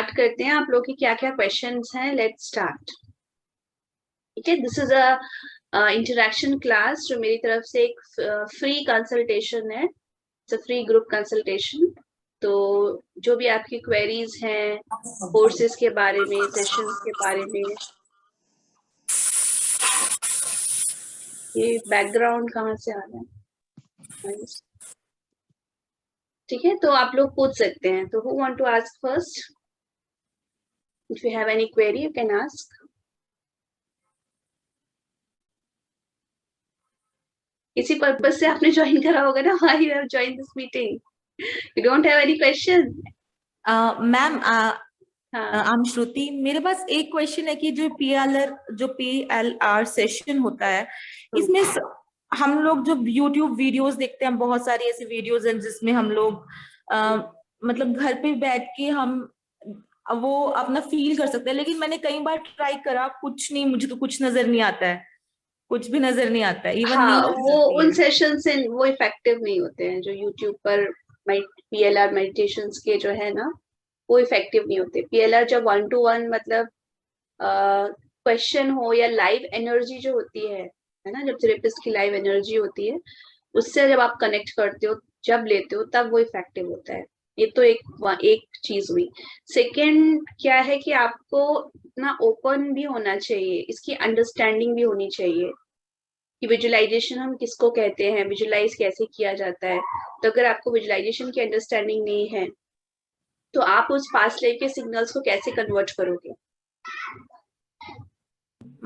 Start करते हैं। आप लोग के क्या क्या क्वेश्चंस हैं, लेट्स स्टार्ट। ठीक है, this is a interaction class जो मेरी तरफ से एक फ्री कंसल्टेशन है। It's a free group consultation. तो जो भी आपकी क्वेरीज हैं कोर्सेज के बारे में, सेशंस के बारे में, ये बैकग्राउंड कहाँ से आ रहा है? ठीक है, तो आप लोग पूछ सकते हैं। तो who want to ask first? If you have any query you can ask. इसी पर्पज से आपने ज्वाइन करा होगा ना, why you have join this meeting? You don't have any question? Ma'am हाँ, I'm श्रुति। मेरे पास एक क्वेश्चन है कि जो PLR सेशन होता है, इसमें हम लोग जो YouTube वीडियोस देखते हैं, बहुत सारी ऐसी वीडियोस हैं जिसमें हम लोग मतलब घर पे बैठ के हम वो अपना फील कर सकते हैं, लेकिन मैंने कई बार ट्राई करा, कुछ नहीं, मुझे तो कुछ नजर नहीं आता है, कुछ भी नजर नहीं आता है, इवन हाँ, नींद आ वो जाती उन है। सेशन से वो इफेक्टिव नहीं होते हैं जो यूट्यूब पर PLR मेडिटेशंस के जो है ना, वो इफेक्टिव नहीं होते। PLR जब 1 to 1 मतलब क्वेश्चन हो या लाइव एनर्जी जो होती है ना, जब थेरेपिस्ट की लाइव एनर्जी होती है, उससे जब आप कनेक्ट करते हो, जब लेते हो, तब वो इफेक्टिव होता है। ये तो एक चीज हुई। सेकंड क्या है कि आपको इतना ओपन भी होना चाहिए, इसकी अंडरस्टैंडिंग भी होनी चाहिए कि विजुअलाइजेशन हम किसको कहते हैं, विजुअलाइज कैसे किया जाता है। तो अगर आपको विजुअलाइजेशन की अंडरस्टैंडिंग नहीं है तो आप उस पास्ट लाइफ के सिग्नल्स को कैसे कन्वर्ट करोगे?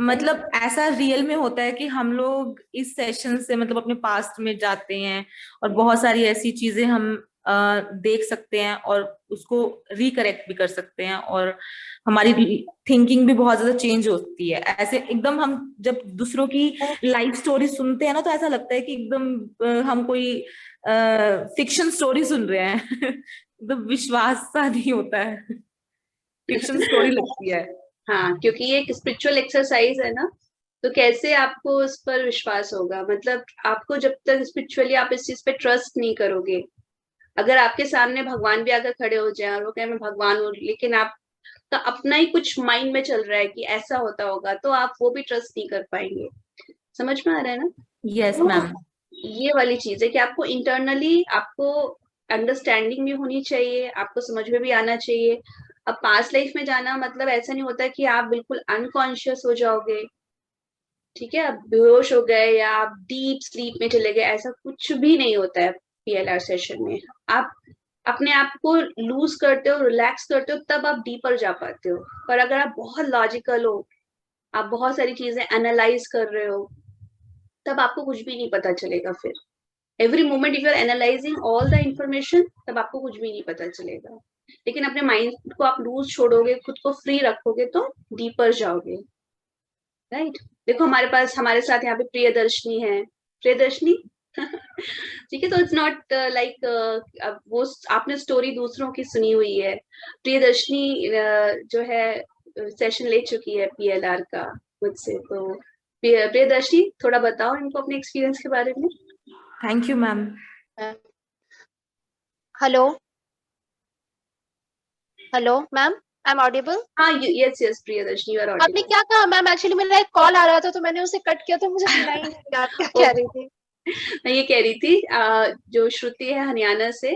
मतलब ऐसा रियल में होता है कि हम लोग इस सेशन से मतलब अपने पास्ट में जाते हैं और बहुत सारी ऐसी चीजें हम देख सकते हैं और उसको रिकरेक्ट भी कर सकते हैं, और हमारी थिंकिंग भी बहुत ज्यादा चेंज होती है। ऐसे एकदम हम जब दूसरों की लाइफ स्टोरी सुनते हैं ना, तो ऐसा लगता है कि एकदम हम कोई फिक्शन स्टोरी सुन रहे हैं। एकदम विश्वास सा नहीं होता है, फिक्शन स्टोरी लगती है। हाँ, क्योंकि ये एक स्पिरिचुअल एक्सरसाइज है ना, तो कैसे आपको उस पर विश्वास होगा? मतलब आपको जब तक स्पिरिचुअली आप इस चीज पे ट्रस्ट नहीं करोगे, अगर आपके सामने भगवान भी अगर खड़े हो जाए और वो कहे मैं भगवान हूँ, लेकिन आपका अपना ही कुछ माइंड में चल रहा है कि ऐसा होता होगा, तो आप वो भी ट्रस्ट नहीं कर पाएंगे। समझ में आ रहा है ना? यस तो मैम। ये वाली चीज है कि आपको इंटरनली आपको अंडरस्टैंडिंग भी होनी चाहिए, आपको समझ में भी आना चाहिए। अब पास्ट लाइफ में जाना मतलब ऐसा नहीं होता कि आप बिल्कुल अनकॉन्शियस हो जाओगे, ठीक है, आप बेहोश हो गए या आप डीप स्लीप में चले गए, ऐसा कुछ भी नहीं होता है। PLR सेशन में आप अपने आप को लूज करते हो, रिलैक्स करते हो, तब आप डीपर जा पाते हो। पर अगर आप बहुत लॉजिकल हो, आप बहुत सारी चीजें एनालाइज कर रहे हो, तब आपको कुछ भी नहीं पता चलेगा। फिर every moment if you are analysing all the information, तब आपको कुछ भी नहीं पता चलेगा। लेकिन अपने माइंड को आप लूज छोड़ोगे, खुद को फ्री रखोगे, तो डीपर जाओगे। राइट? देखो हमारे पास, हमारे साथ यहाँ पे प्रियदर्शनी है। प्रियदर्शनी ठीक है, तो इट्स नॉट लाइक वो आपने स्टोरी दूसरों की सुनी हुई है। प्रियदर्शनी जो है सेशन ले चुकी है PLR का मुझसे। तो प्रियदर्शनी थोड़ा बताओ इनको अपने एक्सपीरियंस के बारे में। Thank you ma'am. Hello hello ma'am, I am audible? हाँ, yes yes Priyadarshini, you are आपने ऑडिबल। क्या कहा मैम? एक्चुअली मेरा एक कॉल आ रहा था तो मैंने उसे कट किया, तो मुझे सुना ही नहीं आप क्या कह रही थी। मैं ये कह रही थी जो श्रुति है हरियाणा से,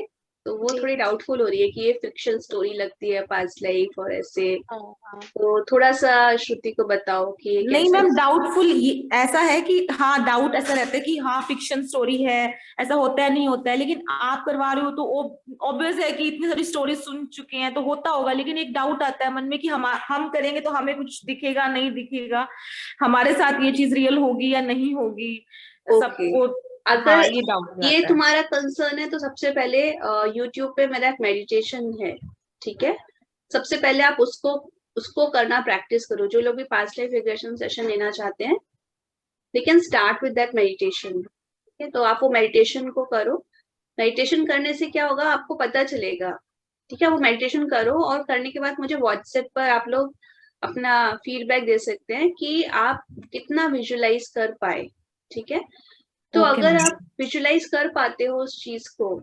तो वो जी। थोड़ी डाउटफुल हो रही है कि ये फिक्शन स्टोरी लगती है, पास्ट लाइफ और ऐसे। हाँ हाँ। तो थोड़ा सा श्रुति को बताओ कि ये नहीं कैसे। मैम, डाउटफुल ऐसा है कि हाँ, डाउट ऐसा रहता है कि हाँ फिक्शन स्टोरी है, ऐसा होता है नहीं होता है, लेकिन आप करवा रहे हो तो ऑब्वियस है कि इतनी सारी स्टोरी सुन चुके हैं तो होता होगा, लेकिन एक डाउट आता है मन में कि हम करेंगे तो हमें कुछ दिखेगा नहीं दिखेगा, हमारे साथ ये चीज रियल होगी या नहीं होगी, ओके, सबको। हाँ, अगर ये डाउट ये रहता है। तुम्हारा कंसर्न है तो सबसे पहले यूट्यूब पे मेरा एक मेडिटेशन है, ठीक है। सबसे पहले आप उसको उसको करना प्रैक्टिस करो। जो लोग भी पास्ट लाइफ रिग्रेशन सेशन लेना चाहते हैं, they can start with that meditation. ठीक है, तो आप वो मेडिटेशन को करो। मेडिटेशन करने से क्या होगा आपको पता चलेगा। ठीक है, वो मेडिटेशन करो और करने के बाद मुझे व्हाट्सएप पर आप लोग अपना फीडबैक दे सकते हैं कि आप कितना विजुअलाइज कर पाए। ठीक है, तो ओके अगर मैम। आप विजुलाइज कर पाते हो उस चीज को,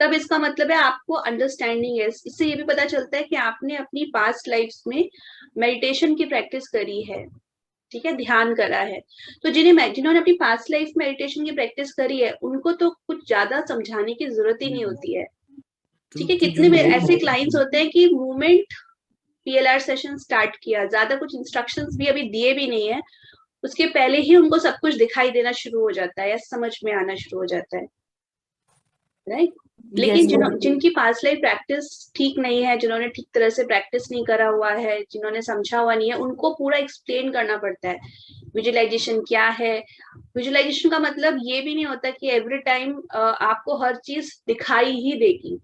तब इसका मतलब है आपको अंडरस्टैंडिंग है। इससे ये भी पता चलता है कि आपने अपनी पास्ट लाइफ्स में मेडिटेशन की प्रैक्टिस करी है, ठीक है, ध्यान करा है। तो जिन्होंने अपनी पास्ट लाइफ मेडिटेशन की प्रैक्टिस करी है, उनको तो कुछ ज्यादा समझाने की जरूरत ही नहीं होती है, ठीक है। कितने ऐसे क्लाइंट्स होते हैं कि मूवमेंट पीएलआर सेशन स्टार्ट किया, ज्यादा कुछ इंस्ट्रक्शंस भी अभी दिए भी नहीं है, उसके पहले ही उनको सब कुछ दिखाई देना शुरू हो जाता है या समझ में आना शुरू हो जाता है, राइट। लेकिन जिनकी पास्ट लाइफ प्रैक्टिस ठीक नहीं है, जिन्होंने ठीक तरह से प्रैक्टिस नहीं करा हुआ है, जिन्होंने समझा हुआ नहीं है, उनको पूरा एक्सप्लेन करना पड़ता है विजुअलाइजेशन क्या है। विजुअलाइजेशन का मतलब ये भी नहीं होता कि एवरी टाइम आपको हर चीज दिखाई ही देगी।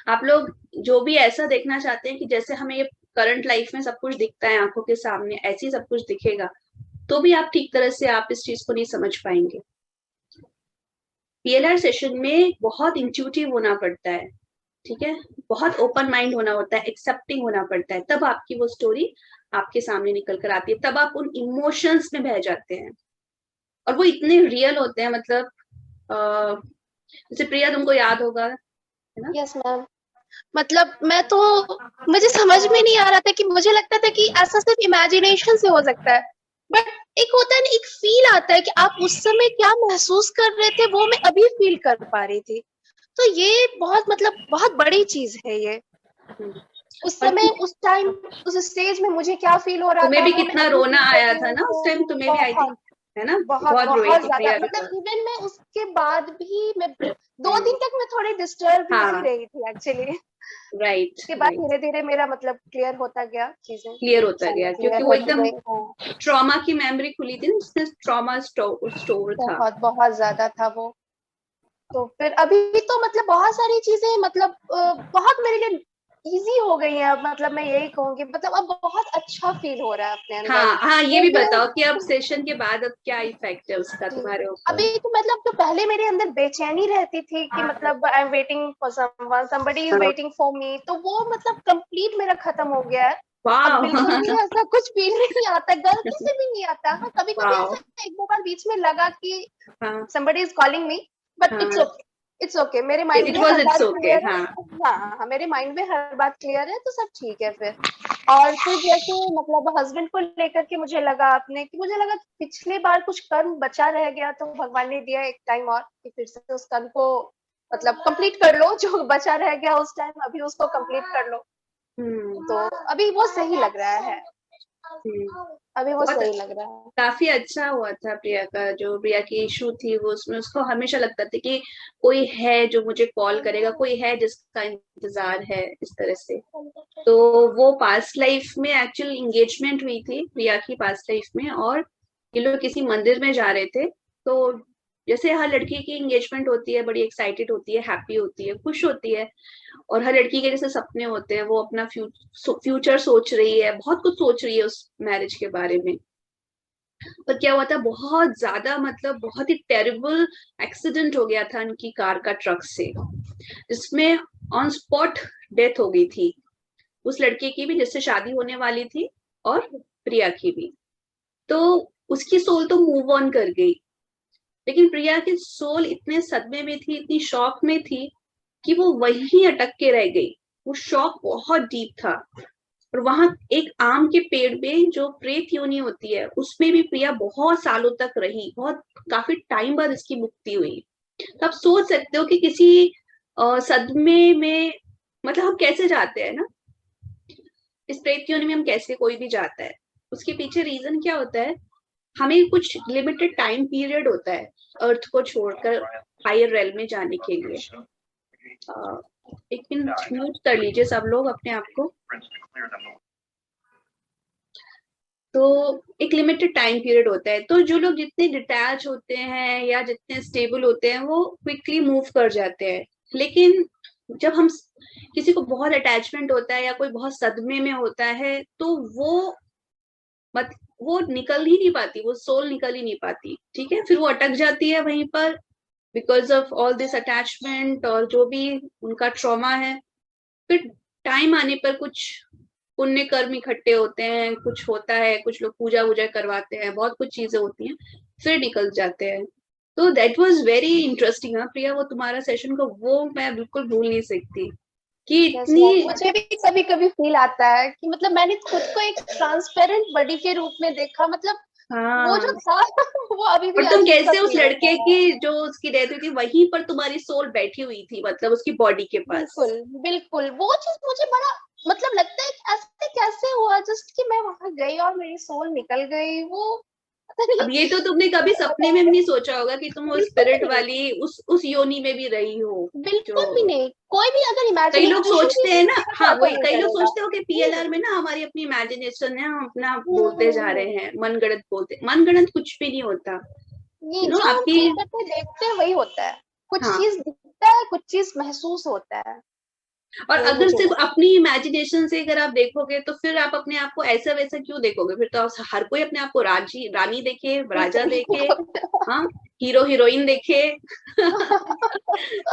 आप लोग जो भी ऐसा देखना चाहते हैं कि जैसे हमें ये करंट लाइफ में सब कुछ दिखता है आंखों के सामने, ऐसे ही सब कुछ दिखेगा, तो भी आप ठीक तरह से आप इस चीज को नहीं समझ पाएंगे। पीएलआर सेशन में बहुत इंट्यूटिव होना पड़ता है, ठीक है, बहुत ओपन माइंड होना होता है, एक्सेप्टिंग होना पड़ता है, तब आपकी वो स्टोरी आपके सामने निकल कर आती है, तब आप उन इमोशंस में बह जाते हैं। और वो इतने रियल होते हैं, मतलब जैसे प्रिया तुमको याद होगा, है ना? Yes ma'am. मतलब मुझे समझ में नहीं आ रहा था कि मुझे लगता था कि ऐसा सिर्फ इमेजिनेशन से हो सकता है, बट एक होता है ना, एक फील आता है कि आप उस समय क्या महसूस कर रहे थे वो मैं अभी फील कर पा रही थी। तो ये बहुत बड़ी चीज है ये। उस और समय उस टाइम उस स्टेज में मुझे क्या फील हो रहा तुम्हें था भी वो मैं कितना अभी रोना फील कर आया रही था हूँ। ना उस टाइम, तो तुम्हें भी आई थिंक, है ना, बहुत बहुत रोई बहुत थी ज्यादा, प्रिया भी मतलब बहुत। इवन मैं उसके बाद भी मैं 2 दिन तक मैं थोड़ी डिस्टर्ब ही हाँ, रही थी एक्चुअली। राइट उसके बाद राइट, धीरे धीरे मेरा क्लियर होता गया, चीजें क्लियर होता सारी गया क्योंकि क्लियर वो होती एकदम गई। हाँ, ट्रॉमा की मेमोरी खुली थी ना, उसमें ट्रॉमा स्टोर था। बहुत बहुत ज्यादा था वो। तो फिर अभी तो बहुत सारी चीजें बहुत मेरे लिए इजी हो गई है अब, मैं यही कहूंगी, अब बहुत अच्छा फील हो रहा है अपने अंदर। हाँ हाँ, ये भी मूवमेंट बताओ कि अब सेशन के बाद अब क्या इफेक्ट है उसका जी। तुम्हारे ऊपर। अभी तो जो पहले मेरे अंदर बेचैनी रहती थी कि I am waiting for someone, somebody is waiting for me, तो वो कंप्लीट मेरा खत्म हो गया है। अब वाह बिल्कुल भी ऐसा कुछ फील नहीं आता, गलती से भी नहीं आता। हाँ, कभी कभी वाह, ऐसा एक दो बार बीच में लगा कि हाँ somebody is calling me, but हाँ, it's okay, मेरे माइंड इट में वाज हर इट्स बात ओके, क्लियर है। हाँ। हाँ हाँ, मेरे माइंड में हर बात क्लियर है, तो सब ठीक है फिर। और फिर जैसे हस्बैंड को लेकर के मुझे लगा कि पिछले बार कुछ कर्म बचा रह गया, तो भगवान ने दिया एक टाइम और कि फिर से उस कर्म को कंप्लीट कर लो, जो बचा रह गया उस टाइम अभी उसको कंप्लीट कर लो। हम्म तो अभी वो सही लग रहा है, अभी वो बहुत सही लग रहा है। काफी अच्छा हुआ था। प्रिया का जो प्रिया की इशू थी, वो उसमें उसको हमेशा लगता था कि कोई है जो मुझे कॉल करेगा, कोई है जिसका इंतजार है, इस तरह से। तो वो पास्ट लाइफ में एक्चुअल एंगेजमेंट हुई थी प्रिया की पास्ट लाइफ में, और ये लोग किसी मंदिर में जा रहे थे। तो जैसे हर लड़की की एंगेजमेंट होती है, बड़ी एक्साइटेड होती है, हैप्पी होती है, खुश होती है, और हर लड़की के जैसे सपने होते हैं, वो अपना फ्यूचर सोच रही है, बहुत कुछ सोच रही है उस मैरिज के बारे में। पर क्या हुआ था, बहुत ज्यादा, मतलब बहुत ही टेरिबल एक्सीडेंट हो गया था उनकी कार का ट्रक से, जिसमें ऑन स्पॉट डेथ हो गई थी उस लड़के की भी जिससे शादी होने वाली थी, और प्रिया की भी। तो उसकी सोल तो मूव ऑन कर गई, लेकिन प्रिया की सोल इतने सदमे में थी, इतनी शॉक में थी कि वो वहीं अटक के रह गई। वो शॉक बहुत डीप था। और वहां एक आम के पेड़ में जो प्रेत योनि होती है, उसमें भी प्रिया बहुत सालों तक रही, बहुत काफी टाइम बाद इसकी मुक्ति हुई। तो आप सोच सकते हो कि किसी सदमे में, मतलब हम कैसे जाते हैं ना, इस प्रेत योनि में हम कैसे, कोई भी जाता है, उसके पीछे रीजन क्या होता है, हमें कुछ लिमिटेड टाइम पीरियड होता है अर्थ को छोड़कर हायर रेल में जाने के लिए। एक मिनट म्यूट कर लीजिए सब लोग अपने आप को। तो एक लिमिटेड टाइम पीरियड होता है, तो जो लोग जितने डिटैच होते हैं या जितने स्टेबल होते हैं, वो क्विकली मूव कर जाते हैं। लेकिन जब हम किसी को बहुत अटैचमेंट होता है या कोई बहुत सदमे में होता है, तो वो निकल ही नहीं पाती, वो सोल निकल ही नहीं पाती, ठीक है, फिर वो अटक जाती है वहीं पर, because of all this attachment और जो भी उनका ट्रॉमा है। फिर टाइम आने पर कुछ पुण्य कर्म इकट्ठे होते हैं, कुछ होता है, कुछ लोग पूजा वूजा करवाते हैं, बहुत कुछ चीजें होती हैं, फिर निकल जाते हैं। तो दैट वाज वेरी इंटरेस्टिंग। हाँ प्रिया, वो तुम्हारा सेशन का वो मैं बिल्कुल भूल नहीं सकती कि यस मैम, इतनी। मुझे भी कभी कभी फील आता है कि मतलब मैंने खुद को एक ट्रांसपेरेंट बॉडी के रूप में देखा, मतलब वो जो हाँ, था वो अभी भी और तुम अजीब सा कैसे उस फील होता लड़के है। की जो उसकी डेथ हुई थी वहीं पर तुम्हारी सोल बैठी हुई थी, मतलब उसकी बॉडी के पास। बिल्कुल बिल्कुल, वो चीज मुझे बड़ा मतलब लगता है कि ऐसे कैसे हुआ, जस्ट कि मैं वहां गई और मेरी सोल निकल गई, वो पता अब नहीं ये तो तुमने कभी क्या सपने होता में भी है। नहीं सोचा होगा कि तुम वो बिल्कुल स्पिरिट भी नहीं, वाली उस योनि में भी रही हो। जो बिल्कुल भी नहीं, कोई भी अगर कई लोग इमेजिनेशन सोचते भी हैं ना, करेगा तो हाँ ऐसा वही, नहीं कई लोग करेगा। सोचते हो कि पीएलआर में ना हमारी अपनी इमेजिनेशन है, हम अपना बोलते जा हम्म। रहे हैं, मनगढ़ंत बोलते, मनगढ़ंत कुछ भी नहीं होता। ये नो, जो हम आपकी, फील करते हैं देखते हैं वही होता है, कुछ हाँ। चीज दिखता है कुछ चीज महसूस होता है, और वही अगर मुझे सिर्फ लगता अपनी इमेजिनेशन से अगर आप देखोगे तो फिर आप अपने आप को ऐसा वैसा क्यों देखोगे? फिर तो हर कोई अपने आप को राजी रानी देखे, राजा देखे, हाँ, हीरो हीरोइन देखे।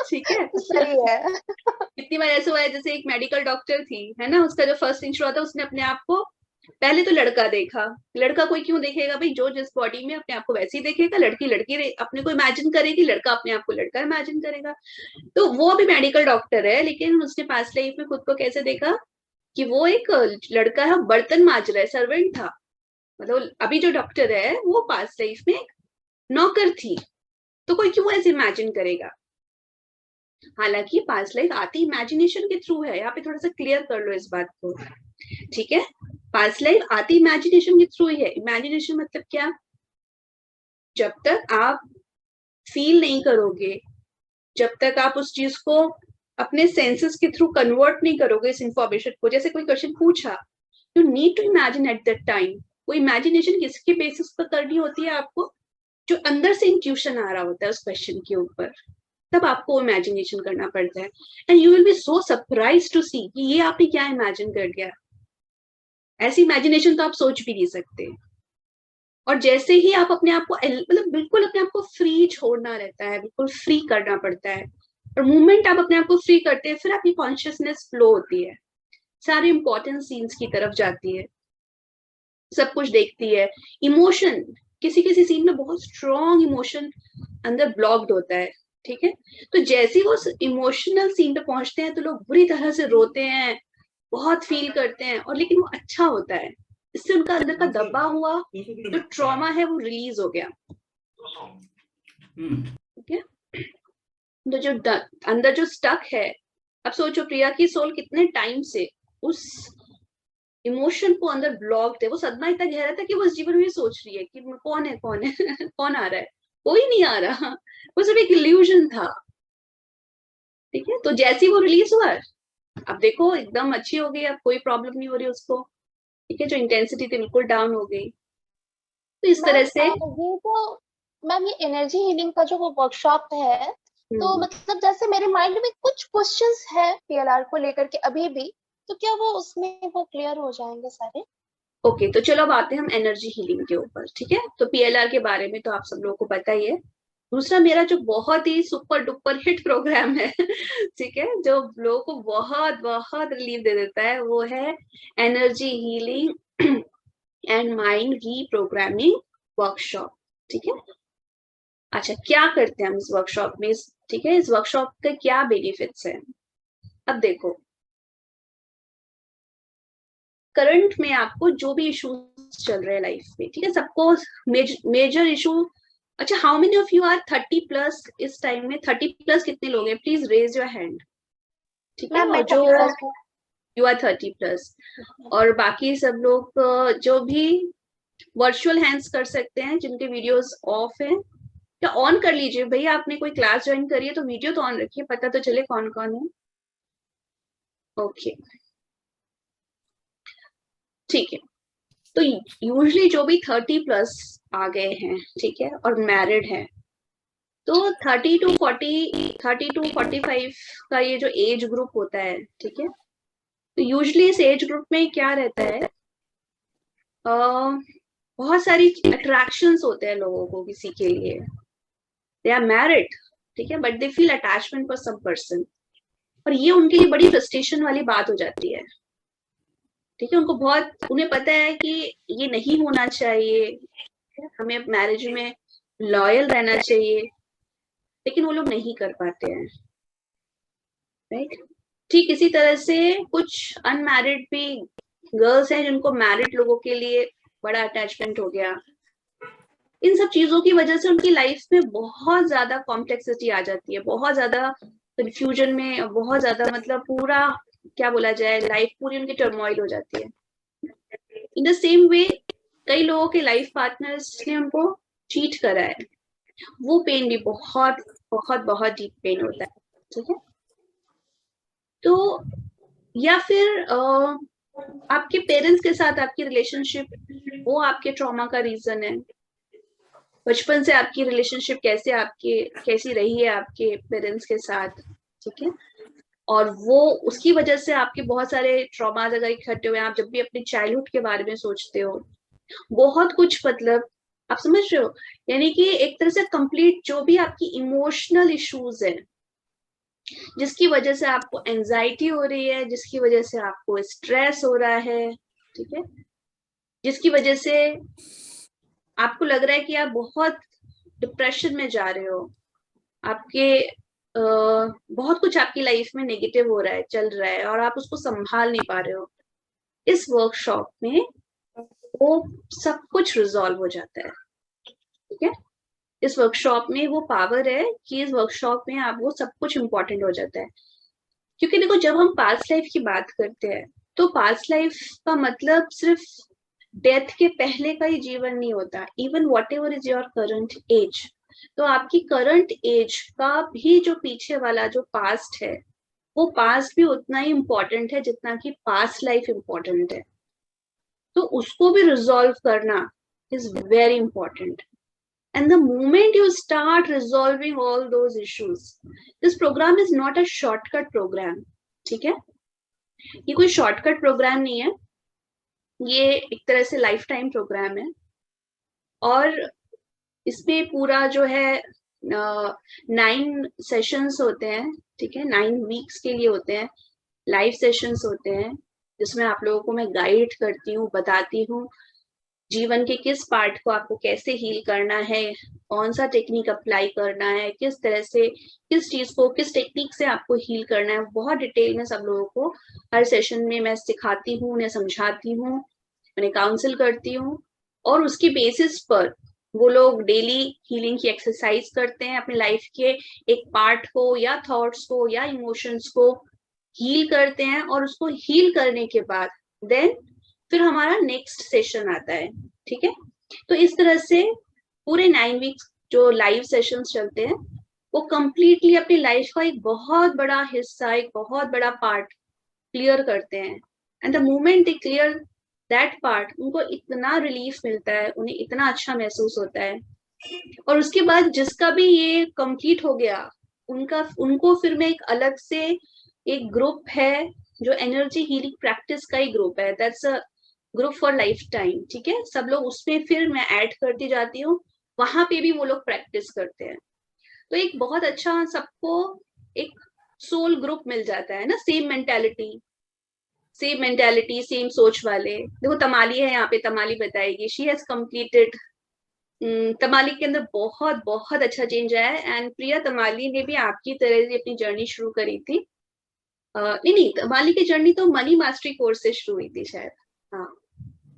ठीक है। है। सही है। कितनी बार ऐसा हुआ है, जैसे एक मेडिकल डॉक्टर थी, है ना, उसका जो फर्स्ट इंश्योर था, उसने अपने आप को पहले तो लड़का देखा। लड़का कोई क्यों देखेगा भाई, जो जिस बॉडी में अपने आप को वैसे ही देखेगा। लड़की लड़की अपने को इमेजिन करेगी, लड़का अपने आप को लड़का इमेजिन करेगा। तो वो अभी मेडिकल डॉक्टर है, लेकिन उसने पास्ट लाइफ में खुद को कैसे देखा कि वो एक लड़का है, बर्तन मांज रहा है, सर्वेंट था। मतलब अभी जो डॉक्टर है वो पास्ट लाइफ में एक नौकर थी। तो कोई क्यों ऐसे इमेजिन करेगा? हालांकि पास्ट लाइफ आती इमेजिनेशन के थ्रू है, यहाँ पे थोड़ा सा क्लियर कर लो इस बात को, ठीक है। पास्ट लाइफ आती इमेजिनेशन के थ्रू ही है। इमेजिनेशन मतलब क्या? जब तक आप फील नहीं करोगे, जब तक आप उस चीज को अपने सेंसेस के थ्रू कन्वर्ट नहीं करोगे इस इंफॉर्मेशन को, जैसे कोई क्वेश्चन पूछा, you need to imagine at that time. वो इमेजिनेशन किसके बेसिस पर करनी होती है आपको? जो अंदर से इंट्यूशन आ रहा होता है उस क्वेश्चन के ऊपर, तब आपको इमेजिनेशन करना पड़ता है। And you will be so surprise to see कि ये आपने क्या इमेजिन कर दिया। ऐसी इमेजिनेशन तो आप सोच भी नहीं सकते। और जैसे ही आप अपने आप को मतलब बिल्कुल अपने आप को फ्री छोड़ना रहता है, बिल्कुल फ्री करना पड़ता है। और मूवमेंट आप अपने आप को फ्री करते हैं, फिर आपकी कॉन्शियसनेस फ्लो होती है, सारे इंपॉर्टेंट सीन्स की तरफ जाती है, सब कुछ देखती है। इमोशन, किसी किसी सीन में बहुत स्ट्रॉन्ग इमोशन अंदर ब्लॉक्ड होता है, ठीक है। तो जैसे वो इमोशनल सीन पे पहुंचते हैं तो लोग बुरी तरह से रोते हैं, बहुत फील करते हैं, और लेकिन वो अच्छा होता है। इससे उनका अंदर का दबा हुआ जो ट्रॉमा है वो रिलीज हो गया, ठीक है। तो जो अंदर जो स्टक है, अब सोचो प्रिया की सोल कितने टाइम से उस इमोशन को अंदर ब्लॉक थे। वो सदमा इतना गहरा था कि वो इस जीवन में सोच रही है कि कौन है, कौन है, कौन आ रहा है, कोई नहीं आ रहा, वो सिर्फ एक इल्यूजन था, ठीक है। तो जैसे ही वो रिलीज हुआ, अब देखो एकदम अच्छी हो गई, अब कोई प्रॉब्लम नहीं हो रही उसको, ठीक है। जो इंटेंसिटी थी बिल्कुल डाउन हो गई। तो इस तरह मैम से, ये तो मैम ये एनर्जी हीलिंग का जो वो वर्कशॉप है, तो मतलब जैसे मेरे माइंड में कुछ क्वेश्चंस है पीएलआर को लेकर के अभी भी, तो क्या वो उसमें वो क्लियर हो जाएंगे सारे? ओके, तो चलो अब आते हैं हम एनर्जी हीलिंग के ऊपर, ठीक है। तो पीएलआर के बारे में तो आप सब लोगों को पता ही है। दूसरा मेरा जो बहुत ही सुपर डुपर हिट प्रोग्राम है, ठीक है, जो लोगों को बहुत बहुत रिलीफ दे देता है, वो है energy healing and mind reprogramming workshop, ठीक है। अच्छा, क्या करते हैं हम इस वर्कशॉप में, ठीक है, इस वर्कशॉप के क्या बेनिफिट्स हैं? अब देखो, करंट में आपको जो भी इश्यूज चल रहे हैं लाइफ में, ठीक है, सबको मेजर इशू। अच्छा, how many of you are 30+ इस टाइम में? 30+ कितने लोग हैं? प्लीज रेज योर हैंड, ठीक है। मैम और मैं जो 30+ हूँ। यू आर 30+, और बाकी सब लोग जो भी वर्चुअल हैंड्स कर सकते हैं, जिनके वीडियोस ऑफ हैं, या ऑन कर लीजिए भैया। आपने कोई क्लास ज्वाइन करी है तो वीडियो तो ऑन रखिए, पता तो चले कौन कौन है। ओके, ठीक है। तो यूजली जो भी 30+ आ गए हैं, ठीक है, और मैरिड है, तो 30 to 45 का ये जो एज ग्रुप होता है, ठीक है, तो यूजली इस एज ग्रुप में क्या रहता है, बहुत सारी अट्रैक्शंस होते हैं लोगों को किसी के लिए। दे आर मैरिड, ठीक है, but they feel attachment for some person, और ये उनके लिए बड़ी फ्रस्ट्रेशन वाली बात हो जाती है, ठीक है। उनको बहुत, उन्हें पता है कि ये नहीं होना चाहिए, हमें मैरिज में लॉयल रहना चाहिए, लेकिन वो लोग नहीं कर पाते हैं, राइट। ठीक इसी तरह से कुछ अनमैरिड भी गर्ल्स हैं जिनको मैरिड लोगों के लिए बड़ा अटैचमेंट हो गया। इन सब चीजों की वजह से उनकी लाइफ में बहुत ज्यादा कॉम्प्लेक्सिटी आ जाती है, बहुत ज्यादा कंफ्यूजन में, बहुत ज्यादा मतलब पूरा क्या बोला जाए, लाइफ पूरी उनकी टर्मोइल हो जाती है। इन द सेम वे कई लोगों के लाइफ पार्टनर्स ने उनको चीट करा है, वो पेन भी बहुत बहुत बहुत डीप पेन होता है, ठीक है। तो या फिर आपके पेरेंट्स के साथ आपकी रिलेशनशिप वो आपके ट्रॉमा का रीजन है। बचपन से आपकी रिलेशनशिप कैसी रही है आपके पेरेंट्स के साथ, ठीक है। और वो उसकी वजह से आपके बहुत सारे ट्रॉमाज अगर इकट्ठे हुए हैं, आप जब भी अपने चाइल्डहुड के बारे में सोचते हो, बहुत कुछ मतलब आप समझ रहे हो, यानी कि एक तरह से कंप्लीट जो भी आपकी इमोशनल इश्यूज है, जिसकी वजह से आपको एंजाइटी हो रही है, जिसकी वजह से आपको स्ट्रेस हो रहा है, ठीक है, जिसकी वजह से आपको लग रहा है कि आप बहुत डिप्रेशन में जा रहे हो, आपके बहुत कुछ आपकी लाइफ में नेगेटिव हो रहा है, चल रहा है, और आप उसको संभाल नहीं पा रहे हो। इस वर्कशॉप में वो सब कुछ रिजॉल्व हो जाता है, ठीक है। इस वर्कशॉप में वो पावर है कि इस वर्कशॉप में आप वो सब कुछ इम्पोर्टेंट हो जाता है। क्योंकि देखो जब हम पास्ट लाइफ की बात करते हैं तो पास्ट लाइफ का मतलब सिर्फ डेथ के पहले का ही जीवन नहीं होता, even whatever is your current age. तो आपकी करंट एज का भी जो पीछे वाला जो पास्ट है, वो पास्ट भी उतना ही इम्पोर्टेंट है जितना कि पास्ट लाइफ इम्पोर्टेंट है। तो उसको भी रिजॉल्व करना is very important. And the moment you start resolving all those issues, this program is not a shortcut program, ठीक है। ये कोई शॉर्टकट प्रोग्राम नहीं है, ये एक तरह से लाइफ टाइम प्रोग्राम है। और इसमें पूरा जो है 9 सेशंस होते हैं, ठीक है, 9 वीक्स के लिए होते हैं, लाइव सेशंस होते हैं, जिसमें आप लोगों को मैं गाइड करती हूँ, बताती हूँ जीवन के किस पार्ट को आपको कैसे हील करना है, कौन सा टेक्निक अप्लाई करना है, किस तरह से किस चीज को किस टेक्निक से आपको हील करना है, बहुत डिटेल में सब लोगों को हर सेशन में मैं सिखाती हूँ, उन्हें समझाती हूँ, उन्हें काउंसिल करती हूँ। और उसकी बेसिस पर वो लोग डेली हीलिंग की एक्सरसाइज करते हैं, अपने लाइफ के एक पार्ट को या थॉट्स को या इमोशंस को हील करते हैं। और उसको हील करने के बाद देन फिर हमारा नेक्स्ट सेशन आता है, ठीक है। तो इस तरह से पूरे 9 वीक्स जो लाइव सेशंस चलते हैं वो कंप्लीटली अपनी लाइफ का एक बहुत बड़ा हिस्सा, एक बहुत बड़ा पार्ट क्लियर करते हैं। And the moment they clear that part, उनको इतना रिलीफ मिलता है, उन्हें इतना अच्छा महसूस होता है। और उसके बाद जिसका भी ये कंप्लीट हो गया, उनको फिर मैं एक अलग से एक ग्रुप है जो एनर्जी हीलिंग प्रैक्टिस का ही ग्रुप है, that's a group for life time, ठीक है। सब लोग उसमें फिर मैं ऐड करती जाती हूँ, वहां पे भी वो लोग प्रैक्टिस करते हैं। तो एक बहुत अच्छा सबको एक सोल ग्रुप मिल जाता है ना, सेम मेंटालिटी सेम सोच वाले। देखो तमाली है यहाँ पे, तमाली बताएगी, शी हैज कंप्लीटेड, तमाली के अंदर बहुत बहुत अच्छा चेंज आया है। एंड प्रिया, तमाली ने भी आपकी तरह से अपनी जर्नी शुरू करी थी। नहीं, तमाली की जर्नी तो मनी मास्टरी कोर्स से शुरू हुई थी शायद, हाँ,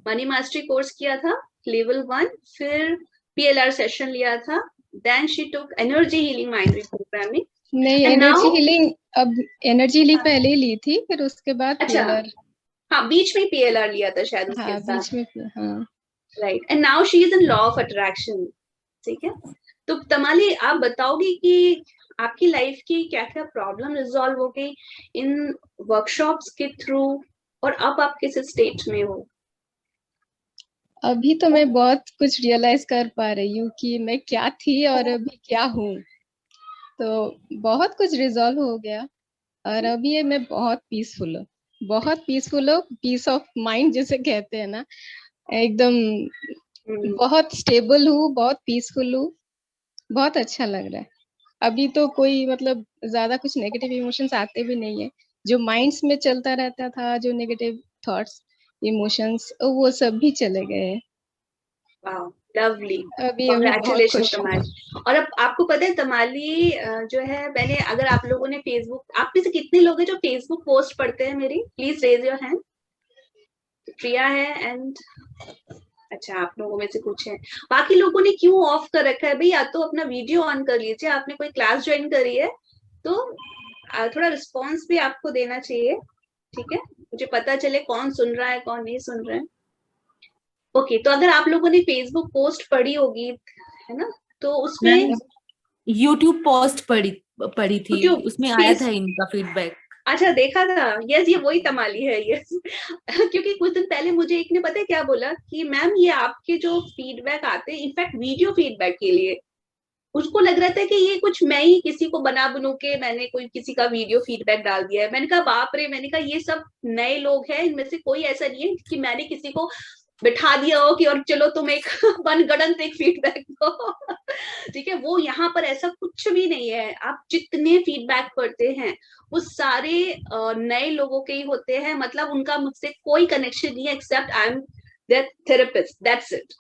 मनी मास्टरी कोर्स किया था लेवल 1, फिर PLR सेशन लिया था, then she took energy healing mind programming. नहीं, एनर्जी हीलिंग अब एनर्जी हीलिंग पहले ली थी, फिर उसके बाद अच्छा, PLR। हाँ, बीच में PLR लिया था शायद उसके हाँ, साथ, बीच में, हाँ, right. And now she is in law of attraction, ठीक है। तो तमाली, आप बताओगी कि आपकी लाइफ की क्या क्या प्रॉब्लम रिजॉल्व हो गई इन वर्कशॉप्स के थ्रू, और अब आप किस स्टेट में हो? अभी तो मैं बहुत कुछ रियलाइज कर पा रही हूँ कि मैं क्या थी और अभी क्या हूँ। तो बहुत कुछ रिजॉल्व हो गया और अभी मैं बहुत पीसफुल हूँ, बहुत पीसफुल हूँ, पीस ऑफ माइंड जिसे कहते हैं ना, एकदम बहुत स्टेबल हूँ, बहुत पीसफुल हूँ, बहुत अच्छा लग रहा है। अभी तो कोई मतलब ज्यादा कुछ नेगेटिव इमोशंस आते भी नहीं है, जो माइंड्स में चलता रहता था, जो नेगेटिव थॉट्स इमोशंस, वो सब भी चले गए हैं। वाह, लवली, अभी बहुत कांग्रेचुलेशन खुश हूँ। तमाली। और अब आपको पता है तमाली जो है, मैंने, अगर आप लोगों ने फेसबुक, आप में से कितने लोग हैं जो फेसबुक पोस्ट पढ़ते हैं मेरी? Please raise your hand. Priya है एंड अच्छा, आप लोगों में से कुछ है। बाकी लोगों ने क्यों ऑफ कर रखा है भाई? या तो अपना वीडियो ऑन कर लीजिए, आपने कोई क्लास ज्वाइन करी है तो थोड़ा रिस्पॉन्स भी आपको देना चाहिए, ठीक है, मुझे पता चले कौन सुन रहा है कौन नहीं सुन रहा है। ओके, तो अगर आप लोगों ने फेसबुक पोस्ट पढ़ी होगी, है ना, तो उसमें यूट्यूब पोस्ट पढ़ी थी, YouTube उसमें आया था इनका फीडबैक। अच्छा, देखा था। यस, ये वही तमाली है। यस क्योंकि कुछ दिन पहले मुझे एक ने पता है क्या बोला कि मैम ये आपके जो फीडबैक आते हैं, इनफैक्ट वीडियो फीडबैक के लिए, उसको लग रहा था कि ये कुछ मैं ही किसी को बना बनू के मैंने कोई किसी का वीडियो फीडबैक डाल दिया है। मैंने कहा बाप रे, मैंने कहा ये सब नए लोग हैं, इनमें से कोई ऐसा नहीं है कि मैंने किसी को बिठा दिया हो कि और चलो तुम एक बनगढ़ंत एक फीडबैक दो ठीक है, वो यहाँ पर ऐसा कुछ भी नहीं है। आप जितने फीडबैक पढ़ते हैं वो सारे नए लोगों के ही होते हैं, मतलब उनका मुझसे कोई कनेक्शन नहीं है except I am their therapist, that's it.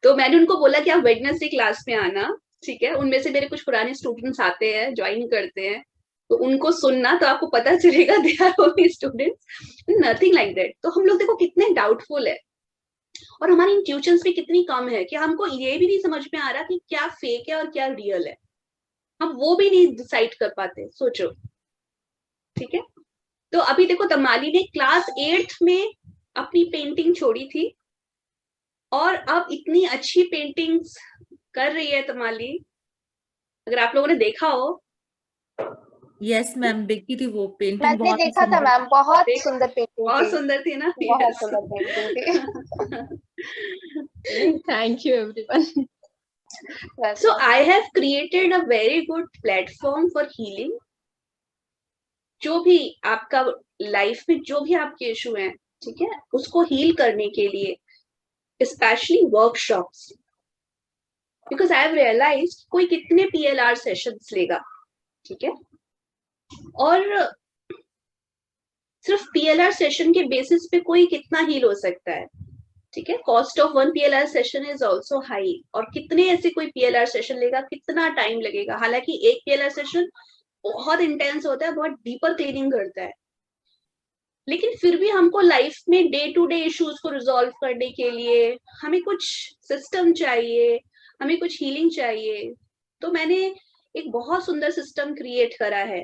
तो मैंने उनको बोला कि आप वेडनेसडे क्लास में आना, ठीक है, उनमें से मेरे कुछ पुराने स्टूडेंट्स आते हैं, ज्वाइन करते हैं, तो उनको सुनना तो आपको पता चलेगा they are only students, nothing like that. तो हम लोग देखो कितने डाउटफुल है और हमारी इंट्यूशंस भी कितनी कम है कि हमको ये भी नहीं समझ में आ रहा कि क्या फेक है और क्या रियल है, हम वो भी नहीं डिसाइड कर पाते, सोचो, ठीक है। तो अभी देखो तमाली ने क्लास 8th में अपनी पेंटिंग छोड़ी थी और अब इतनी अच्छी पेंटिंग्स कर रही है तमाली, अगर आप लोगों ने देखा हो। यस मैम, देखी थी वो पेंटिंग, मैंने बहुत ही देखा था सुंदर। मैम, बहुत सुंदर पेंटिंग बहुत थी, सुंदर थी ना? बहुत सुंदर पेंटिंग थी। Thank you everyone. So I have created a very good platform for healing. जो भी आपका लाइफ में जो भी आपके इशू हैं, ठीक है, उसको हील करने के लिए specially workshops, because I have realised कोई कितने PLR सेशंस लेगा, ठीक है, और सिर्फ PLR सेशन के बेसिस पे कोई कितना हील हो सकता है, ठीक है। Cost of 1 PLR session is also high, और कितने ऐसे कोई PLR सेशन लेगा, कितना टाइम लगेगा। हालांकि एक PLR सेशन बहुत इंटेंस होता है, बहुत डीपर क्लीनिंग करता है, लेकिन फिर भी हमको लाइफ में डे टू डे इश्यूज को रिजॉल्व करने के लिए हमें कुछ सिस्टम चाहिए, हमें कुछ हीलिंग चाहिए। तो मैंने एक बहुत सुंदर सिस्टम क्रिएट करा है,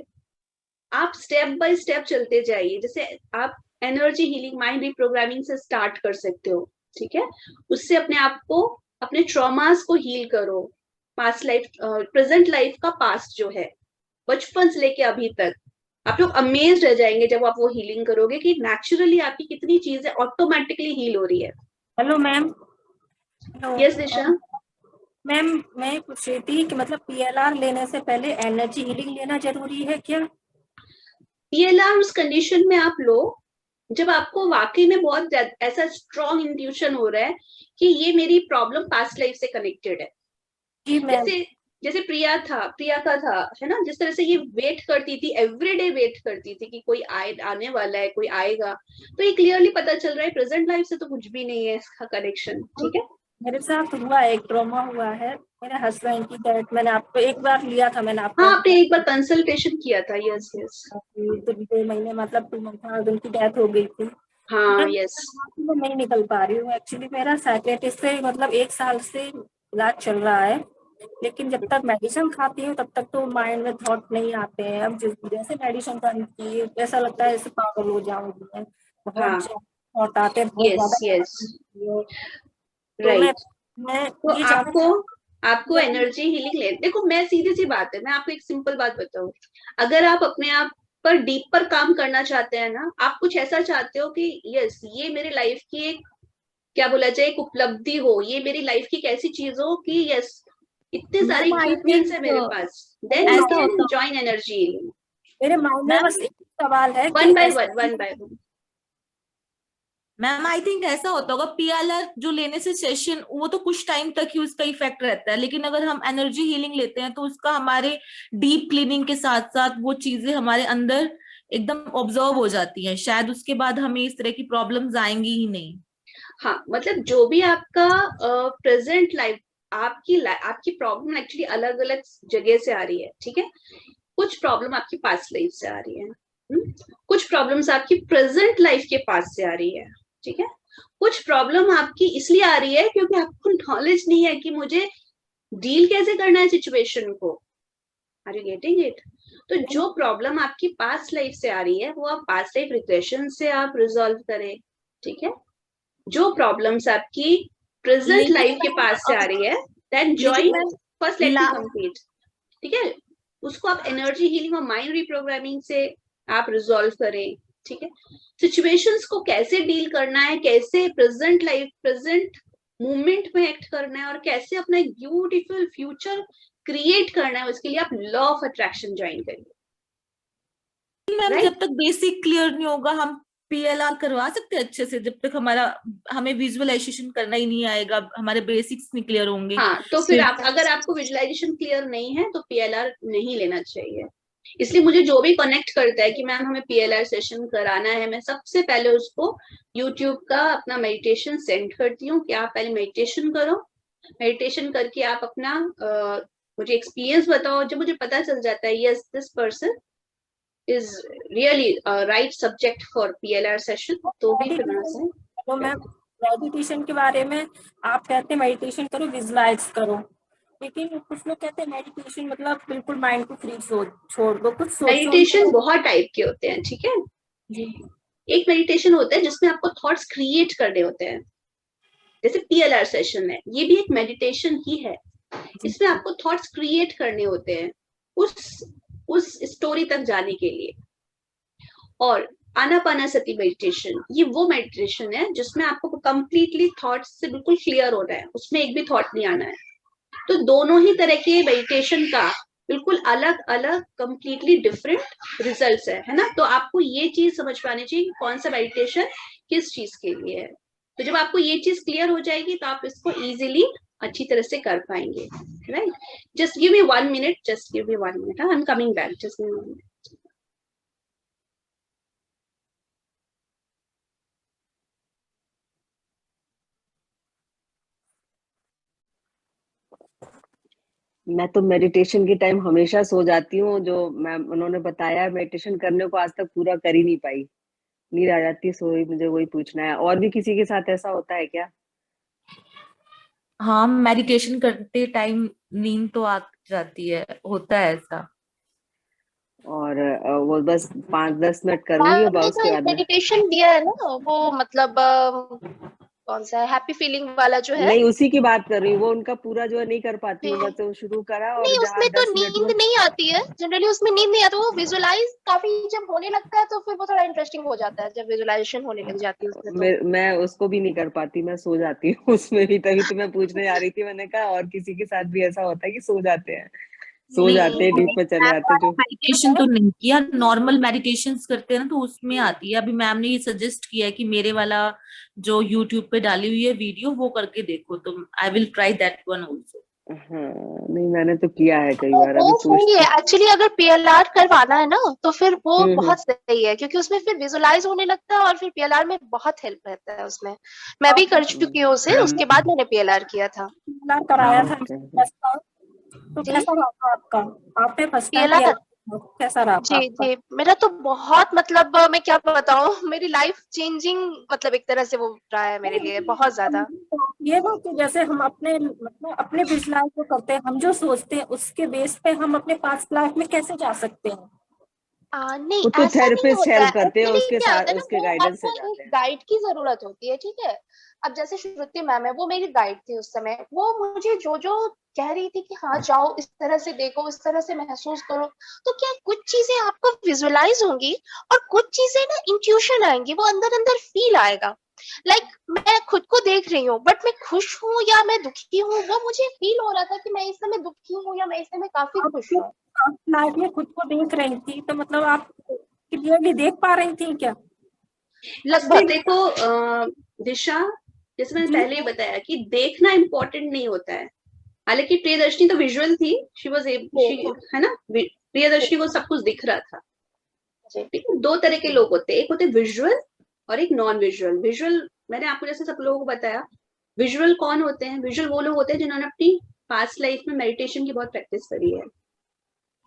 आप स्टेप बाय स्टेप चलते जाइए। जैसे आप एनर्जी हीलिंग, माइंड रिप्रोग्रामिंग से स्टार्ट कर सकते हो, ठीक है, उससे अपने आप को, अपने ट्रॉमास को हील करो। पास्ट लाइफ, प्रेजेंट लाइफ का पास्ट जो है, बचपन से लेके अभी तक, आप लोग अमेज रह जाएंगे जब आप वो हीलिंग करोगे कि नेचुरली आपकी कितनी चीजें ऑटोमेटिकली हील हो रही है। Hello ma'am. यस दिशा। मैम मैं पूछ रही थी कि मतलब PLR लेने से पहले एनर्जी हीलिंग लेना जरूरी है क्या? PLR उस कंडीशन में आप लो जब आपको वाकई में बहुत ऐसा स्ट्रॉन्ग इंट्यूशन हो रहा है कि ये मेरी प्रॉब्लम पास्ट लाइफ से कनेक्टेड है। जी मैम। जैसे प्रिया का था, है ना, जिस तरह से ये वेट करती थी, एवरीडे वेट करती थी कि कोई आने वाला है, कोई आएगा, तो ये क्लियरली पता चल रहा है प्रेजेंट लाइफ से तो कुछ भी नहीं है इसका कनेक्शन, ठीक है। मेरे साथ हुआ है, एक ट्रॉमा हुआ है मेरे हस्बैंड की डेथ। मैंने आपको एक बार लिया था, मैंने आपको हाँ, आपने एक बार कंसल्टेशन किया था। Yes yes. तो 2 महीने मतलब 2 महीने उनकी डेथ हो गई थी। हाँ यस। मैं नहीं निकल पा रही हूँ एक्चुअली, मेरा साइकियाट्रिस्ट से मतलब 1 साल से इलाज चल रहा है, लेकिन जब तक मेडिसिन खाती हूँ तब तक तो माइंड में थॉट नहीं आते हैं। अब जैसे मेडिसिन बंद की, ऐसा लगता है जैसे पागल हो जाऊंगी मैं, बहुत थॉट आते हैं, बहुत ज्यादा। यस तो राइट। मैं तो ये आपको एनर्जी हीलिंग ले, देखो मैं सीधी सी बात है, मैं आपको एक सिंपल बात बताऊं, अगर आप अपने आप पर डीप पर काम करना चाहते हैं ना, आप कुछ ऐसा चाहते हो कि यस ये मेरी लाइफ की एक, क्या बोला जाए, एक उपलब्धि हो, ये मेरी लाइफ की एक ऐसी चीज हो कि यस इतने सारे इक्विपमेंट्स है मेरे पास, then you can join energy healing. मेरे माइंड में बस एक सवाल है, one by one. Ma'am I think ऐसा होता होगा, PLR जो लेने से सेशन वो तो कुछ टाइम तक ही उसका इफेक्ट रहता है, लेकिन अगर हम एनर्जी हीलिंग लेते हैं तो उसका हमारे डीप क्लीनिंग के साथ साथ वो चीजें हमारे अंदर एकदम ऑब्जर्व हो जाती हैं, शायद उसके बाद हमें इस तरह की प्रॉब्लम्स आएंगी ही नहीं। हाँ, मतलब जो भी आपका प्रेजेंट लाइफ, आपकी प्रॉब्लम एक्चुअली अलग अलग जगह से आ रही है, ठीक है। कुछ प्रॉब्लम आपकी पास्ट लाइफ से आ रही है, कुछ प्रॉब्लम्स आपकी प्रेजेंट लाइफ के पास से आ रही है, ठीक है। कुछ प्रॉब्लम आपकी इसलिए आ रही है क्योंकि आपको नॉलेज नहीं है कि मुझे डील कैसे करना है सिचुएशन को। Are you getting it? तो जो प्रॉब्लम आपकी पास्ट लाइफ से आ रही है वो आप पास्ट लाइफ रिग्रेशन से आप रिजॉल्व करें, ठीक है। जो प्रॉब्लम्स आपकी प्रेजेंट लाइफ के पास से आ रही है, then join first let me complete, ठीक है। उसको आप एनर्जी हीलिंग और माइंड रिप्रोग्रामिंग से आप रिजॉल्व करें, ठीक है। सिचुएशंस को कैसे डील करना है, कैसे प्रेजेंट लाइफ, प्रेजेंट मूवमेंट में एक्ट करना है, और कैसे अपना एक ब्यूटीफुल फ्यूचर क्रिएट करना है, उसके लिए आप लॉ ऑफ अट्रैक्शन ज्वाइन करिए। मैम जब तक बेसिक क्लियर नहीं होगा हम PLR करवा सकते हैं अच्छे से? जब तक हमें विजुअलाइजेशन करना ही नहीं आएगा, हमारे बेसिक्स नहीं क्लियर होंगे। हाँ, तो फिर अगर आपको विजुअलाइजेशन क्लियर नहीं है तो PLR नहीं लेना चाहिए। इसलिए मुझे जो भी कनेक्ट करता है कि मैम हमें PLR सेशन कराना है, मैं सबसे पहले उसको YouTube का अपना मेडिटेशन सेंड करती हूँ कि आप पहले मेडिटेशन करो, मेडिटेशन करके आप अपना मुझे एक्सपीरियंस बताओ। जब मुझे पता चल जाता है yes this person is really right subject for PLR session, तो भी फिर तो मैम मेडिटेशन के बारे में आप कहते हैं मेडिटेशन करो, विजुलाइज करो, लेकिन कुछ लोग कहते हैं मेडिटेशन मतलब बिल्कुल माइंड को फ्री छोड़ दो, कुछ सोचो। मेडिटेशन बहुत टाइप के होते हैं, ठीक है जी। एक मेडिटेशन होता है जिसमें आपको थॉट्स क्रिएट करने होते हैं, जैसे PLR सेशन है, ये भी एक मेडिटेशन ही है। इसमें आपको थॉट्स क्रिएट करने होते हैं उस स्टोरी तक जाने के लिए। और आनापानासती मेडिटेशन, ये वो मेडिटेशन है जिसमें आपको कंप्लीटली थॉट्स से बिल्कुल क्लियर होना है, उसमें एक भी थॉट नहीं आना है। तो दोनों ही तरह के मेडिटेशन का बिल्कुल अलग अलग कंप्लीटली डिफरेंट रिजल्ट्स है ना। तो आपको ये चीज समझ पानी चाहिए कि कौन सा मेडिटेशन किस चीज के लिए है। तो जब आपको ये चीज क्लियर हो जाएगी तो आप इसको इजीली अच्छी तरह से कर पाएंगे, right. Just give me 1 minute, just give me 1 minute, I am coming back, just give me 1 minute. मैं तो मेडिटेशन के टाइम हमेशा सो जाती हूँ। जो मैम उन्होंने बताया मेडिटेशन करने को आज तक पूरा कर ही नहीं पाई, नींद आ जाती है, सोई। मुझे वही पूछना है, और भी किसी के साथ ऐसा होता है क्या? हाँ, मेडिटेशन करते टाइम नींद तो आ जाती है, होता है ऐसा। और वो बस 5-10 मिनट करूंगी और उसके बाद मेडिटेशन दिया है ना वो, मतलब कौन सा है, हैप्पी फीलिंग वाला जो है? नहीं, उसी की बात कर रही हूँ। वो उनका पूरा जो है नहीं कर पाती हूँ, बस वो शुरू करा और नहीं, जहाँ उसमें तो 10 मिनट नींद नहीं आती है जनरली, उसमें नींद नहीं आती। वो विजुअलाइज काफी जब होने लगता है तो फिर वो थोड़ा इंटरेस्टिंग हो जाता है, जब विजुअलाइजेशन होने लग जाती है उसमें। तो मैं उसको भी नहीं कर पाती, मैं सो जाती हूँ उसमें भी। तभी तो मैं पूछने जा रही थी, मैंने कहा और किसी के साथ भी ऐसा होता है कि सो जाते हैं डीप में चले जाते जो। मेडिटेशन तो नहीं किया, नॉर्मल मेडिटेशंस करते हैं ना, तो उसमें आती है। अभी मैम ने ये सजेस्ट किया है कि मेरे वाला जो YouTube पे डाली हुई है वीडियो वो करके देखो, तो I will try that one also. हाँ, नहीं मैंने तो किया है कई बार। अभी वो सही है एक्चुअली, अगर PLR करवाना है ना तो फिर वो बहुत सही है, क्योंकि उसमें फिर विजुअलाइज होने लगता है और फिर PLR में बहुत हेल्प रहता है उसमें। मैं भी कर चुकी हूँ उसे, उसके बाद मैंने PLR किया था। कराया था तो कैसा रहा आपका? आपने फर्स्ट टाइम किया, कैसा रहा? जी जी, मेरा तो बहुत, मतलब मैं क्या बताऊं, मेरी लाइफ चेंजिंग मतलब एक तरह से वो रहा है मेरे लिए, बहुत ज्यादा। ये वो कि जैसे हम अपने मतलब अपने पिछला जो करते हैं, हम जो सोचते हैं उसके बेस पे हम अपने पास्ट लाइफ में कैसे जा सकते हैं? नहीं, तो ऐसा नहीं थेरेपिस्ट होता हेल्प है। करते हैं, Actually उसके क्या साथ होता है ना, उसके वो गाइडेंस से आपको जाते एक हैं। गाइड की जरूरत होती है, ठीक है। अब जैसे श्रुति मैम है, वो मेरी गाइड थी उस समय। वो मुझे जो जो कह रही थी कि हाँ जाओ, इस तरह से देखो, इस तरह से महसूस करो, तो क्या कुछ चीजें आपको विजुअलाइज होंगी और कुछ चीजें ना इंट्यूशन आएंगी, वो अंदर अंदर फील आएगा। मैं खुद को देख रही हूँ, बट मैं खुश हूँ या मैं दुखी हूँ, वो मुझे फील हो रहा था कि मैं इस समय दुखी हूँ या मैं इस समय काफी खुश हूँ। लाइफ में खुद को देख रही थी, तो मतलब आप क्लियरली देख पा रही थी क्या? लगभग। देखो दिशा, जैसे मैंने पहले ही बताया कि देखना इम्पोर्टेंट नहीं होता है। हालांकि प्रियदर्शनी तो विजुअल थी, है ना, प्रियदर्शनी को सब कुछ दिख रहा था। दो तरह के लोग होते हैं, एक होते विजुअल और एक नॉन विजुअल। विजुअल मैंने आपको जैसे सब लोगों को बताया, विजुअल कौन होते हैं? विजुअल वो लोग होते हैं जिन्होंने अपनी पास्ट लाइफ में मेडिटेशन की बहुत प्रैक्टिस करी है,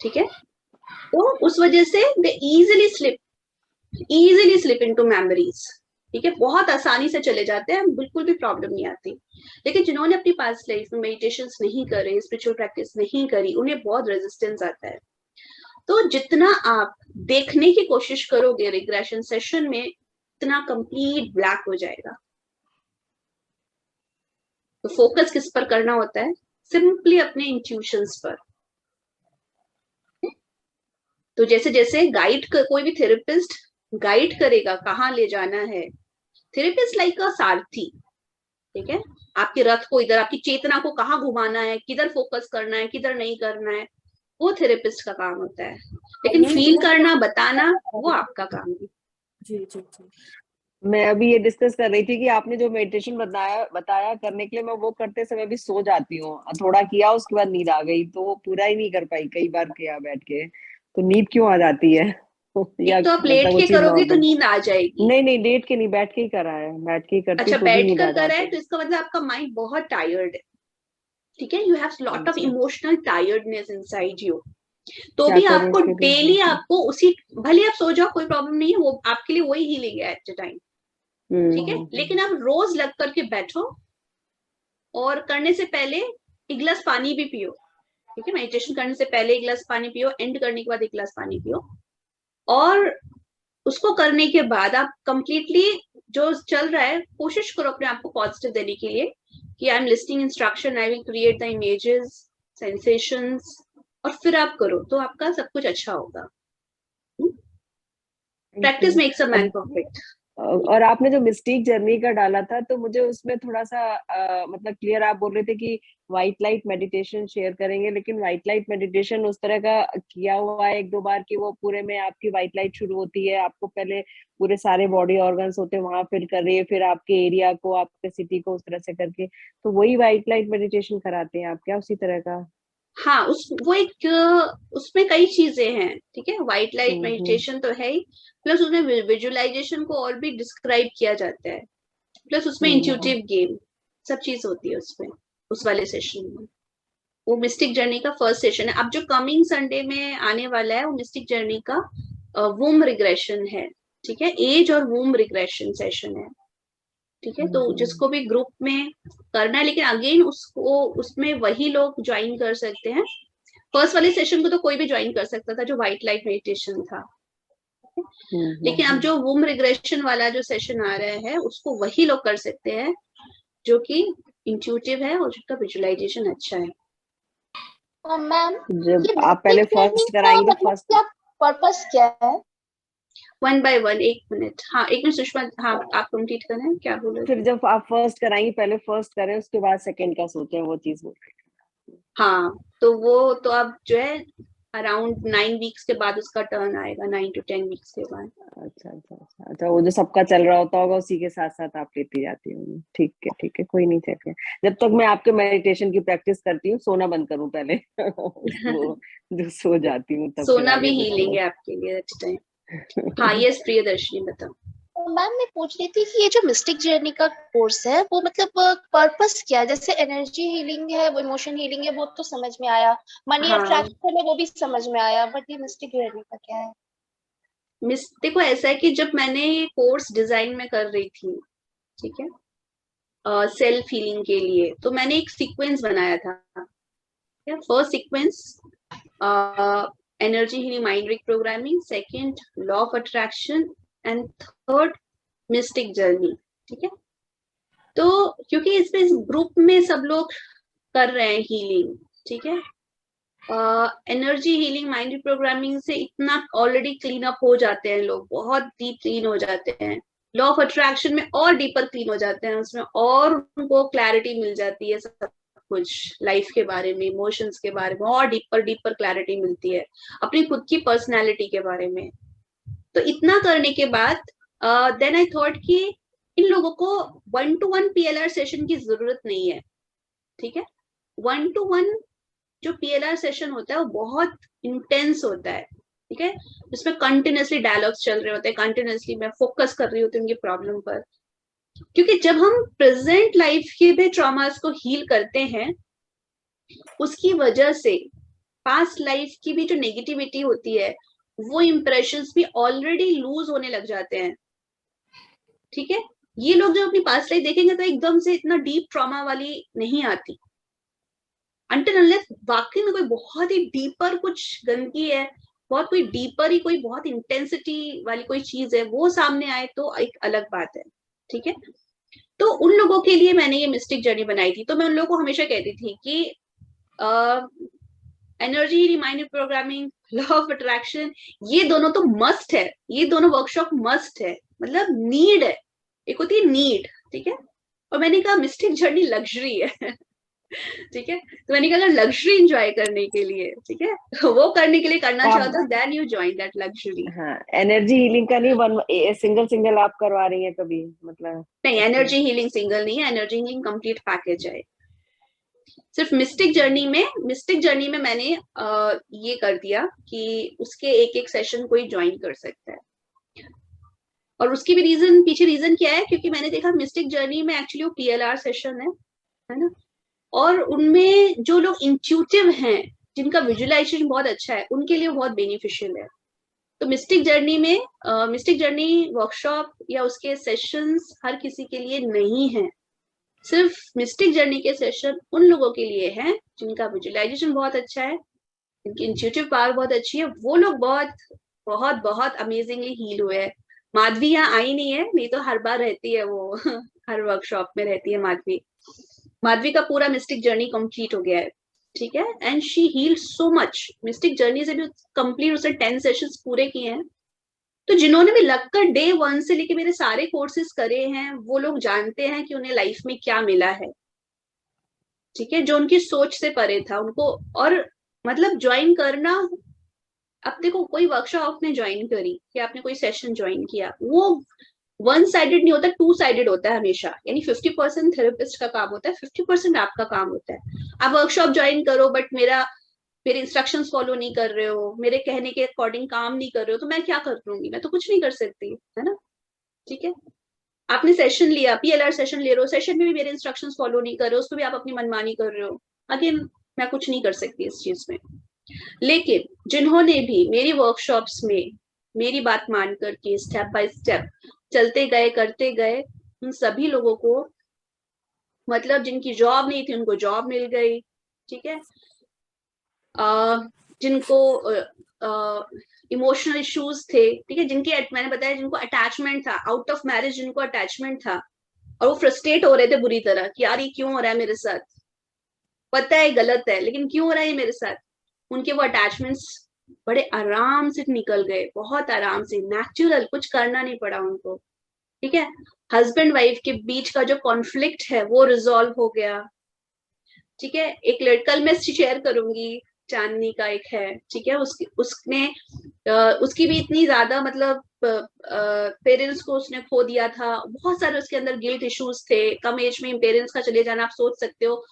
ठीक है। तो उस वजह से they easily slip into memories, ठीक है, बहुत आसानी से चले जाते हैं, बिल्कुल भी प्रॉब्लम नहीं आती। लेकिन जिन्होंने अपनी पास्ट लाइफ में मेडिटेशन नहीं करे, स्पिरिचुअल प्रैक्टिस नहीं करी, उन्हें बहुत रेजिस्टेंस आता है। तो जितना आप देखने की कोशिश करोगे रिग्रेशन सेशन में, इतना कंप्लीट ब्लैक हो जाएगा। तो फोकस किस पर करना होता है? सिंपली अपने इंट्यूशंस पर। तो जैसे जैसे कोई भी थेरेपिस्ट गाइड करेगा कहाँ ले जाना है, थेरेपिस्ट लाइक अ सारथी, ठीक है। आपके रथ को इधर, आपकी चेतना को कहाँ घुमाना है, किधर फोकस करना है, किधर नहीं करना है, वो थेरेपिस्ट का काम होता है। लेकिन फील करना, बताना, वो आपका काम है। जी जी जी। मैं अभी ये डिस्कस कर रही थी कि आपने जो मेडिटेशन बताया करने के लिए, मैं वो करते समय भी सो जाती हूँ। थोड़ा किया, उसके बाद नींद आ गई, तो वो पूरा ही नहीं कर पाई। कई बार किया बैठ के, तो नींद क्यों आ जाती है? या एक तो आप लेट मतलब वो के चीज करोगे तो नॉर्मल? नींद आ जाएगी। नहीं नहीं, लेट के नहीं, बैठ के ही करा है। बैठ के ही करती अच्छा, हूँ तो भी बैठ नींद आ कर करा है जाती तो इसका मतलब आपका माइंड बहुत टायर्ड है, ठीक है। यू हैव लॉट ऑफ अच्छा, इमोशनल टायर्डनेस इनसाइड यू। तो क्या भी करें आपको इसके लिए? डेली आपको उसी, भले आप सो जाओ कोई प्रॉब्लम नहीं है, वो आपके लिए वही हीलिंग है एट द टाइम, ठीक है। लेकिन आप रोज लग करके बैठो और करने से पहले एक गिलास पानी भी पियो, ठीक है। मेडिटेशन करने से पहले एक गिलास पानी पियो, एंड करने के बाद एक गिलास पानी पियो। और उसको करने के बाद आप कंप्लीटली जो चल रहा है, कोशिश करो अपने आप को पॉजिटिव देने के लिए कि I am listing instruction, I will create the images, sensations, और फिर आप करो तो आपका सब कुछ अच्छा होगा। Practice makes a man perfect. और आपने जो मिस्टिक जर्नी का डाला था, तो मुझे उसमें थोड़ा सा मतलब क्लियर, आप बोल रहे थे कि व्हाइट लाइट मेडिटेशन शेयर करेंगे, लेकिन व्हाइट लाइट मेडिटेशन उस तरह का किया हुआ है एक दो बार कि वो पूरे में आपकी व्हाइट लाइट शुरू होती है, आपको पहले पूरे सारे बॉडी ऑर्गन्स होते हैं वहां, फिर कर रही है, फिर आपके एरिया को, आपके सिटी को, उस तरह से करके, तो वही व्हाइट लाइट मेडिटेशन कराते हैं आप क्या, उसी तरह का? हाँ, वो एक उसमें कई चीजें हैं, ठीक है। व्हाइट लाइट मेडिटेशन तो है ही, प्लस उसमें विजुअलाइजेशन को और भी डिस्क्राइब किया जाता है, प्लस उसमें इंट्यूटिव गेम, सब चीज होती है उसमें, उस वाले सेशन में। वो मिस्टिक जर्नी का फर्स्ट सेशन है। अब जो कमिंग संडे में आने वाला है, वो मिस्टिक जर्नी का वूम रिग्रेशन है, ठीक है। एज और वूम रिग्रेशन सेशन है, ठीक है। तो जिसको भी ग्रुप में करना है, लेकिन अगेन उसको, उसमें वही लोग ज्वाइन कर सकते हैं। फर्स्ट वाले सेशन को तो कोई भी ज्वाइन कर सकता था जो व्हाइट लाइट मेडिटेशन था, लेकिन अब जो वूम रिग्रेशन वाला जो सेशन आ रहा है, उसको वही लोग कर सकते हैं जो कि इंट्यूटिव है और जिसका विजुअलाइजेशन अच्छा है। मैम, जब ये आप पहले मिस्टिक फर्स्ट जर्नी का कराएंगे तो मतलब फर्स्ट, क्या पर्पस क्या है? 1 by 1, 1 मिनट। हाँ, 1 मिनट सुषमा, हाँ आप कंप्लीट करें, क्या बोल रहे फिर थे? जब आप फर्स्ट कराएंगे, पहले फर्स्ट करें, उसके बाद सेकंड का सोचें, वो चीज बोल रही हाँ, तो वो तो अब जो है अराउंड 9 वीक्स के बाद उसका टर्न आएगा, 9 to 10 वीक्स के बाद। थी। अच्छा, वो जो सबका चल रहा होता होगा उसी के साथ साथ आप लेती जाती होंगी। ठीक है, कोई नहीं, ठीक है। जब तक मैं आपके मेडिटेशन की प्रैक्टिस करती हूँ, सोना बंद करूँ पहले वो जो सो जाती हूँ, तब फिर सोना भी आगे हीलिंग देखूंगा। है आपके लिए एट टाइम। हाँ, यस प्रियदर्शनी बताओ। मैम, मैं पूछ रही थी कि ये जो मिस्टिक जर्नी का कोर्स है, वो मतलब पर्पस क्या है? जैसे एनर्जी हीलिंग है, वो इमोशन हीलिंग है, वो तो समझ में आया, मनी हाँ, अट्रैक्शन है, वो भी समझ में आया, बट ये मिस्टिक जर्नी का क्या है? देखो ऐसा है कि जब मैंने ये कोर्स डिजाइन में कर रही थी, ठीक है, सेल्फ हीलिंग के लिए, तो मैंने एक सीक्वेंस बनाया था। First sequence energy healing mind reprogramming, second law of attraction, and third mistake journey, ठीक है। तो क्योंकि इसमें इस ग्रुप में सब लोग कर रहे हैं हीलिंग, ठीक है। एनर्जी हीलिंग माइंड रिप्रोग्रामिंग से इतना ऑलरेडी क्लीन अप हो जाते हैं लोग, बहुत डीप क्लीन हो जाते हैं। लॉ ऑफ अट्रैक्शन में और डीपर क्लीन हो जाते हैं, उसमें और उनको क्लैरिटी मिल जाती है, सब कुछ लाइफ के बारे में, इमोशंस के बारे में और डीपर क्लैरिटी मिलती है, अपनी खुद की पर्सनैलिटी के बारे में। तो इतना करने के बाद देन आई थॉट कि इन लोगों को 1-to-1 PLR सेशन की जरूरत नहीं है, ठीक है। 1-to-1 जो PLR सेशन होता है वो बहुत इंटेंस होता है, ठीक है, जिसमें कंटिन्यूसली डायलॉग्स चल रहे होते हैं, कंटिन्यूसली मैं फोकस कर रही होती हूँ उनकी प्रॉब्लम पर। क्योंकि जब हम प्रेजेंट लाइफ के भी ट्रॉमास को हील करते हैं, उसकी वजह से पास्ट लाइफ की भी जो नेगेटिविटी होती है, वो इंप्रेशंस भी ऑलरेडी लूज होने लग जाते हैं। ठीक है, ये लोग जब अपनी पास्ट लाइफ देखेंगे तो एकदम से इतना डीप ट्रॉमा वाली नहीं आती, अनटिल अनलेस वाकई में कोई बहुत ही डीपर कुछ गंदगी है, बहुत कोई डीपर ही कोई बहुत इंटेंसिटी वाली कोई चीज है वो सामने आए तो एक अलग बात है। ठीक है, तो उन लोगों के लिए मैंने ये मिस्टिक जर्नी बनाई थी। तो मैं उन लोगों को हमेशा कहती थी कि energy reminder programming, law of attraction, ये दोनों तो मस्ट है, ये दोनों वर्कशॉप मस्ट है, मतलब नीड है, एक होती है नीड। ठीक है, और मैंने कहा मिस्टिक जर्नी लग्जरी है। ठीक है, तो मैंने कहा अगर लग्जरी एंजॉय करने के लिए, ठीक है, वो करने के लिए करना चाहता हूँ, then you join that luxury. हाँ, एनर्जी हीलिंग का नहीं, सिंगल आप करवा रही हैं कभी, मतलब? नहीं, एनर्जी हीलिंग सिंगल नहीं है, एनर्जी हीलिंग कंप्लीट पैकेज है। सिर्फ मिस्टिक जर्नी में मैंने ये कर दिया कि उसके एक एक सेशन कोई ज्वाइन कर सकता है। और उसकी भी पीछे रीजन क्या है, क्योंकि मैंने देखा मिस्टिक जर्नी में एक्चुअली वो PLR सेशन है ना, और उनमें जो लोग इंट्यूटिव हैं, जिनका विजुअलाइजेशन बहुत अच्छा है, उनके लिए बहुत बेनिफिशियल है। तो मिस्टिक जर्नी वर्कशॉप या उसके सेशंस हर किसी के लिए नहीं है, सिर्फ मिस्टिक जर्नी के सेशन उन लोगों के लिए हैं जिनका विजुअलाइजेशन बहुत अच्छा है, जिनकी इंट्यूटिव पावर बहुत अच्छी है, वो लोग बहुत बहुत बहुत अमेजिंगली हील हुए हैं। माधवी यहाँ आई नहीं है, नहीं तो हर बार रहती है वो हर वर्कशॉप में रहती है माधवी का पूरा मिस्टिक जर्नी कंप्लीट हो गया है। ठीक है, and she healed so much. Mystic journey से भी कंप्लीट उसने 10 सेशंस पूरे किए हैं। तो जिन्होंने भी लगकर डे 1 से लेके मेरे सारे कोर्सेज करे हैं, वो लोग जानते हैं कि उन्हें लाइफ में क्या मिला है। ठीक है, जो उनकी सोच से परे था उनको, और मतलब ज्वाइन करना, अब देखो कोई वर्कशॉप आपने ज्वाइन करी या आपने कोई सेशन ज्वाइन किया, वो 1 साइडेड नहीं होता, 2 साइडेड होता है हमेशा। यानी 50% थेरेपिस्ट का काम होता है, 50% आपका काम होता है। आप वर्कशॉप ज्वाइन करो बट मेरे इंस्ट्रक्शंस फॉलो नहीं कर रहे हो, मेरे कहने के अकॉर्डिंग काम नहीं कर रहे हो, तो मैं क्या कर लूंगी? मैं तो कुछ नहीं कर सकती, है ना। ठीक है, आपने सेशन लिया, PLR सेशन ले रहे हो, सेशन में भी मेरे इंस्ट्रक्शंस फॉलो नहीं कर रहे हो, उसमें भी आप अपनी मनमानी कर रहे हो, अगेन मैं कुछ नहीं कर सकती इस चीज में। लेकिन जिन्होंने भी मेरी वर्कशॉप्स में मेरी बात मान करके स्टेप बाय स्टेप चलते गए, करते गए, उन सभी लोगों को, मतलब जिनकी जॉब नहीं थी उनको जॉब मिल गई। ठीक है, जिनको इमोशनल इश्यूज थे, ठीक है, जिनके मैंने बताया जिनको अटैचमेंट था, आउट ऑफ मैरिज जिनको अटैचमेंट था, और वो फ्रस्ट्रेट हो रहे थे बुरी तरह कि यार ये क्यों हो रहा है मेरे साथ, पता है गलत है लेकिन क्यों हो रहा है ये मेरे साथ, उनके वो अटैचमेंट्स बड़े आराम से निकल गए, बहुत आराम से, नेचुरल, कुछ करना नहीं पड़ा उनको। ठीक है, हस्बैंड वाइफ के बीच का जो कॉन्फ्लिक्ट है वो रिजॉल्व हो गया। ठीक है, एक लड़का मैं शेयर करूंगी, चांदनी का एक है, ठीक है, उसकी भी इतनी ज्यादा, मतलब पेरेंट्स को उसने खो दिया था, बहुत सारे उसके अंदर गिल्ट इश्यूज थे, कम एज में पेरेंट्स का चले जाना, आप सोच सकते हो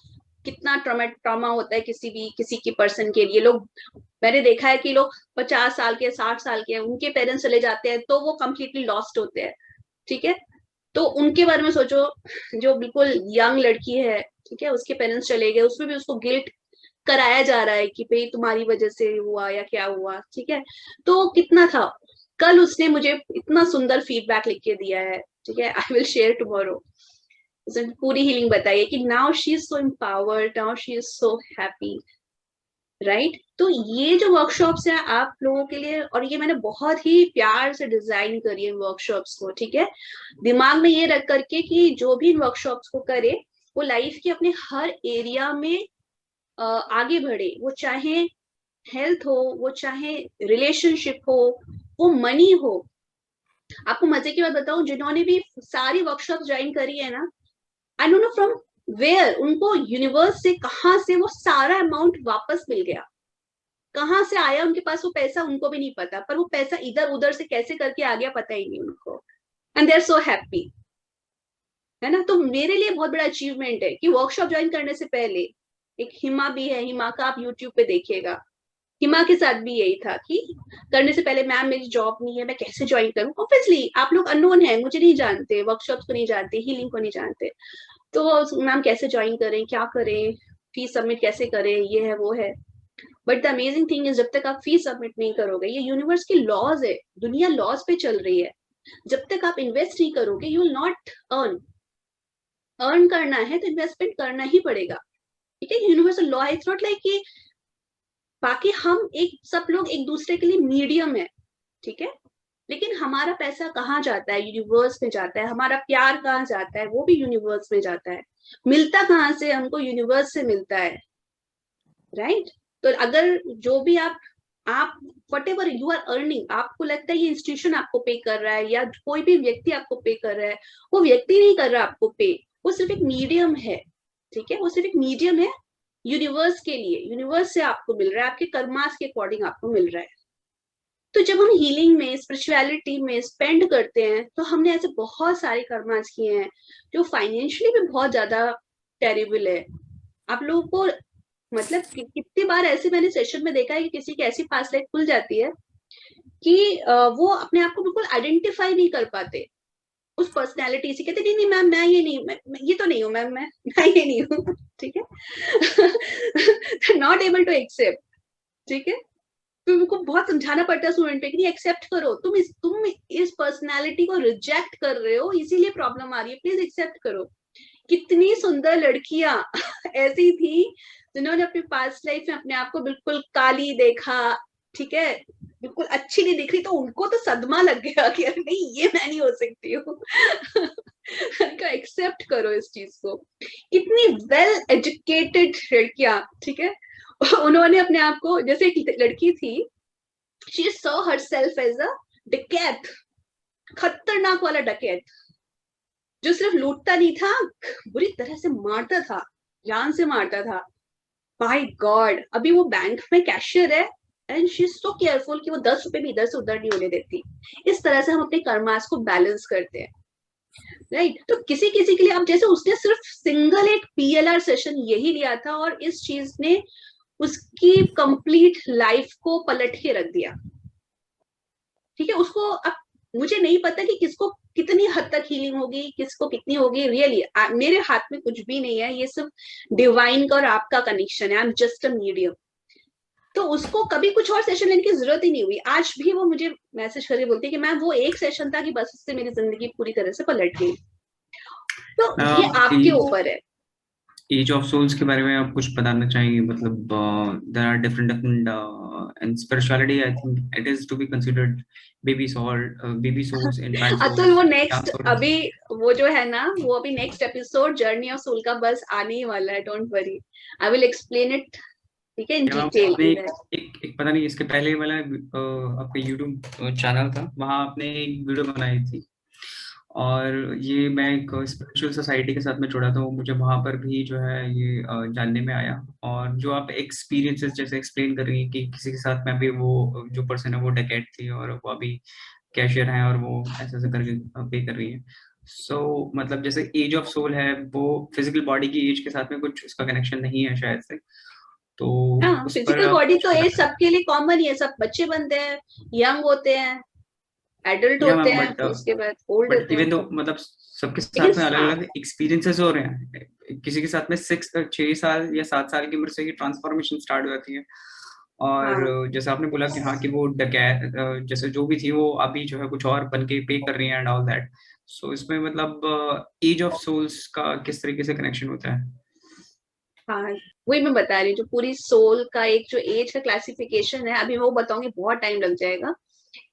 कितना ट्रॉमा होता है किसी की पर्सन के लिए। लोग, मैंने देखा है कि लोग 50 साल के, 60 साल के, उनके पेरेंट्स चले जाते हैं तो वो कंप्लीटली लॉस्ट होते हैं। ठीक है, तो उनके बारे में सोचो, जो बिल्कुल यंग लड़की है, ठीक है, उसके पेरेंट्स चले गए, उसमें भी उसको गिल्ट कराया जा रहा है कि भाई तुम्हारी वजह से हुआ या क्या हुआ। ठीक है, तो कितना था, कल उसने मुझे इतना सुंदर फीडबैक लिख के दिया है, ठीक है, आई विल शेयर टुमारो। उसने पूरी हीलिंग बताई है कि now she is so empowered, now she is so happy, right. तो ये जो वर्कशॉप्स है आप लोगों के लिए, और ये मैंने बहुत ही प्यार से डिजाइन करी है वर्कशॉप्स को, ठीक है, दिमाग में ये रख करके कि जो भी वर्कशॉप्स को करे वो लाइफ के अपने हर एरिया में आगे बढ़े, वो चाहे हेल्थ हो, वो चाहे रिलेशनशिप हो, वो मनी हो। आपको मजे की बात बताऊं, जिन्होंने भी सारी वर्कशॉप ज्वाइन करी है ना, I don't know from where, उनको यूनिवर्स से कहां से वो सारा अमाउंट वापस मिल गया, कहां से आया उनके पास वो पैसा उनको भी नहीं पता, पर वो पैसा इधर उधर से कैसे करके आ गया पता ही नहीं उनको, and they are so happy, है ना। तो मेरे लिए बहुत बड़ा अचीवमेंट है कि वर्कशॉप ज्वाइन करने से पहले, एक हिमा भी है, हिमा का आप यूट्यूब पे देखिएगा, हिमा के साथ भी यही था कि करने से पहले मैम मेरी जॉब नहीं है, मैं कैसे ज्वाइन करूं। ऑब्वियसली आप लोग अननोन है, मुझे नहीं जानते, वर्कशॉप्स को नहीं जानते, हीलिंग को नहीं जानते, तो मैम कैसे ज्वाइन करें, क्या करें, फीस सबमिट कैसे करें, ये है वो है। But the amazing thing is जब तक आप फीस सबमिट नहीं करोगे, ये यूनिवर्स की लॉज है, दुनिया लॉज पे चल रही है, जब तक आप इन्वेस्ट नहीं करोगे यू विल नॉट अर्न करना है तो इन्वेस्टमेंट करना ही पड़ेगा, ठीक है। यूनिवर्सल लॉ है, इट्स नॉट लाइक कि बाकी हम सब लोग एक दूसरे के लिए मीडियम है, ठीक है, लेकिन हमारा पैसा कहाँ जाता है, यूनिवर्स में जाता है, हमारा प्यार कहाँ जाता है, वो भी यूनिवर्स में जाता है, मिलता कहाँ से हमको, यूनिवर्स से मिलता है, राइट। तो अगर जो भी आप whatever you are earning, आपको लगता है ये इंस्टीट्यूशन आपको पे कर रहा है या कोई भी व्यक्ति आपको पे कर रहा है, वो व्यक्ति नहीं कर रहा आपको पे, वो सिर्फ एक मीडियम है, ठीक है, वो सिर्फ एक मीडियम है यूनिवर्स के लिए, यूनिवर्स से आपको मिल रहा है, आपके कर्मास के अकॉर्डिंग आपको मिल रहा है। तो जब हम हीलिंग में, स्पिरिचुअलिटी में स्पेंड करते हैं, तो हमने ऐसे बहुत सारे कर्मास किए हैं जो फाइनेंशियली भी बहुत ज्यादा टेरिबल है। आप लोगों को मतलब कितनी बार ऐसे मैंने सेशन में देखा है कि किसी की ऐसी पास्ट लाइफ खुल जाती है कि वो अपने आप को बिल्कुल आइडेंटिफाई नहीं कर पाते उस पर्सनैलिटी से, कहते नहीं नहीं मैम मैं ये नहीं, मैं ये तो नहीं हूँ मैम, मैं ये नहीं हूँ, ठीक है, नॉट एबल टू एक्सेप्ट, ठीक है। तो उनको बहुत समझाना पड़ता है स्टूडेंट पे कि नहीं एक्सेप्ट करो, तुम इस पर्सनैलिटी को रिजेक्ट कर रहे हो, इसीलिए प्रॉब्लम आ रही है, प्लीज एक्सेप्ट करो। कितनी सुंदर लड़कियां ऐसी थी जिन्होंने अपनी पास्ट लाइफ में अपने आप को बिल्कुल काली देखा, ठीक है, बिल्कुल अच्छी नहीं दिख रही, तो उनको तो सदमा लग गया कि अरे नहीं ये मैं नहीं हो सकती हूँ। एक्सेप्ट करो इस चीज को। कितनी वेल एजुकेटेड लड़कियां, ठीक है, उन्होंने अपने आप को, जैसे एक लड़की थी, she saw herself as a डकैत, खतरनाक वाला डकैत, जो सिर्फ लूटता नहीं था, बुरी तरह से मारता था, जान से मारता था। बाय गॉड, अभी वो बैंक में कैशियर है and she is so careful कि वो 10 रुपए भी इधर से उधर नहीं होने देती। इस तरह से हम अपने कर्मास को बैलेंस करते हैं, राइट। तो किसी किसी के लिए, आप जैसे उसने सिर्फ सिंगल एक PLR सेशन यही लिया था और इस चीज ने उसकी कंप्लीट लाइफ को पलट के रख दिया, ठीक है। उसको अब मुझे नहीं पता कि किसको कितनी हद तक हीलिंग होगी, किसको कितनी होगी, रियली मेरे हाथ में कुछ भी नहीं है, ये सिर्फ डिवाइन का और आपका कनेक्शन है, I am just a medium. तो उसको कभी कुछ और सेशन लेने की जरूरत ही नहीं हुई। आज भी वो मुझे मैसेज करके बोलती है कि मैम वो एक सेशन था कि बस उससे मेरी जिंदगी पूरी तरह से पलट गई। तो ये आपके ऊपर है। एज ऑफ सोल्स के बारे में आप कुछ बताना चाहेंगे? मतलब there are different in spirituality, I think it is to be considered baby souls, infant souls. Atul वो नेक्स्ट अभी वो जो है ना, वो अभी next episode journey of soul का बस आने ही वाला है, don't worry, I will explain it, ठीक है, इन डिटेल। एक पता नहीं इसके पहले वाला आपका YouTube चैनल था, वहां आपने एक वीडियो बनाई थी, और ये मैं एक स्पिरिचुअल सोसाइटी के साथ में जुड़ा था, मुझे वहां पर भी जो है ये जानने में आया। और जो आप एक्सपीरियंसेस जैसे एक्सप्लेन कर रही हैं कि किसी के साथ में भी वो जो पर्सन है वो डकैट थी और वो अभी कैशियर है और वो ऐसे ऐसे करके पे कर रही है। सो मतलब जैसे एज ऑफ सोल है, वो फिजिकल बॉडी की एज के साथ में कुछ उसका कनेक्शन नहीं है शायद से, तो फिजिकल बॉडी तो एज सबके लिए कॉमन ही है, सब बच्चे बनते हैं, यंग होते हैं, एडल्ट होते हैं, उसके बाद ओल्ड होते हैं, तो मतलब सबके साथ में अलग अलग एक्सपीरियंसेस हो रहे हैं। किसी के साथ में 6 साल या 7 साल की उम्र से ही ट्रांसफॉर्मेशन स्टार्ट हो जाती है, और जैसे आपने बोला कि हाँ कि वो डकैत जैसे जो भी थी वो अभी जो है कुछ और बन के पे कर रही है एंड ऑल दैट। सो इसमें मतलब एज ऑफ सोल्स का किस तरीके से कनेक्शन होता है? हाँ वही मैं बता रही हूँ, जो पूरी सोल का एक जो एज का क्लासिफिकेशन है, अभी मैं वो बताऊंगी, बहुत टाइम लग जाएगा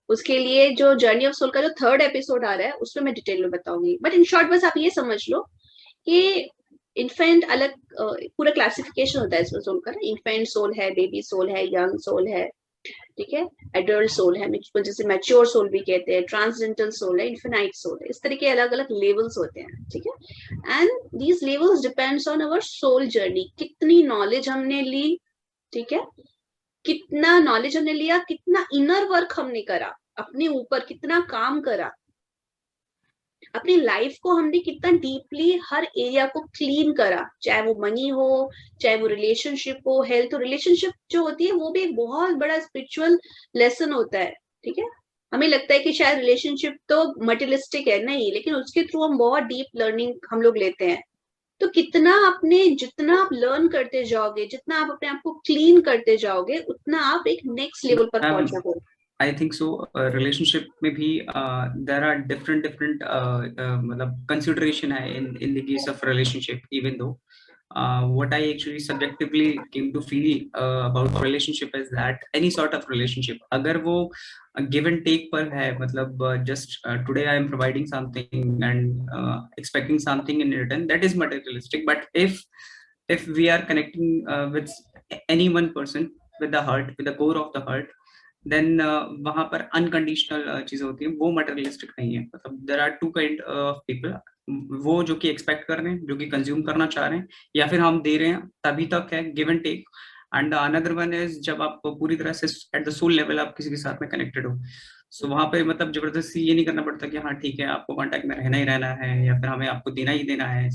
उसके लिए। जो जर्नी ऑफ सोल का जो 3rd एपिसोड आ रहा है उसमें मैं डिटेल में बताऊंगी, बट इन शॉर्ट बस आप ये समझ लो कि इन्फेंट अलग पूरा क्लासिफिकेशन होता है इसमें सोल का। इन्फेंट सोल है, बेबी सोल है, यंग सोल है, ठीक है, एडल्ट सोल है, जैसे मैच्योर सोल भी कहते हैं, ट्रांसजेंडर सोल है, इन्फिनाइट सोल है, इस तरह के अलग अलग लेवल्स होते हैं, ठीक है। And these levels depends on our soul journey, कितनी नॉलेज हमने ली, ठीक है, कितना नॉलेज हमने लिया, कितना इनर वर्क हमने करा, अपने ऊपर कितना काम करा। अपनी लाइफ को हमने कितना डीपली हर एरिया को क्लीन करा, चाहे वो मनी हो, चाहे वो रिलेशनशिप हो, हेल्थ हो। रिलेशनशिप जो होती है वो भी एक बहुत बड़ा स्पिरिचुअल लेसन होता है, ठीक है। हमें लगता है कि शायद रिलेशनशिप तो मटेरियलिस्टिक है, नहीं, लेकिन उसके थ्रू हम बहुत डीप लर्निंग हम लोग लेते हैं। तो कितना आपने, जितना आप लर्न करते जाओगे, जितना आप अपने आप को क्लीन करते जाओगे, उतना आप एक नेक्स्ट लेवल पर पहुंच जाओगे। I think so. Relationship में भी there are different मतलब consideration है in the case of relationship. Even though what I actually subjectively came to feel about relationship is that any sort of relationship, अगर वो give and take पर है, मतलब just today I am providing something and expecting something in return, that is materialistic. But if we are connecting with any one person with the heart, with the core of the heart, then वहां पर unconditional चीजें होती हैं, वो materialistic नहीं है। मतलब there are two kind of people, वो जो कि एक्सपेक्ट कर रहे हैं, जो कि कंज्यूम करना चाह रहे हैं, या फिर हम दे रहे हैं, तभी तक है give and take. And another one is जब आप पूरी तरह से एट द सोल लेवल आप किसी के साथ में कनेक्टेड हो, सो वहां पे मतलब जबरदस्ती ये नहीं करना पड़ता कि हाँ ठीक है आपको कांटेक्ट में रहना ही रहना है, या फिर हमें आपको देना ही देना है,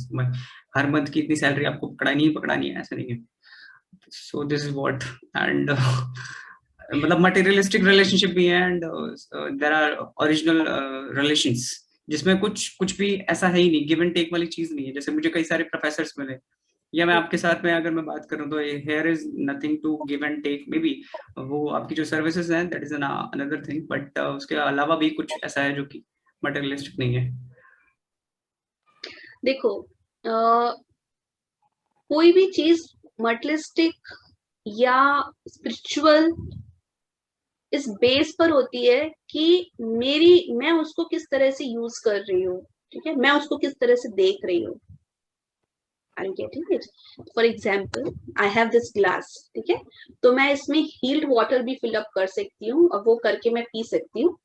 हर मंथ की इतनी सैलरी आपको पकड़ानी ही पकड़ानी है, ऐसा नहीं है। So this is what and मतलब मटेरियलिस्टिक रिलेशनशिप भी है and there are original relations जिसमें कुछ भी ऐसा है ही नहीं, गिव एंड टेक वाली चीज नहीं है। जैसे मुझे कई सारे प्रोफेसर्स मिले, या मैं आपके साथ में अगर मैं बात करूं तो here is nothing to give and take. Maybe वो आपकी जो सर्विसेज हैं that is another thing, but उसके अलावा भी कुछ ऐसा है जो कि मटेरियलिस्टिक नहीं है। देखो कोई भी चीज मटेरियलिस्टिक या स्पिरिचुअल इस बेस पर होती है कि मैं उसको किस तरह से यूज कर रही हूँ, ठीक है, मैं उसको किस तरह से देख रही हूँ। Are you getting it? For example, I have this glass, ठीक है, तो मैं इसमें हील्ड वाटर भी फिल अप कर सकती हूँ और वो करके मैं पी सकती हूँ।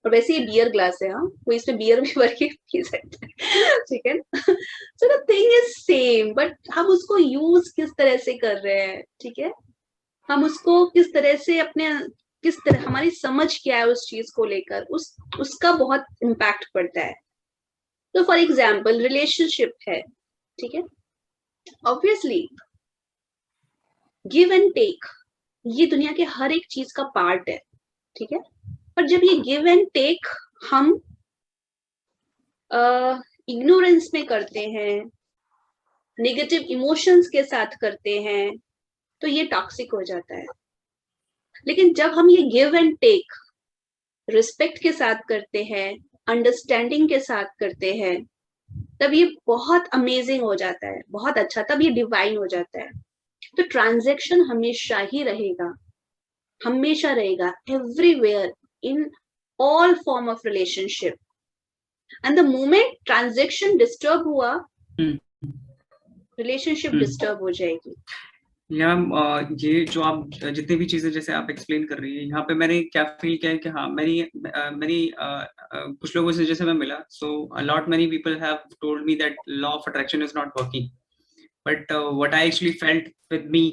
और वैसे ये बियर ग्लास है, हाँ, कोई इसमें बियर भी भर के पी सकता है, ठीक है। So the thing is same, but हम उसको यूज किस तरह से कर रहे हैं, ठीक है, हम उसको किस तरह से किस तरह हमारी समझ क्या है उस चीज को लेकर, उसका बहुत इम्पैक्ट पड़ता है। तो फॉर एग्जाम्पल रिलेशनशिप है, ठीक है, ऑब्वियसली गिव एंड टेक ये दुनिया के हर एक चीज का पार्ट है, ठीक है। पर जब ये गिव एंड टेक हम इग्नोरेंस में करते हैं, नेगेटिव इमोशंस के साथ करते हैं, तो ये टॉक्सिक हो जाता है। लेकिन जब हम ये गिव एंड टेक रिस्पेक्ट के साथ करते हैं, अंडरस्टैंडिंग के साथ करते हैं, तब ये बहुत अमेजिंग हो जाता है, बहुत अच्छा, तब ये डिवाइन हो जाता है। तो ट्रांजैक्शन हमेशा ही रहेगा, हमेशा रहेगा, everywhere, in all form of relationship. And the moment transaction disturb हुआ, रिलेशनशिप डिस्टर्ब हो जाएगी। ये जो आप जितनी भी चीजें जैसे आप एक्सप्लेन कर रही है, यहाँ पे मैंने क्या फील किया है कि हाँ मेरी कुछ लोगों से जैसे मैं मिला, so lot many people have told me that law of attraction is not working, but what I actually felt with me,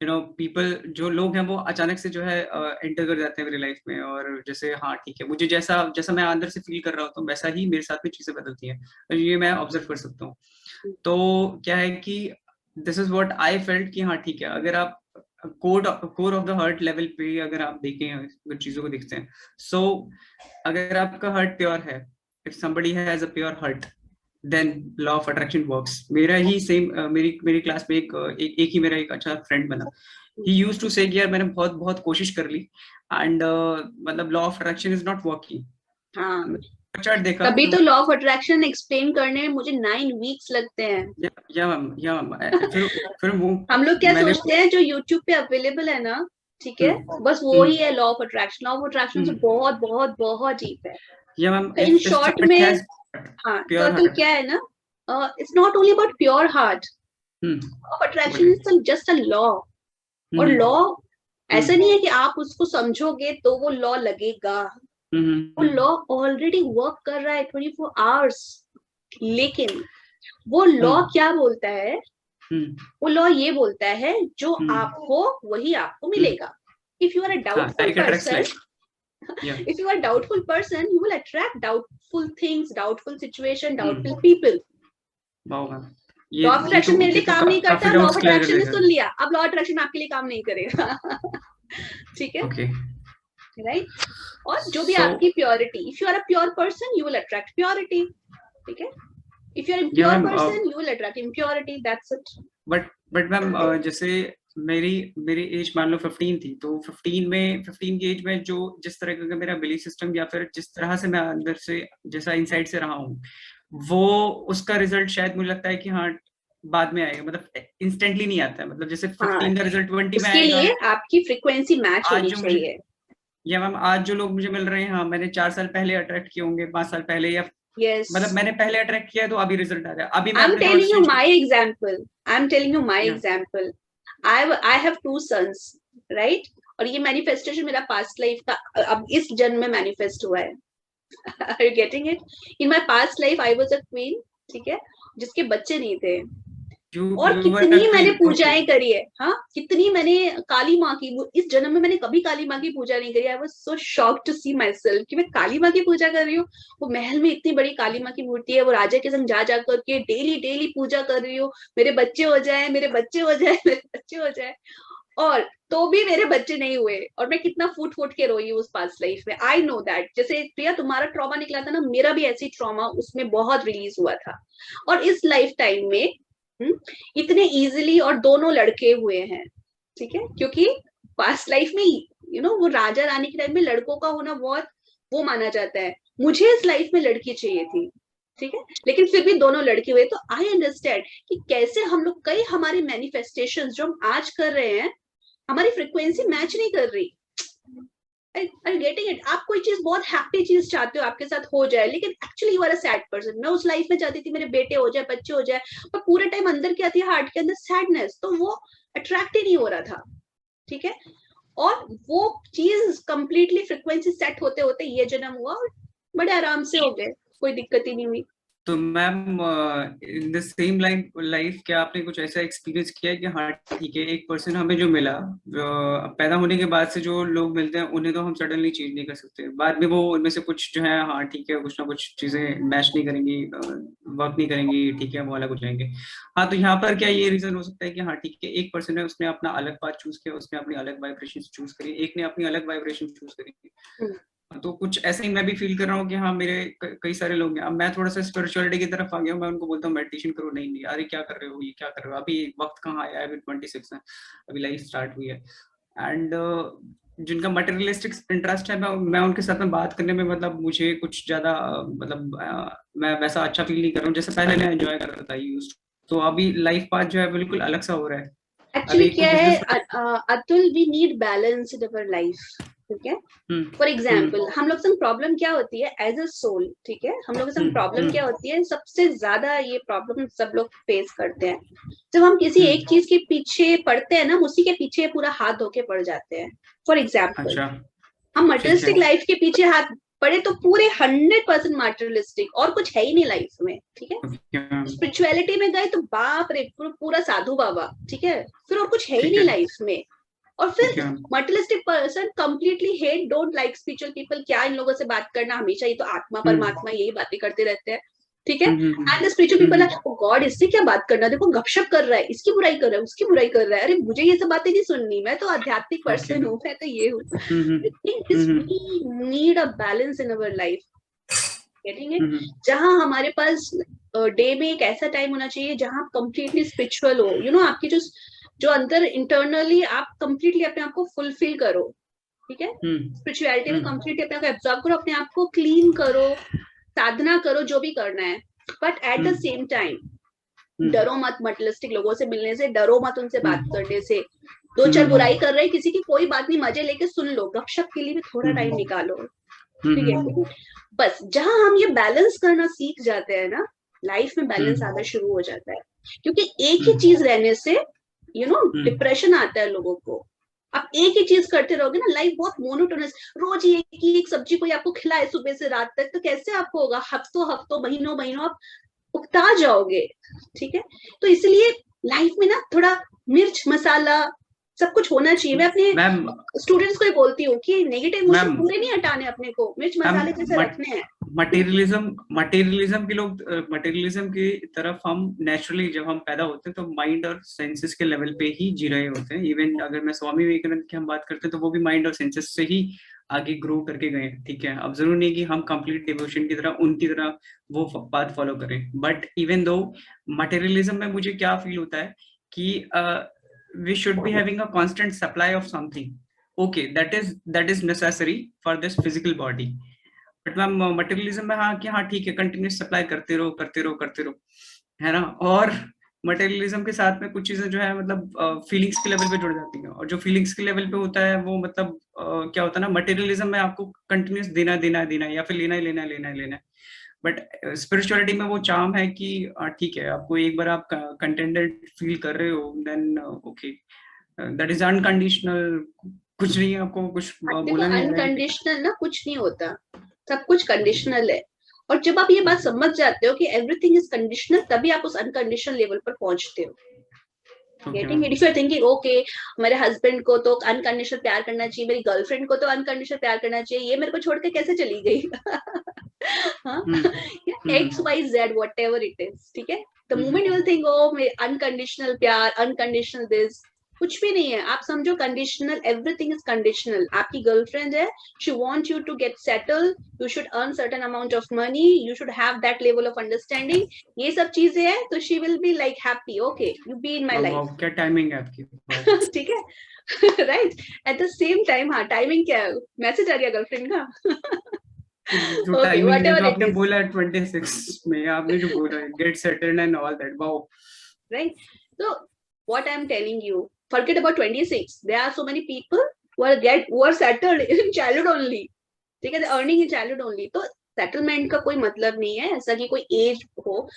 you know, people, जो लोग हैं वो अचानक से जो है एंटर कर जाते हैं मेरी लाइफ में, और जैसे हाँ ठीक है, मुझे जैसा मैं अंदर से फील कर रहा होता हूँ वैसा ही मेरे साथ में चीजें बदलती हैं, ये मैं ऑब्जर्व कर सकता हूँ। तो क्या है कि this is what I felt कि हाँ ठीक है, अगर आप core of the heart level पे अगर आप देखें, चीजों को देखते हैं, सो अगर आपका हार्ट प्योर है, if somebody has a pure heart, then law of attraction works. मेरा ही सेम मेरी क्लास में एक ही मेरा एक अच्छा फ्रेंड बना, ही यूज्ड टू से यार मैंने बहुत कोशिश कर ली एंड मतलब law of attraction is not working. हाँ, चार्ट देखा, तभी तो लॉ ऑफ अट्रैक्शन एक्सप्लेन करने में मुझे 9 वीक्स लगते हैं। फिर वो हम लोग क्या सोचते हैं जो YouTube पे अवेलेबल है ना, ठीक है, बस वो ही है law of attraction. Law of attraction से बहुत बहुत बहुत डीप है। इन शॉर्ट में हाँ, तो क्या है ना, it's not only about pure heart, of attraction is just a law. और लॉ ऐसा नहीं है कि आप उसको समझोगे तो वो लॉ लगेगा, वो लॉ ऑलरेडी वर्क कर रहा है 24 आवर्स। लेकिन वो लॉ क्या बोलता है, वो लॉ ये बोलता है जो आप हो वही आपको मिलेगा। If you are a doubtful person, Yeah. If you are a doubtful person, you will attract doubtful things, doubtful situation, doubtful people. Wow ma'am, law of attraction मेरे लिए काम नहीं करता, लॉ ऑफ क्लियर अट्रैक्शन ने कर सुन लिया, अब law of attraction आपके लिए काम नहीं करेगा। ठीक है, ओके, राइट। और जो भी So- आपकी purity, if you are a pure person you will attract purity, ठीक है। If you are impure ma'am, person you will attract impurity, that's it. But ma'am जैसे मेरी एज मान लो 15 थी, तो 15 की एज में जो जिस तरह का मेरा बिलीफ सिस्टम या फिर जिस तरह से मैं अंदर से जैसा इनसाइड से रहा हूँ, वो उसका रिजल्ट शायद मुझे लगता है कि हाँ बाद में आएगा, मतलब इंस्टेंटली नहीं आता है, मतलब जैसे 15 का रिजल्ट 20 में उसके आएगा। लिए आपकी फ्रीक्वेंसी मैच आज होनी जो मुझे- चाहिए। या मैम आज जो लोग मुझे मिल रहे हैं, हाँ मैंने 4 साल पहले अट्रैक्ट किए होंगे, 5 साल पहले, या Yes. मतलब मैंने पहले अट्रैक्ट किया है तो अभी रिजल्ट आ रहा है। अभी मैं I'm अपने telling thoughts you change my example. I'm telling you my Yeah. example. I have 2 sons, right? और ये मैनिफेस्टेशन मेरा पास्ट लाइफ का अब इस जन्म में मैनिफेस्ट हुआ है। Are you getting it? In my past life, I was a queen, ठीक है, जिसके बच्चे नहीं थे। और कितनी मैंने पूजाएं करी है, हाँ कितनी मैंने काली माँ की, इस जन्म में मैंने कभी काली माँ की पूजा नहीं करी। I was so shocked to see myself कि मैं काली माँ की पूजा कर रही हूँ। वो महल में इतनी बड़ी काली माँ की मूर्ति है, वो राजा के संग जा करके डेली पूजा कर रही हूँ, मेरे बच्चे हो जाए, मेरे बच्चे हो जाए, मेरे बच्चे हो जाए, और तो भी मेरे बच्चे नहीं हुए, और मैं कितना फूट के रोई हूँ उस पास्ट लाइफ में। आई नो दैट, जैसे प्रिया तुम्हारा ट्रॉमा निकला था ना, मेरा भी ऐसी ट्रॉमा उसमें बहुत रिलीज हुआ था। और इस लाइफ टाइम में इतने इजीली, और दोनों लड़के हुए हैं, ठीक है, क्योंकि पास्ट लाइफ में वो राजा रानी के टाइम में लड़कों का होना बहुत वो माना जाता है। मुझे इस लाइफ में लड़की चाहिए थी, ठीक है, लेकिन फिर भी दोनों लड़के हुए। तो आई अंडरस्टैंड कि कैसे हम लोग कई हमारी मैनिफेस्टेशंस जो हम आज कर रहे हैं, हमारी फ्रिक्वेंसी मैच नहीं कर रही। I getting it. आप कोई चीज बहुत हैप्पी चीज चाहते हो आपके साथ हो जाए, लेकिन actually you are a sad person. मैं उस लाइफ में चाहती थी मेरे बेटे हो जाए, बच्चे हो जाए, पर पूरे टाइम अंदर क्या थी, हार्ट के अंदर सैडनेस, तो वो अट्रैक्ट ही नहीं हो रहा था, ठीक है। और वो चीज कंप्लीटली फ्रिक्वेंसी सेट होते होते ये जन्म हुआ और बड़े आराम से हो गए, कोई दिक्कत ही नहीं हुई। तो ma'am in the same life क्या आपने कुछ ऐसा एक्सपीरियंस किया है कि हाँ ठीक है, एक पर्सन हमें जो मिला, पैदा होने के बाद से जो लोग मिलते हैं उन्हें तो हम सडनली चेंज नहीं कर सकते, बाद में वो उनमें से कुछ जो है हाँ ठीक है कुछ ना कुछ चीजें मैच नहीं करेंगी, वर्क नहीं करेंगी, ठीक है वो अलग हो जाएंगे। हाँ तो यहाँ पर क्या ये रीजन हो सकता है कि हाँ ठीक है एक पर्सन है, उसने अपना अलग पाथ चूज किया, उसने अपनी अलग वाइब्रेशन चूज करी, एक ने अपनी अलग वाइब्रेशन चूज करी। तो कुछ ऐसे ही मैं भी फील कर रहा हूँ कि हाँ मेरे कई सारे लोग हैं। अब मैं थोड़ा सा स्पिरिचुअलिटी की तरफ आ गया हूँ, मैं उनको बोलता हूँ मेडिटेशन करो, नहीं अरे क्या कर रहे हो, ये क्या कर रहे हो, अभी वक्त कहाँ आया है, अभी 26 है, अभी लाइफ स्टार्ट हुई है। एंड जिनका मटेरियलिस्टिक इंटरेस्ट है, मैं उनके साथ में बात करने में मतलब मुझे कुछ ज्यादा मतलब मैं वैसा अच्छा फील नहीं कर रहा हूँ जैसे पहले मैं एंजॉय कर रहा था यूज्ड। तो अभी लाइफ पाथ जो है बिल्कुल अलग सा हो रहा है। एक्चुअली क्या है Atul, we need balance in our life, ठीक है। फॉर एग्जाम्पल हम लोग संग प्रॉब्लम क्या होती है एज अ सोल, ठीक है, हम लोग संग प्रॉब्लम क्या होती है, सबसे ज्यादा ये प्रॉब्लम सब लोग फेस करते हैं जब हम किसी एक चीज के पीछे पड़ते हैं ना, उसी के पीछे पूरा हाथ धो के पड़ जाते हैं। फॉर एग्जाम्पल हम मटेरियलिस्टिक लाइफ के पीछे हाथ पड़े तो पूरे 100% मटेरियलिस्टिक, और कुछ है ही नहीं लाइफ में, ठीक है। स्पिरिचुअलिटी में गए तो बाप रे पूरा साधु बाबा, ठीक है, फिर और कुछ है ही नहीं लाइफ में। और फिर materialistic person completely hate, don't like spiritual people, क्या इन लोगों से बात करना, हमेशा ये तो आत्मा परमात्मा यही बातें करते रहते हैं, ठीक है। And the spiritual people are oh God, इससे क्या बात करना, देखो गपशप कर रहा है, इसकी बुराई कर रहा है, उसकी बुराई कर रहा है, अरे मुझे ये सब बातें नहीं सुननी, मैं तो आध्यात्मिक पर्सन हूँ, मैं तो ये हूँ। Need a balance in our life, getting it, जहाँ हमारे पास डे में एक ऐसा टाइम होना चाहिए जहाँ आप कंप्लीटली स्पिरिचुअल हो, यू नो, आपकी जो अंदर इंटरनली आप कंप्लीटली अपने आप को फुलफिल करो, ठीक है, स्पिरिचुअलिटी में कंप्लीटली अपने आप को एब्जॉर्ब करो, अपने आप को क्लीन करो, साधना करो, जो भी करना है, but at the same time डरो मत मटेरियलिस्टिक लोगों से मिलने से, डरो मत उनसे बात करने से। दो चार बुराई कर रहे हैं किसी की, कोई बात नहीं, मजे लेके सुन लो, गपशप के लिए भी थोड़ा टाइम निकालो, ठीक है। बस जहां हम ये बैलेंस करना सीख जाते हैं ना, लाइफ में बैलेंस आना शुरू हो जाता है, क्योंकि एक ही चीज रहने से डिप्रेशन आता है लोगों को। आप एक ही चीज करते रहोगे ना, लाइफ बहुत मोनोटोनस, रोज एक सब्जी कोई आपको खिलाए सुबह से रात तक, तो कैसे आपको होगा, हफ्तों महीनों आप उकता जाओगे, ठीक है। तो इसलिए लाइफ में ना थोड़ा मिर्च मसाला, सब कुछ होना चाहिए। मैं अपने मैम स्टूडेंट्स को ही बोलती हूँ कि नेगेटिव इमोशन मैम पूरे नहीं हटाने, अपने को मिर्च मसाले जैसे रखने हैं। मटेरियलिज्म की तरफ हम नेचुरली जब हम पैदा होते हैं तो माइंड और सेंसेस के लेवल पे ही जी रहे होते हैं। इवन अगर मैं स्वामी विवेकानंद की हम बात करते हैं तो वो भी माइंड और सेंसेस से ही आगे ग्रो करके गए, ठीक है। अब जरूरी नहीं कि हम कंप्लीट डिवोशन की तरह उनकी तरह वो पाथ फॉलो करें, बट इवन दो मटेरियलिज्म में मुझे क्या फील होता है कि we should be having a constant supply of something. Okay, that is necessary for this physical body. But ma'am materialism में हाँ कि हाँ ठीक है, कंटिन्यूस सप्लाई करते रहो, है ना। और मटेरियलिज्म के साथ में कुछ चीजें जो है मतलब फीलिंग्स के लेवल पे जुड़ जाती हैं, और जो फीलिंग्स के लेवल पे होता है वो मतलब क्या होता है ना, मटेरियलिज्म में आपको कंटिन्यूस देना या फिर लेना है। बट स्पिरिचुअलिटी में वो चार्म है कि ठीक है, आपको एक बार आप कंटेंटेड फील कर रहे हो, then okay, that is unconditional. कुछ नहीं है, आपको कुछ बोला नहीं। अनकंडीशनल ना कुछ नहीं होता, सब कुछ कंडीशनल है। और जब आप ये बात समझ जाते हो कि एवरीथिंग इज कंडीशनल, तभी आप उस अनकंडीशनल लेवल पर पहुंचते हो। Getting it? If you are thinking okay मेरे हस्बैंड को तो अनकंडीशनल प्यार करना चाहिए, मेरी गर्लफ्रेंड को तो अनकंडीशनल प्यार करना चाहिए, ये मेरे को छोड़ के कैसे चली गई? X Y Z whatever it is, ठीक है। The moment you will think oh मेरे अनकंडीशनल प्यार, अनकंडीशनल दिस, कुछ भी नहीं है। आप समझो कंडीशनल, एवरीथिंग इज कंडीशनल। आपकी गर्लफ्रेंड है, she want you to get settle, you should earn certain amount of money, you should have that level of understanding, ये सब चीजें हैं, तो she will be like happy, okay you be in my life. क्या timing है आपकी? ठीक है, right. At the same time, हाँ टाइमिंग क्या है, मैसेज आ रही है गर्लफ्रेंड का। जो टाइमिंग जो आपने बोला 26 में, आपने जो बोला get settled and all that, wow, right. So what I'm telling you, forget about 26. There are so many people who are settled in childhood only. ठीक है, earning in childhood only. तो सेटलमेंट का कोई मतलब नहीं है ऐसा कि कोई एज हो।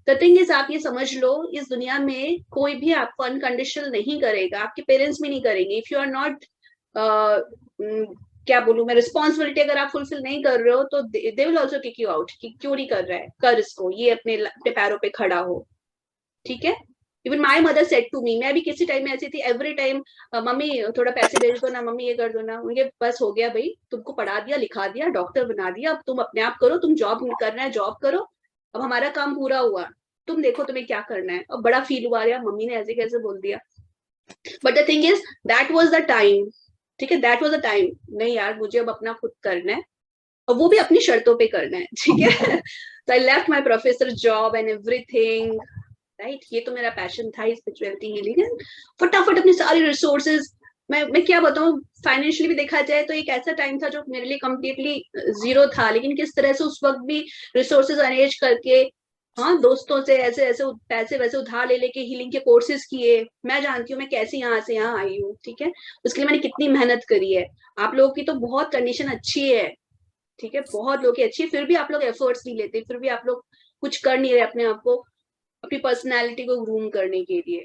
The thing is, आप ये समझ लो, इस दुनिया में कोई भी आपको अनकंडीशनल नहीं करेगा, आपके पेरेंट्स भी नहीं करेंगे। इफ यू आर नॉट क्या बोलूं मैं, रिस्पॉन्सिबिलिटी अगर आप फुलफिल नहीं कर रहे हो तो they will also kick you out कि क्यों नहीं कर रहा है, कर इसको, ये अपने पैरों पे खड़ा हो, ठीक है। Even my mother said to me, मैं भी किसी टाइम में ऐसी थी, एवरी टाइम मम्मी थोड़ा पैसे भेज दो ना, मम्मी ये कर दो ना, उनके बस हो गया भाई, तुमको पढ़ा दिया, लिखा दिया, डॉक्टर बना दिया, अब तुम अपने आप करो, तुम जॉब करना है जॉब करो, अब हमारा काम पूरा हुआ, तुम देखो तुम्हें क्या करना है। अब बड़ा फील हुआ यार मम्मी ने ऐसे कैसे बोल दिया, but the thing is that was the time, ठीक है, दैट वाज द टाइम। नहीं यार मुझे अब अपना खुद करना है, और वो भी अपनी शर्तों पे करना है, ठीक है। So I left my professor job and everything, right. ये तो मेरा पैशन था, स्पिरिचुअलिटी हीलिंग। फटाफट अपनी सारी रिसोर्सेज, मैं क्या बताऊं, फाइनेंशियली भी देखा जाए तो एक ऐसा टाइम था जो मेरे लिए कम्प्लीटली जीरो था, लेकिन किस तरह से उस वक्त भी रिसोर्सेज अरेंज करके, हाँ दोस्तों से ऐसे ऐसे पैसे वैसे उधार ले लेके हीलिंग के कोर्सेज किए। मैं जानती हूँ मैं कैसे यहाँ से यहाँ आई हूँ, ठीक है, उसके लिए मैंने कितनी मेहनत करी है। आप लोगों की तो बहुत कंडीशन अच्छी है, ठीक है, बहुत लोगों की अच्छी है, फिर भी आप लोग एफर्ट्स नहीं लेते, फिर भी आप लोग कुछ कर नहीं रहे अपने आप को, अपनी पर्सनालिटी को ग्रूम करने के लिए,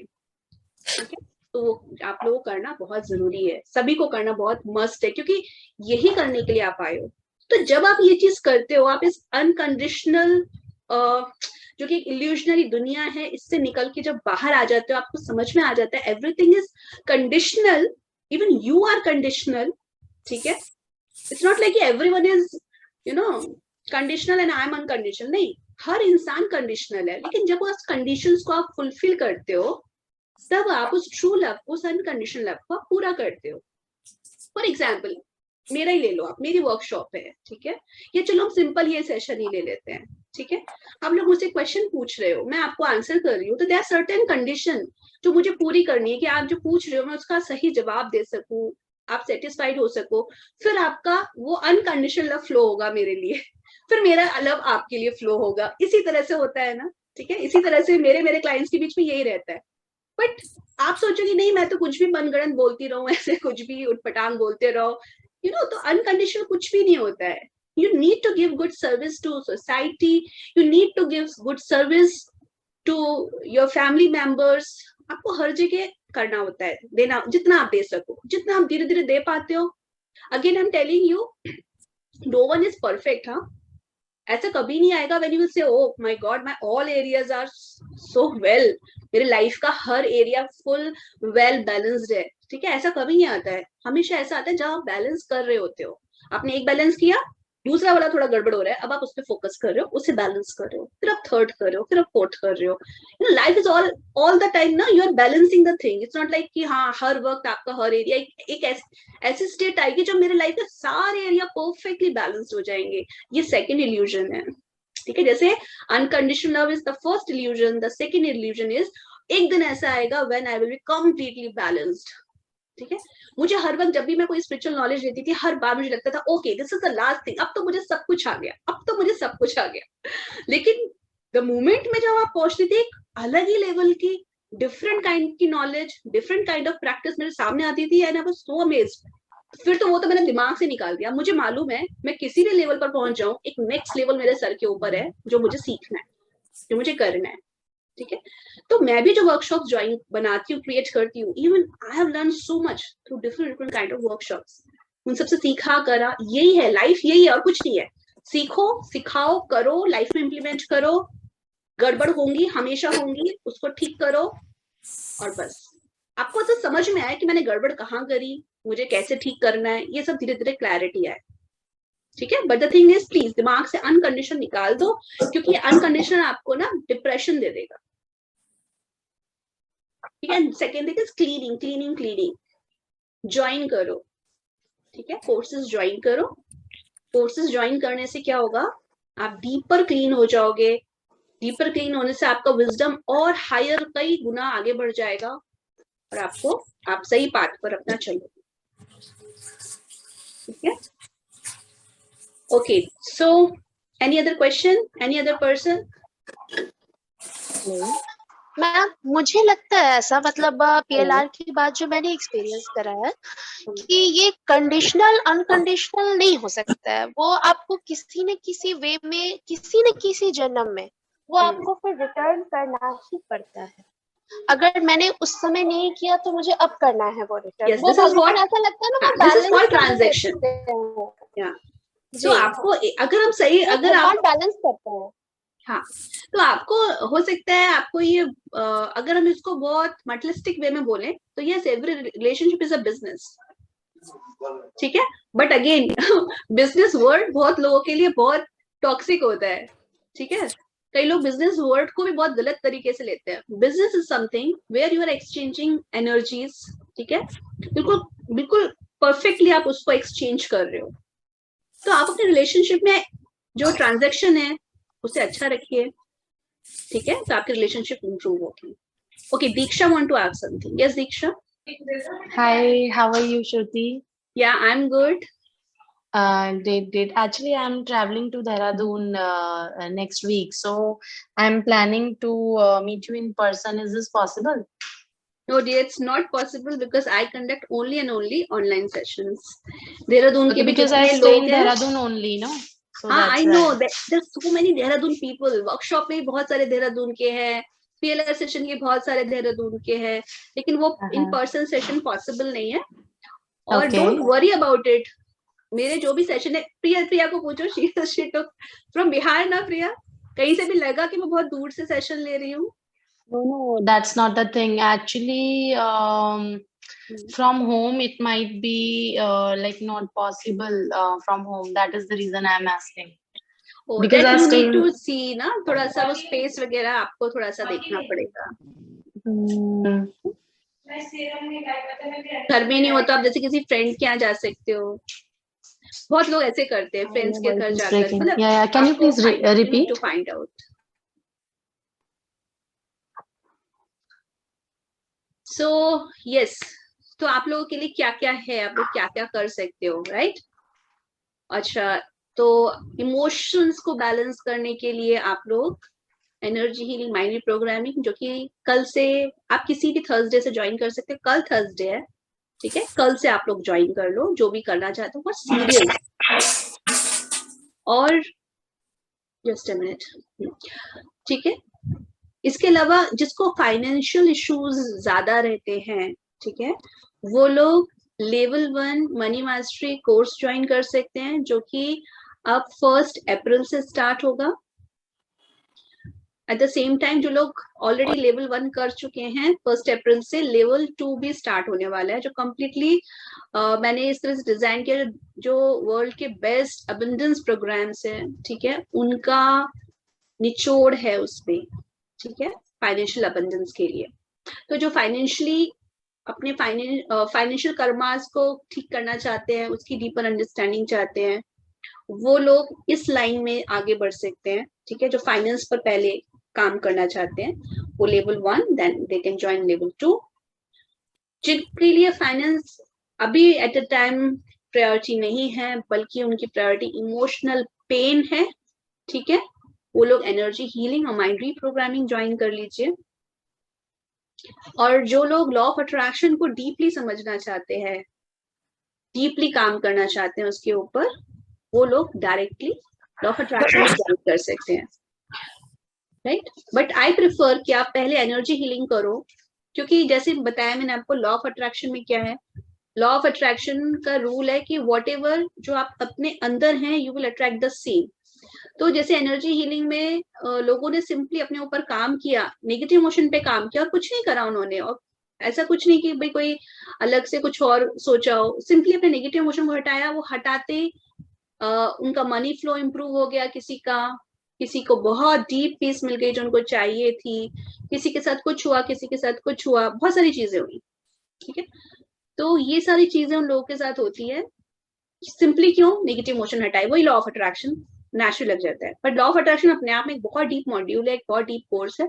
ठीक है। तो आप लोगों को करना बहुत जरूरी है, सभी को करना बहुत मस्ट है, क्योंकि यही करने के लिए आप आए हो। तो जब आप ये चीज करते हो, आप इस अनकंडीशनल जो कि इल्यूजनरी दुनिया है, इससे निकल के जब बाहर आ जाते हो, आपको समझ में आ जाता है everything is conditional, even you are conditional, ठीक है। It's not like everyone is you know conditional and I am unconditional, नहीं, हर इंसान कंडीशनल है, लेकिन जब उस कंडीशंस को आप फुलफिल करते हो, तब आप उस ट्रू लव को, उस अनकंडीशनल लव को आप पूरा करते हो। फॉर एग्जाम्पल मेरा ही ले लो आप, मेरी वर्कशॉप है, ठीक है, या चलो हम सिंपल ये सेशन ही ले लेते हैं, ठीक है। आप लोग मुझसे क्वेश्चन पूछ रहे हो, मैं आपको आंसर कर रही हूँ, तो देयर आर सर्टेन कंडीशन जो मुझे पूरी करनी है कि आप जो पूछ रहे हो मैं उसका सही जवाब दे सकूं, आप सेटिस्फाइड हो सको, फिर आपका वो अनकंडीशनल लव फ्लो होगा मेरे लिए, फिर मेरा लव आपके लिए फ्लो होगा। इसी तरह से होता है ना, ठीक है, इसी तरह से मेरे क्लाइंट्स के बीच में यही रहता है। बट आप सोचोगे नहीं मैं तो कुछ भी मनगढ़ंत बोलती रहूं, ऐसे कुछ भी उठपटांग बोलते रहो, यू नो, तो अनकंडीशनल कुछ भी नहीं होता है। You need to give good service to society, you need to give good service to your family members, आपको हर जगह करना होता है, देना जितना आप दे सको, जितना आप धीरे धीरे दे पाते हो। Again I am telling you, no one is perfect, हाँ, ऐसा कभी नहीं आएगा when you will say oh my god my all areas are so well, मेरे लाइफ का हर एरिया फुल वेल बैलेंस्ड है, ठीक है, ऐसा कभी नहीं आता है। हमेशा ऐसा आता है जहां आप बैलेंस कर रहे होते हो, आपने एक बैलेंस किया, दूसरा वाला थोड़ा गड़बड़ हो रहा है, अब आप उस पर फोकस कर रहे हो, उसे बैलेंस कर रहे हो, फिर आप थर्ड कर रहे हो, फिर आप फोर्थ कर रहे हो। You know life is all the time ना, you are balancing the thing. It's not like कि हाँ हर वक्त आपका हर एरिया एक ऐसी स्टेट आएगी जब मेरे लाइफ के सारे एरिया परफेक्टली बैलेंस्ड हो जाएंगे। ये सेकेंड इल्यूजन है, ठीक है। जैसे unconditional love is the first illusion, the second illusion is एक दिन ऐसा आएगा when I will be completely balanced, ठीक है। मुझे हर वक्त जब भी मैं कोई स्पिरिचुअल नॉलेज लेती थी, हर बार मुझे लगता था okay this is the last thing, अब तो मुझे सब कुछ आ गया, अब तो मुझे सब कुछ आ गया। लेकिन द मोमेंट में जब आप पहुंचती थी, एक अलग ही लेवल की डिफरेंट काइंड की knowledge, different kind of practice मेरे सामने आती थी, and I was so amazed. फिर तो वो तो मैंने दिमाग से निकाल दिया। मुझे मालूम है मैं किसी भी लेवल पर पहुंच जाऊं, एक नेक्स्ट लेवल मेरे सर के ऊपर है जो मुझे सीखना है, जो मुझे करना है, ठीक है। तो मैं भी जो वर्कशॉप ज्वाइन बनाती हूँ, क्रिएट करती हूँ, even I have learn so much through different kind of workshops. उन सबसे सीखा करा, यही है लाइफ, यही है और कुछ नहीं है। सीखो, सिखाओ, करो, लाइफ में इम्प्लीमेंट करो। गड़बड़ होंगी, हमेशा होंगी, उसको ठीक करो, और बस आपको ऐसा समझ में आया कि मैंने गड़बड़ कहाँ करी, मुझे कैसे ठीक करना है, ये सब धीरे धीरे क्लैरिटी आए, ठीक है। But the thing is please दिमाग से अनकंडीशन निकाल दो, क्योंकि अनकंडीशन आपको ना डिप्रेशन दे देगा, ठीक है। Second thing is cleaning join करो, ठीक है। कोर्सेज ज्वाइन करो। कोर्सेज ज्वाइन करने से क्या होगा, आप डीपर क्लीन हो जाओगे। डीपर क्लीन होने से आपका विजडम और हायर कई गुना आगे बढ़ जाएगा, और आप सही पाथ पर अपना चलोगे, ठीक है। Okay, so any other question, any other person? Ma'am मुझे लगता है ऐसा, मतलब PLR के बाद जो मैंने एक्सपीरियंस करा है कि ये कंडीशनल अनकंडीशनल नहीं हो सकता है। वो आपको किसी न किसी वे में, किसी न किसी जन्म में वो आपको फिर रिटर्न करना ही पड़ता है। अगर मैंने उस समय नहीं किया तो मुझे अब करना है वो रिटर्न। Yes, वो this is भगवान what- ऐसा लगता है ना, वो this is called balance transaction. तो आपको अगर हम सही, अगर आप बैलेंस करते हैं, हाँ, तो आपको हो सकता है आपको ये अगर हम इसको बहुत मटेरियलिस्टिक वे में बोले तो yes, every relationship is a business, ठीक है। बट अगेन बिजनेस वर्ड बहुत लोगों के लिए बहुत टॉक्सिक होता है, ठीक है। कई लोग बिजनेस वर्ड को भी बहुत गलत तरीके से लेते हैं। Business is something where you are exchanging energies, ठीक है। बिल्कुल बिल्कुल परफेक्टली आप उसको एक्सचेंज कर रहे हो। तो आप अपने रिलेशनशिप में जो ट्रांजैक्शन है उसे अच्छा रखिए, ठीक है, तो आपकी रिलेशनशिप इंप्रूव होगी। Okay, Diksha want to ask something. Yes Diksha. Hi, how are you, Shruti? Yeah I am good. Did actually I'm traveling to Dehradun next week, so I'm planning to meet you in person. Is this possible? No dear, it's not possible because I conduct only and only online sessions. Dehradun के Okay, भी because I जितने stay in लोग हैं, Dehradun only, no? So हाँ that's I know why. there's so many Dehradun people. Workshop में बहुत सारे देहरादून के हैं, PLR सेशन के बहुत सारे देहरादून के हैं, लेकिन वो इन पर्सन सेशन पॉसिबल नहीं है। और Okay. Don't worry about it. मेरे जो भी सेशन है, प्रिया को पूछो, शी टुक फ्रॉम बिहार ना प्रिया, कहीं से भी लगा कि मैं बहुत दूर से सेशन ले रही हूँ? No, that's not the thing. Actually, from home it might be like not possible from home. That is the reason I am asking. Oh, Because that I you stay. need to see ना, थोड़ा सा वो space वगैरह आपको थोड़ा सा देखना पड़ेगा। घर में नहीं हो तो आप जैसे किसी फ्रेंड के यहाँ जा सकते हो। बहुत लोग ऐसे करते हैं, फ्रेंड्स के घर जाकर। मतलब Yeah. Can you please repeat? to find out. So yes, तो आप लोगों के लिए क्या क्या है, आप लोग क्या क्या कर सकते हो, राइट? अच्छा, तो इमोशंस को बैलेंस करने के लिए आप लोग एनर्जी हीलिंग माइंड रिप्रोग्रामिंग, जो कि कल से आप किसी भी थर्सडे से ज्वाइन कर सकते हो। कल थर्सडे है, ठीक है, कल से आप लोग ज्वाइन कर लो जो भी करना चाहते हो, बहुत सीरियस। और जस्ट अ मिनट, ठीक है। इसके अलावा जिसको फाइनेंशियल इश्यूज ज्यादा रहते हैं, ठीक है, वो लोग level 1 money mastery course join कर सकते हैं, जो कि अब 1 अप्रैल से स्टार्ट होगा। एट द सेम टाइम जो लोग ऑलरेडी लेवल 1 कर चुके हैं 1 अप्रैल से लेवल 2 भी स्टार्ट होने वाला है, जो कम्प्लीटली मैंने इस तरह से डिजाइन किया, जो वर्ल्ड के बेस्ट अबंडेंस प्रोग्राम्स है, ठीक है, उनका निचोड़ है उसमें, ठीक है, फाइनेंशियल अबंडेंस के लिए। तो जो फाइनेंशियली अपने फाइनेंशियल कर्मास को ठीक करना चाहते हैं, उसकी डीपर अंडरस्टैंडिंग चाहते हैं, वो लोग इस लाइन में आगे बढ़ सकते हैं, ठीक है। जो फाइनेंस पर पहले काम करना चाहते हैं वो level 1, then they can join level 2। जिनके लिए फाइनेंस अभी एट अ टाइम प्रायोरिटी नहीं है, बल्कि उनकी प्रायोरिटी इमोशनल पेन है, ठीक है, वो लोग एनर्जी हीलिंग और माइंड रीप्रोग्रामिंग ज्वाइन कर लीजिए। और जो लोग लॉ ऑफ अट्रैक्शन को डीपली समझना चाहते हैं, डीपली काम करना चाहते हैं उसके ऊपर, वो लोग directly law of attraction join कर सकते हैं, राइट। बट आई प्रेफर कि आप पहले एनर्जी हीलिंग करो, क्योंकि जैसे बताया मैंने आपको, लॉ ऑफ अट्रैक्शन में क्या है, लॉ ऑफ अट्रैक्शन का रूल है कि व्हाटएवर जो आप अपने अंदर हैं, you will attract the same. तो जैसे एनर्जी हीलिंग में लोगों ने सिंपली अपने ऊपर काम किया, नेगेटिव इमोशन पे काम किया और कुछ नहीं करा उन्होंने, और ऐसा कुछ नहीं कि भाई कोई अलग से कुछ और सोचा हो, सिंपली अपने नेगेटिव इमोशन को हटाया, वो हटाते उनका मनी फ्लो इम्प्रूव हो गया, किसी को बहुत डीप पीस मिल गई जो उनको चाहिए थी, किसी के साथ कुछ हुआ, किसी के साथ कुछ हुआ, बहुत सारी चीजें हुई, ठीक है। तो ये सारी चीजें उन लोगों के साथ होती है सिंपली क्यों, नेगेटिव इमोशन हटाए, वही लॉ ऑफ अट्रैक्शन नेचुरल लग जाता है। बट लॉ ऑफ अट्रैक्शन अपने आप में एक बहुत डीप मॉड्यूल है, एक बहुत डीप कोर्स है,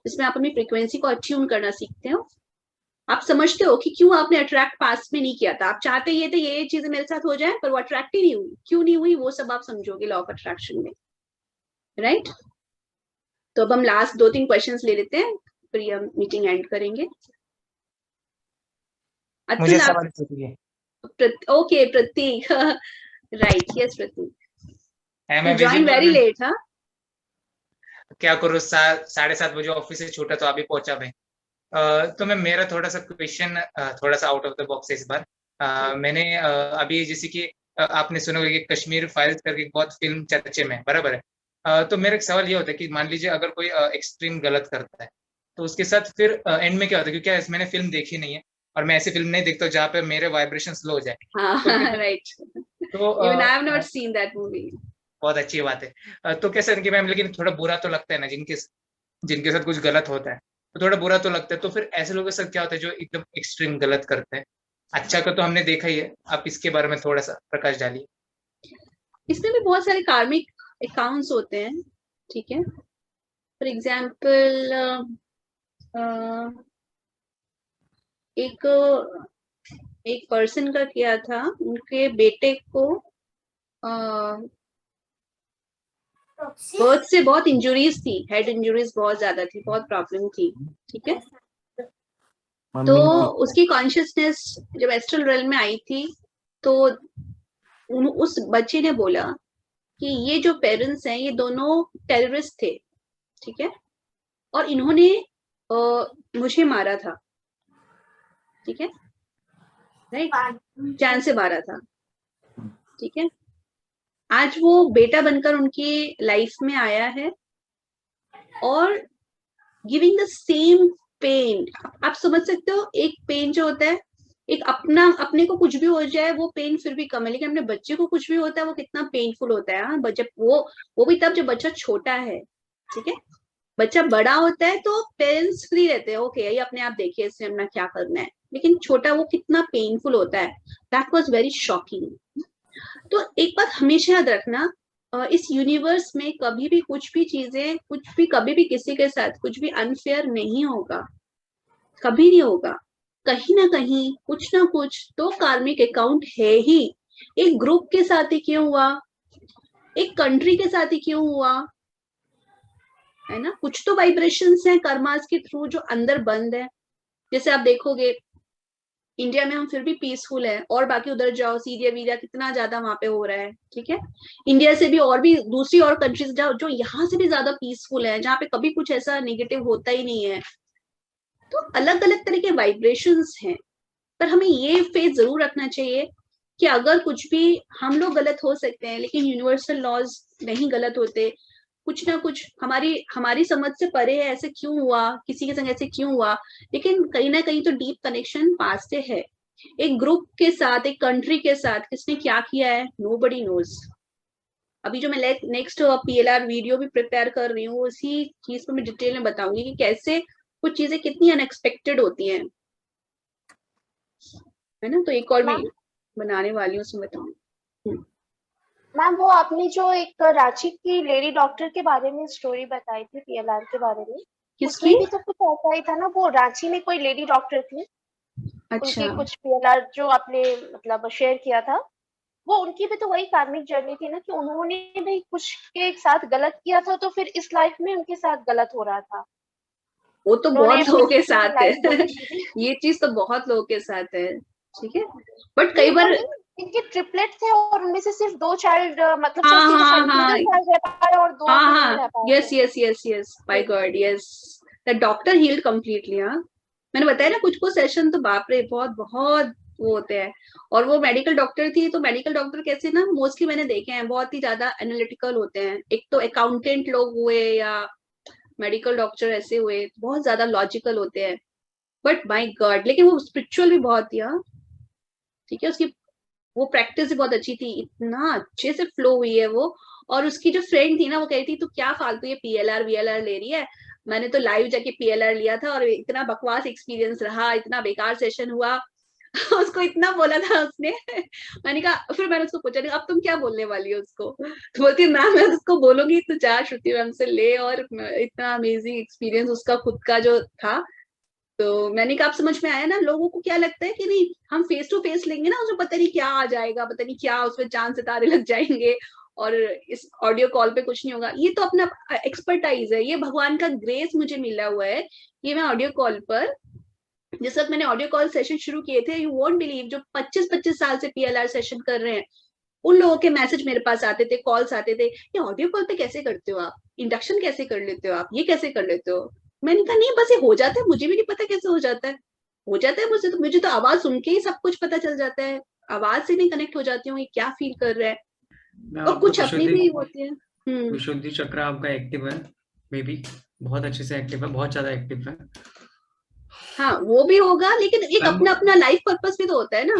जिसमें आप अपनी फ्रीक्वेंसी को अट्यून करना सीखते हो। आप समझते हो कि क्यों आपने अट्रैक्ट पास्ट में नहीं किया था, आप चाहते ये थे ये चीजें मेरे साथ हो जाए, पर वो अट्रैक्ट ही नहीं हुई, क्यों नहीं हुई, वो सब आप समझोगे लॉ ऑफ अट्रैक्शन में, राइट। तो अब हम लास्ट 2-3 क्वेश्चंस ले लेते हैं, फिर हम मीटिंग एंड करेंगे। मुझे सवाल पूछिए। ओके प्रतीक, राइट, यस प्रतीक, मैं ज्वाइन वेरी लेट, हाँ क्या करूँ, 7:30 बजे ऑफिस से छूटा तो अभी पहुंचा मैं। तो मैं मेरा थोड़ा सा क्वेश्चन थोड़ा सा आउट ऑफ द बॉक्स है इस बार। मैंने अभी जैसे कि आपने सुना होगा कि कश्मीर फाइल्स करके एक बहुत फिल्म चर्चे में, बराबर है। तो मेरा एक सवाल ये होता है कि मान लीजिए अगर कोई एक्सट्रीम गलत करता है तो उसके साथ फिर एंड में क्या होता है, क्योंकि मैंने फिल्म देखी नहीं है और मैं ऐसी फिल्म नहीं देखता जहाँ पे मेरे वाइब्रेशन स्लो हो जाए। राइट, तो even I have not seen that movie. बहुत अच्छी बात है। तो कैसे कि मैम, लेकिन थोड़ा बुरा तो लगता है ना, जिनके साथ कुछ गलत होता है तो थोड़ा बुरा तो लगता है। तो फिर ऐसे लोगों के साथ क्या होता है जो एकदम एक्सट्रीम गलत करते हैं? अच्छा का तो हमने देखा ही है, आप इसके बारे में थोड़ा सा प्रकाश डालिए। इसमें भी बहुत सारे कार्मिक अकाउंट्स होते हैं, ठीक है। फॉर एग्जाम्पल एक पर्सन का किया था, उनके बेटे को बर्थ से बहुत इंजुरीज थी, हेड इंजुरीज बहुत ज्यादा थी, बहुत प्रॉब्लम थी, ठीक है। तो उसकी कॉन्शियसनेस जब एस्ट्रल रेल्म में आई थी, तो उस बच्चे ने बोला कि ये जो पेरेंट्स हैं ये दोनों टेररिस्ट थे, ठीक है, और इन्होंने मुझे मारा था, ठीक है, राइट, जान से मारा था, ठीक है। आज वो बेटा बनकर उनकी लाइफ में आया है और गिविंग द सेम पेन। आप समझ सकते हो, एक पेन जो होता है, एक अपने को कुछ भी हो जाए वो पेन फिर भी कम है, लेकिन अपने बच्चे को कुछ भी होता है वो कितना पेनफुल होता है। हाँ, जब वो भी तब जब बच्चा छोटा है, ठीक है। बच्चा बड़ा होता है तो पेरेंट्स फ्री रहते हैं, ओके ये अपने आप देखिए इससे अपना क्या करना है, लेकिन छोटा वो कितना पेनफुल होता है। That was very shocking. तो एक बात हमेशा याद रखना, इस यूनिवर्स में कभी भी कुछ भी चीजें, कुछ भी कभी भी किसी के साथ कुछ भी अनफेयर नहीं होगा, कभी नहीं होगा। कहीं ना कहीं कुछ ना कुछ तो कार्मिक अकाउंट है ही। एक ग्रुप के साथ ही क्यों हुआ, एक कंट्री के साथ ही क्यों हुआ, है ना, कुछ तो वाइब्रेशंस हैं कर्मास के थ्रू जो अंदर बंद है। जैसे आप देखोगे इंडिया में हम फिर भी पीसफुल है, और बाकी उधर जाओ सीरिया वीरिया कितना ज्यादा वहां पे हो रहा है, ठीक है। इंडिया से भी और भी दूसरी और कंट्रीज जाओ जो यहाँ से भी ज्यादा पीसफुल है, जहाँ पे कभी कुछ ऐसा नेगेटिव होता ही नहीं है। तो अलग अलग तरह के वाइब्रेशंस हैं, पर हमें ये फेथ जरूर रखना चाहिए कि अगर कुछ भी हम लोग गलत हो सकते हैं, लेकिन यूनिवर्सल लॉज नहीं गलत होते। कुछ ना कुछ हमारी समझ से परे है, ऐसे क्यों हुआ, किसी के संग ऐसे क्यों हुआ, लेकिन कहीं ना कहीं तो डीप कनेक्शन पास से है। एक ग्रुप के साथ, एक कंट्री के साथ किसने क्या किया है, नोबडी नोज। अभी जो मैं नेक्स्ट PLR वीडियो भी प्रिपेयर कर रही हूँ, उसी चीज को मैं डिटेल में बताऊंगी कि कैसे कुछ चीजें कितनी अनएक्सपेक्टेड होती हैं, है ना। तो एक और भी बनाने वाली हूँ, उसमें बताऊंगी। मैम वो आपने जो एक रांची की लेडी डॉक्टर के बारे में स्टोरी बताई थी PLR के बारे में, किसकी? उसमें भी तो कुछ ऐसा ही था ना, वो रांची में कोई लेडी डॉक्टर थी, अच्छा, उनके कुछ PLR जो आपने मतलब शेयर किया था, वो उनकी भी तो वही कार्मिक जर्नी थी ना, कि उन्होंने भी कुछ के साथ गलत किया था, तो फिर इस लाइफ में उनके साथ गलत हो रहा था। वो तो बहुत लोगों के साथ है है ये चीज तो बहुत लोगों के साथ है, ठीक है। बट कई बार इनके ट्रिपलेट थे और उनमें से सिर्फ 2 चाइल्ड मतलब हाँ, चाइल्ड रह पाए और 2 नहीं रह पाए। Yes by God, yes the doctor healed completely. हाँ, मैंने बताया ना, कुछ सेशन तो बाप रे बहुत बहुत वो होते हैं। और वो मेडिकल डॉक्टर थी, तो मेडिकल डॉक्टर कैसे ना, मोस्टली मैंने देखे हैं बहुत ही ज्यादा एनालिटिकल होते हैं। एक तो अकाउंटेंट लोग हुए या मेडिकल डॉक्टर ऐसे हुए, बहुत ज्यादा लॉजिकल होते हैं। बट माय गॉड, लेकिन वो स्पिरिचुअल भी बहुत थी। हाँ, ठीक है, उसकी वो प्रैक्टिस भी बहुत अच्छी थी, इतना अच्छे से फ्लो हुई है वो। और उसकी जो फ्रेंड थी ना, वो कह रही थी तू क्या फालतू ये PLR VLR ले रही है, मैंने तो लाइव जाके PLR लिया था और इतना बकवास एक्सपीरियंस रहा, इतना बेकार सेशन हुआ उसको इतना बोला था उसने मैंने कहा, फिर मैंने उसको पूछा अब तुम क्या बोलने वाली हो उसको, तो बोलती है मैम मैं उसको बोलूंगी तो जा श्रुति मैम से ले, और इतना अमेजिंग एक्सपीरियंस उसका खुद का जो था। तो मैंने कहा आप समझ में आया ना, लोगों को क्या लगता है कि नहीं हम फेस टू फेस लेंगे ना, उसमें पता नहीं क्या आ जाएगा, पता नहीं क्या उसमें चांद सितारे लग जाएंगे, और इस ऑडियो कॉल पे कुछ नहीं होगा। ये तो अपना एक्सपर्टाइज है, ये भगवान का ग्रेस मुझे मिला हुआ है कि मैं ऑडियो कॉल पर, जिस वक्त मैंने ऑडियो कॉल सेशन शुरू किए थे, यू वोंट बिलीव, जो 25-25 साल से PLR सेशन कर रहे हैं, उन लोगों के मैसेज मेरे पास आते थे, कॉल्स आते थे, ये ऑडियो कॉल पे कैसे करते हो आप, इंडक्शन कैसे कर लेते हो आप, ये कैसे कर लेते हो। मैंने कहा नहीं बस ये हो जाता है, मुझे भी नहीं पता कैसे हो जाता है, हो जाता है मुझे, तो मुझे तो आवाज सुन के ही सब कुछ पता चल जाता है, आवाज से नहीं कनेक्ट हो जाती हूँ ये क्या फील कर रहा है। और कुछ अपनी भी होती है। विशुद्धि चक्र आपका एक्टिव है, मे बी बहुत अच्छे से एक्टिव है, बहुत ज्यादा एक्टिव है। हाँ वो भी होगा, लेकिन एक अपना अपना लाइफ पर्पस भी तो होता है ना,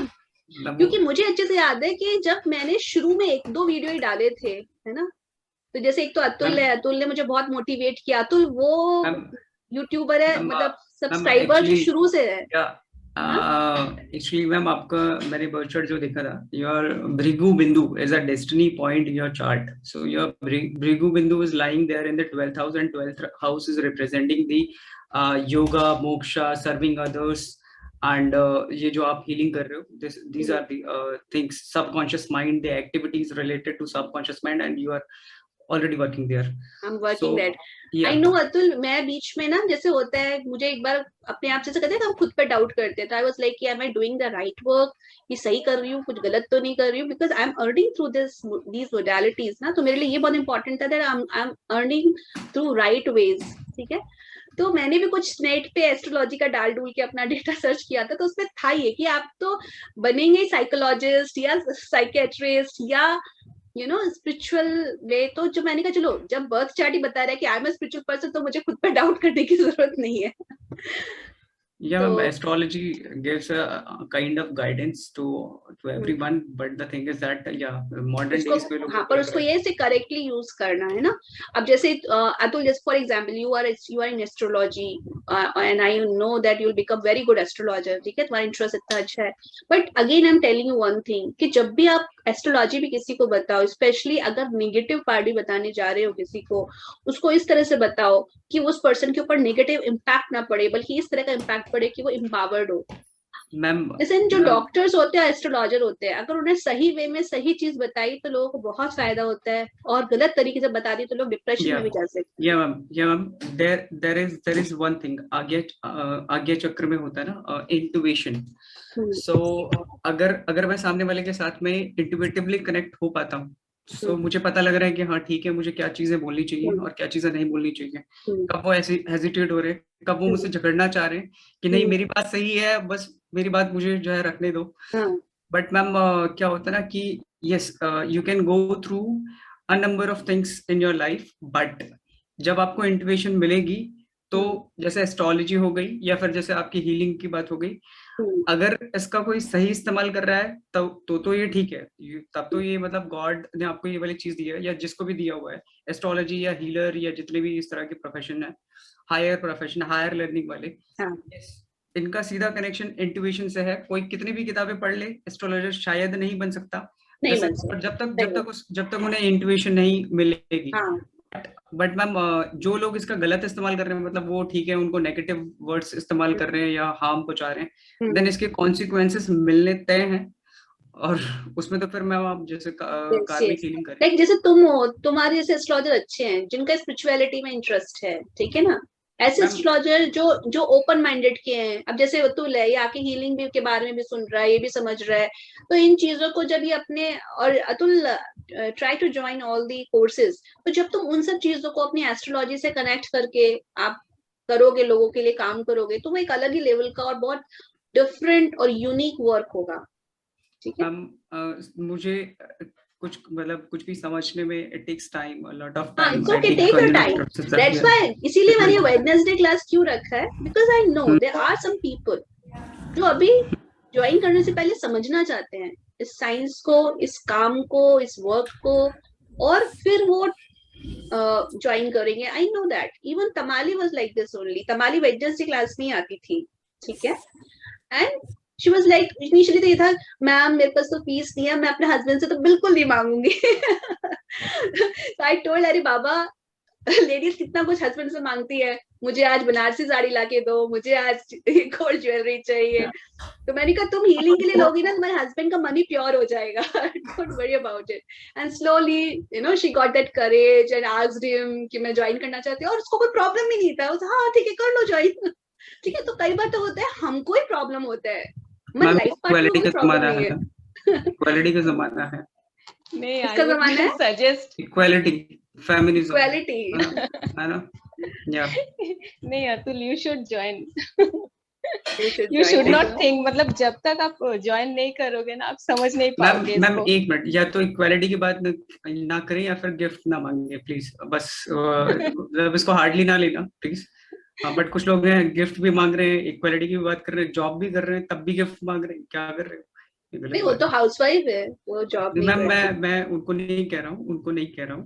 क्योंकि मुझे अच्छे से याद है कि जब मैंने शुरू में 1-2 वीडियो ही डाले थे, है ना, तो जैसे एक तो अतुल है, अतुल ने मुझे बहुत मोटिवेट किया। अतुल वो यूट्यूबर है, मतलब सब्सक्राइबर जो शुरू से है। एक्चुअली मैम आपका मैंने बर्थ चार्ट जो देखा था, your Bhrigu Bindu is a destiny point in your chart. So your Bhrigu Bindu is lying there in the 12th house, and 12th house is representing the yoga, moksha, serving others, and ये जो आप हीलिंग कर रहे हो, these are the things, subconscious mind, the activities related to subconscious mind, and you are already working there. I'm working that. I know Atul, मैं बीच में ना जैसे होता है, मुझे एक बार अपने आप से कहते हैं हम खुद पे डाउट करते हैं, तो I was like am I doing the right work, ये सही कर रही हूँ, कुछ गलत तो नहीं कर रही हूँ, because I'm earning through these modalities ना, तो मेरे लिए ये बहुत important था that I'm earning through right ways, ठीक है। तो मैंने भी कुछ नेट पे एस्ट्रोलॉजी का डाल डूल के अपना डेटा सर्च किया था, तो उसमें था ये कि आप तो बनेंगे साइकोलॉजिस्ट या साइकेट्रिस्ट या स्पिरिचुअल वे। तो जो मैंने कहा चलो, जब बर्थ चार्ट ही बता रहा है कि I am a spiritual person, तो मुझे खुद पे डाउट करने की जरूरत नहीं है। Yeah, astrology gives a kind of guidance to everyone, but the thing is that modern days पे लोग, हाँ, पर उसको ये से करेक्टली यूज करना है ना। अब जैसे अतुल, जैसे for example you are in astrology and I know that you will become very good astrologer, ठीक है, तुम्हारा इंटरेस्ट इतना अच्छा है। But again I am telling you one thing, कि जब भी आप एस्ट्रोलॉजी भी किसी को बताओ, स्पेशली अगर नेगेटिव पार्टी बताने जा रहे हो किसी को, उसको इस तरह से बताओ कि उस पर्सन के ऊपर नेगेटिव इम्पैक्ट ना पड़े, बल्कि इस तरह का इम्पैक्ट पड़े कि वो एम्पावर्ड हो। जैसे जो डॉक्टर्स होते हैं, एस्ट्रोलॉजर होते हैं, अगर उन्हें सही वे में सही चीज बताई तो लोगों को बहुत फायदा होता है, और गलत तरीके से बता दी तो लोग डिप्रेशन में भी जा सकते हैं। there is one thing, आज्ञा चक्र में होता है ना इंट्यूशन। सो अगर मैं सामने वाले के साथ में इंट्यूटिवली कनेक्ट हो पाता हूँ, सो मुझे पता लग रहा है कि हाँ ठीक है, मुझे क्या चीजें बोलनी चाहिए और क्या चीजें नहीं बोलनी चाहिए, कब वो ऐसे हेजिटेट हो रहे हैं, कब वो मुझसे झगड़ना चाह रहे हैं कि नहीं मेरी बात सही है, बस मेरी बात मुझे जो है रखने दो। बट मैम क्या होता है ना कि yes, you can go through a number of things in your life, but जब आपको इंट्यूशन मिलेगी तो जैसे एस्ट्रोलॉजी हो गई या फिर जैसे आपकी हीलिंग की बात हो गई, अगर इसका कोई सही इस्तेमाल कर रहा है तो ये ठीक है, तब तो ये मतलब गॉड ने आपको ये वाली चीज दी है, या जिसको भी दिया हुआ है, एस्ट्रोलॉजी या हीलर या जितने भी इस तरह के प्रोफेशन है, हायर प्रोफेशन, हायर लर्निंग वाले, इनका सीधा कनेक्शन इंट्यूशन से है। कोई कितनी भी किताबें पढ़ ले, एस्ट्रोलॉजर शायद नहीं बन सकता, नहीं बन सकता, जब तक उन्हें इंट्यूशन नहीं मिलेगी। बट मैम जो लोग इसका गलत इस्तेमाल कर रहे हैं, मतलब वो ठीक है, उनको नेगेटिव वर्ड्स इस्तेमाल कर रहे हैं या हार्म पहुंचा रहे हैं, देन इसके कॉन्सिक्वेंसेस मिलने तय हैं, और उसमें तो फिर मैम आप जैसे कार्मिक हीलिंग करें। लाइक जैसे तुम हो, तुम्हारे जैसे एस्ट्रोलॉजर अच्छे हैं जिनका स्पिरिचुअलिटी में इंटरेस्ट है, ठीक है ना, ऐसे एस्ट्रोलॉजर जो ओपन माइंडेड के हैं। अब जैसे अतुल है, ये आके हीलिंग भी के बारे में भी सुन रहा है, ये भी समझ रहा है, तो इन चीजों को जब ये अपने, और Atul try to join all the courses, तो जब तुम उन सब चीजों को अपनी एस्ट्रोलॉजी से कनेक्ट करके आप करोगे, लोगों के लिए काम करोगे, तो वो एक अलग ही लेवल का और बहुत डिफरेंट और यूनिक वर्क होगा, ठीक है। मुझे कुछ मतलब कुछ भी समझने में it takes time, a lot of time. It's okay, take your time, that's why, इसीलिए मैंने ये वेडनेसडे क्लास क्यों रखा है, because I know there are some people जो अभी ज्वाइन करने से पहले समझना चाहते हैं इस साइंस को, इस काम को, इस वर्क को, और फिर वो ज्वाइन करेंगे। I know that even Tamali was like this only. Tamali Wednesday class में आती थी, ठीक है, and she was like, initially तो ये था, मैम मेरे पास तो फीस नहीं है, मैं अपने हस्बैंड से तो बिल्कुल नहीं मांगूंगी। आई टोल्ड, अरे बाबा, लेडीज कितना कुछ हस्बैंड से मांगती है, मुझे आज बनारसी साड़ी लाके दो, मुझे आज गोल्ड ज्वेलरी चाहिए। तो मैंने कहा तुम हीलिंग के लिए लोगी ना, तुम्हारे हस्बैंड का मनी प्योर हो जाएगा, don't worry about it. And slowly you know she got that courage and asked him कि मैं ज्वाइन करना चाहती हूँ, और उसको कोई प्रॉब्लम ही नहीं था, हाँ ठीक है कर लो ज्वाइन। ठीक है, तो कई बार तो होता है हमको ही प्रॉब्लम होता है, लाइफ क्वालिटी का जमाना है, क्वालिटी का जमाना है, नहीं इसका जमाना है, सजेस्ट इक्वालिटी, फेमिनिज्म, इक्वालिटी, है ना, या नहीं Atul, you should join, you should not think, मतलब जब तक आप ज्वाइन नहीं करोगे ना, आप समझ नहीं पाओगे। मैम एक मिनट, या तो इक्वालिटी की बात ना करें या फिर गिफ्ट ना मांगे प्लीज, बस मतलब इसको हार्डली ना लेना प्लीज। हाँ, बट कुछ लोग हैं गिफ्ट भी मांग रहे हैं, इक्वालिटी की भी बात कर रहे हैं, जॉब भी कर रहे हैं, तब भी गिफ्ट मांग रहे हैं, क्या कर रहे हो? नहीं, वो तो हाउसवाइफ है, वो जॉब नहीं मैम मैं उनको नहीं कह रहा हूँ,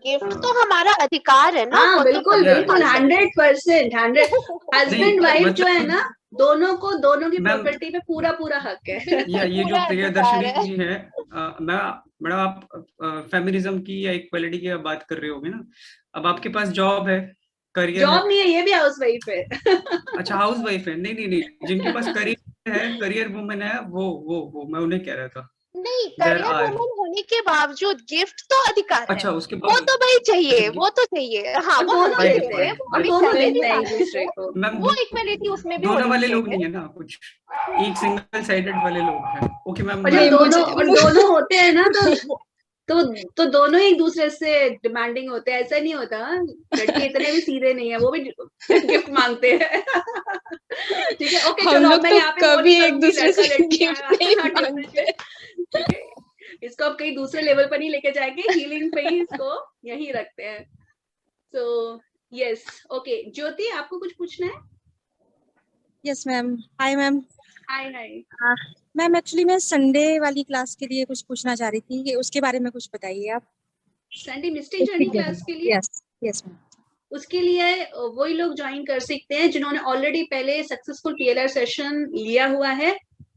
गिफ्ट तो हमारा अधिकार है ना। हाँ बिल्कुल बिल्कुल, 100%, 100। हस्बैंड वाइफ जो है ना, दोनों की प्रॉपर्टी पे पूरा पूरा हक है। या ये जो प्रियदर्शनी जी है, मैडम आप फेमिनिज्म की या इक्वालिटी की बात कर रहे होगे ना, अब आपके पास जॉब है, करियर, जॉब नहीं है, ये भी हाउसवाइफ है। अच्छा हाउसवाइफ है, नहीं, जिनके पास करियर है, करियर वुमन है, वो मैं उन्हें कह रहा था। नहीं, करियर वुमन होने के बावजूद गिफ्ट तो अधिकार अच्छा, है, उसके वो तो भाई चाहिए, वो तो चाहिए। हाँ, वो दोनों देते हैं, एक दूसरे को, वो इक्वलिटी उसमें भी दोनों वाले लोग नहीं है ना, कुछ एक सिंगल साइडेड वाले लोग हैं। ओके मैम, दोनों होते हैं ना, तो दोनों एक दूसरे से डिमांडिंग होते हैं, ऐसा नहीं होता। लड़के इतने भी सीधे नहीं है, वो भी गिफ्ट मांगते हैं। ठीक है, ओके चलो, मैं यहाँ पे कभी एक दूसरे से गिफ्ट नहीं मांगते। ठीक है, इसको अब कहीं दूसरे लेवल पर नहीं लेके जाएंगे, हीलिंग पे ही इसको यही रखते हैं। सो यस, ओके ज्योति, आपको कुछ पूछना है? Yes ma'am, hi ma'am. Hi ma'am, actually मैं संडे वाली क्लास के लिए कुछ पूछना चाह रही थी, कि उसके बारे में कुछ बताइए आप। संडे मिस्टेक जर्नी क्लास के लिए? Yes ma'am. उसके लिए वही लोग ज्वाइन कर सकते हैं जिन्होंने ऑलरेडी पहले सक्सेसफुल PLR सेशन लिया हुआ है,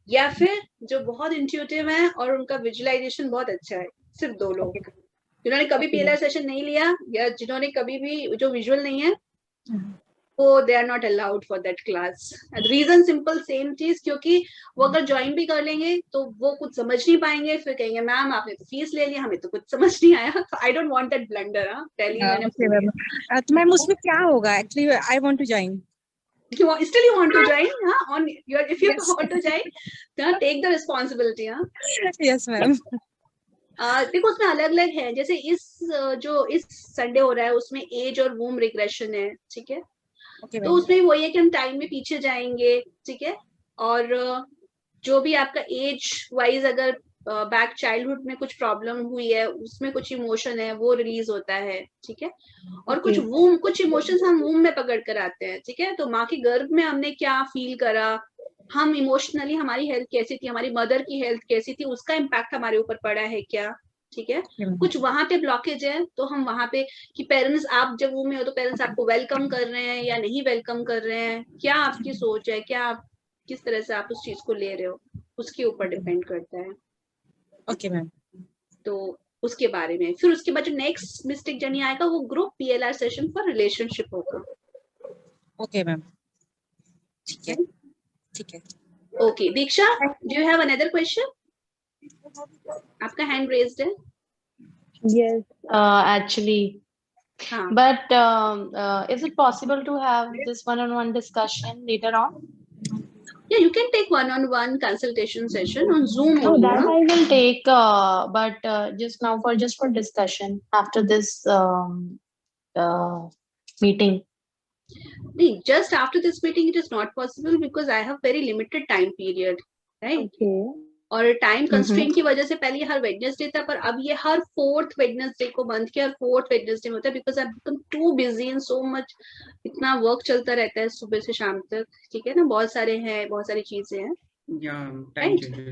या फिर जो बहुत इंट्यूटिव है और उनका विजुअलाइजेशन बहुत अच्छा है। सिर्फ 2 लोग जिन्होंने कभी PLR सेशन नहीं लिया, या जिन्होंने कभी भी जो विजुअल नहीं है, वो they are not allowed for that class. Reason simple same चीज, क्योंकि वो अगर ज्वाइन भी कर लेंगे तो वो कुछ समझ नहीं पाएंगे, फिर कहेंगे मैम आपने तो फीस ले लिया, हमें तो कुछ समझ नहीं आया। I don't want that blunder. तो मैम उसमें क्या होगा? Actually I want to join. Still you want to join? On your, if you want to join, take the responsibility. Yes ma'am. देखो उसमें अलग अलग है, जैसे इस संडे हो रहा है उसमें एज और वूम रिग्रेशन है, ठीक है। तो उसमें वही है कि हम टाइम में पीछे जाएंगे, ठीक है, और जो भी आपका एज वाइज अगर बैक चाइल्डहुड में कुछ प्रॉब्लम हुई है, उसमें कुछ इमोशन है वो रिलीज होता है, ठीक है। और कुछ इमोशंस हम वूम में पकड़ कर आते हैं, ठीक है। तो माँ के गर्भ में हमने क्या फील करा, हम इमोशनली हमारी हेल्थ कैसी थी, हमारी मदर की हेल्थ कैसी थी, उसका इम्पैक्ट हमारे ऊपर पड़ा है क्या, ठीक है। कुछ वहां पे ब्लॉकेज है तो हम वहां पे कि पेरेंट्स, आप जब वूम में हो तो पेरेंट्स आपको वेलकम कर रहे हैं या नहीं वेलकम कर रहे हैं, क्या आपकी सोच है, क्या आप किस तरह से आप उस चीज को ले रहे हो, उसके ऊपर डिपेंड करता है। Okay ma'am. तो उसके बारे में फिर उसके बाद जो नेक्स्ट मिस्टेक जर्नी आएगा वो group PLR session for relationship होगा। ओके मैम, ठीक है ठीक है। Okay Diksha, do you have another question? आपका हैंड रेज्ड है। Yes, actually. हाँ But is it possible to have this one-on-one discussion later on? yeah, you can take one-on-one consultation session on Zoom No, only, that no? I will take, but just now just for discussion after this meeting. नहीं, just after this meeting it is not possible because I have very limited time period, right? Okay. और time constraint की वजह से पहले हर Wednesday था, पर अब ये हर 4th वेडनेसडे को बंद किया, 4th वेडनेसडे में होता है because I become too busy in so much, इतना वर्क चलता रहता है सुबह से शाम तक, ठीक है ना, बहुत सारे हैं, बहुत सारी चीजें हैं, टाइम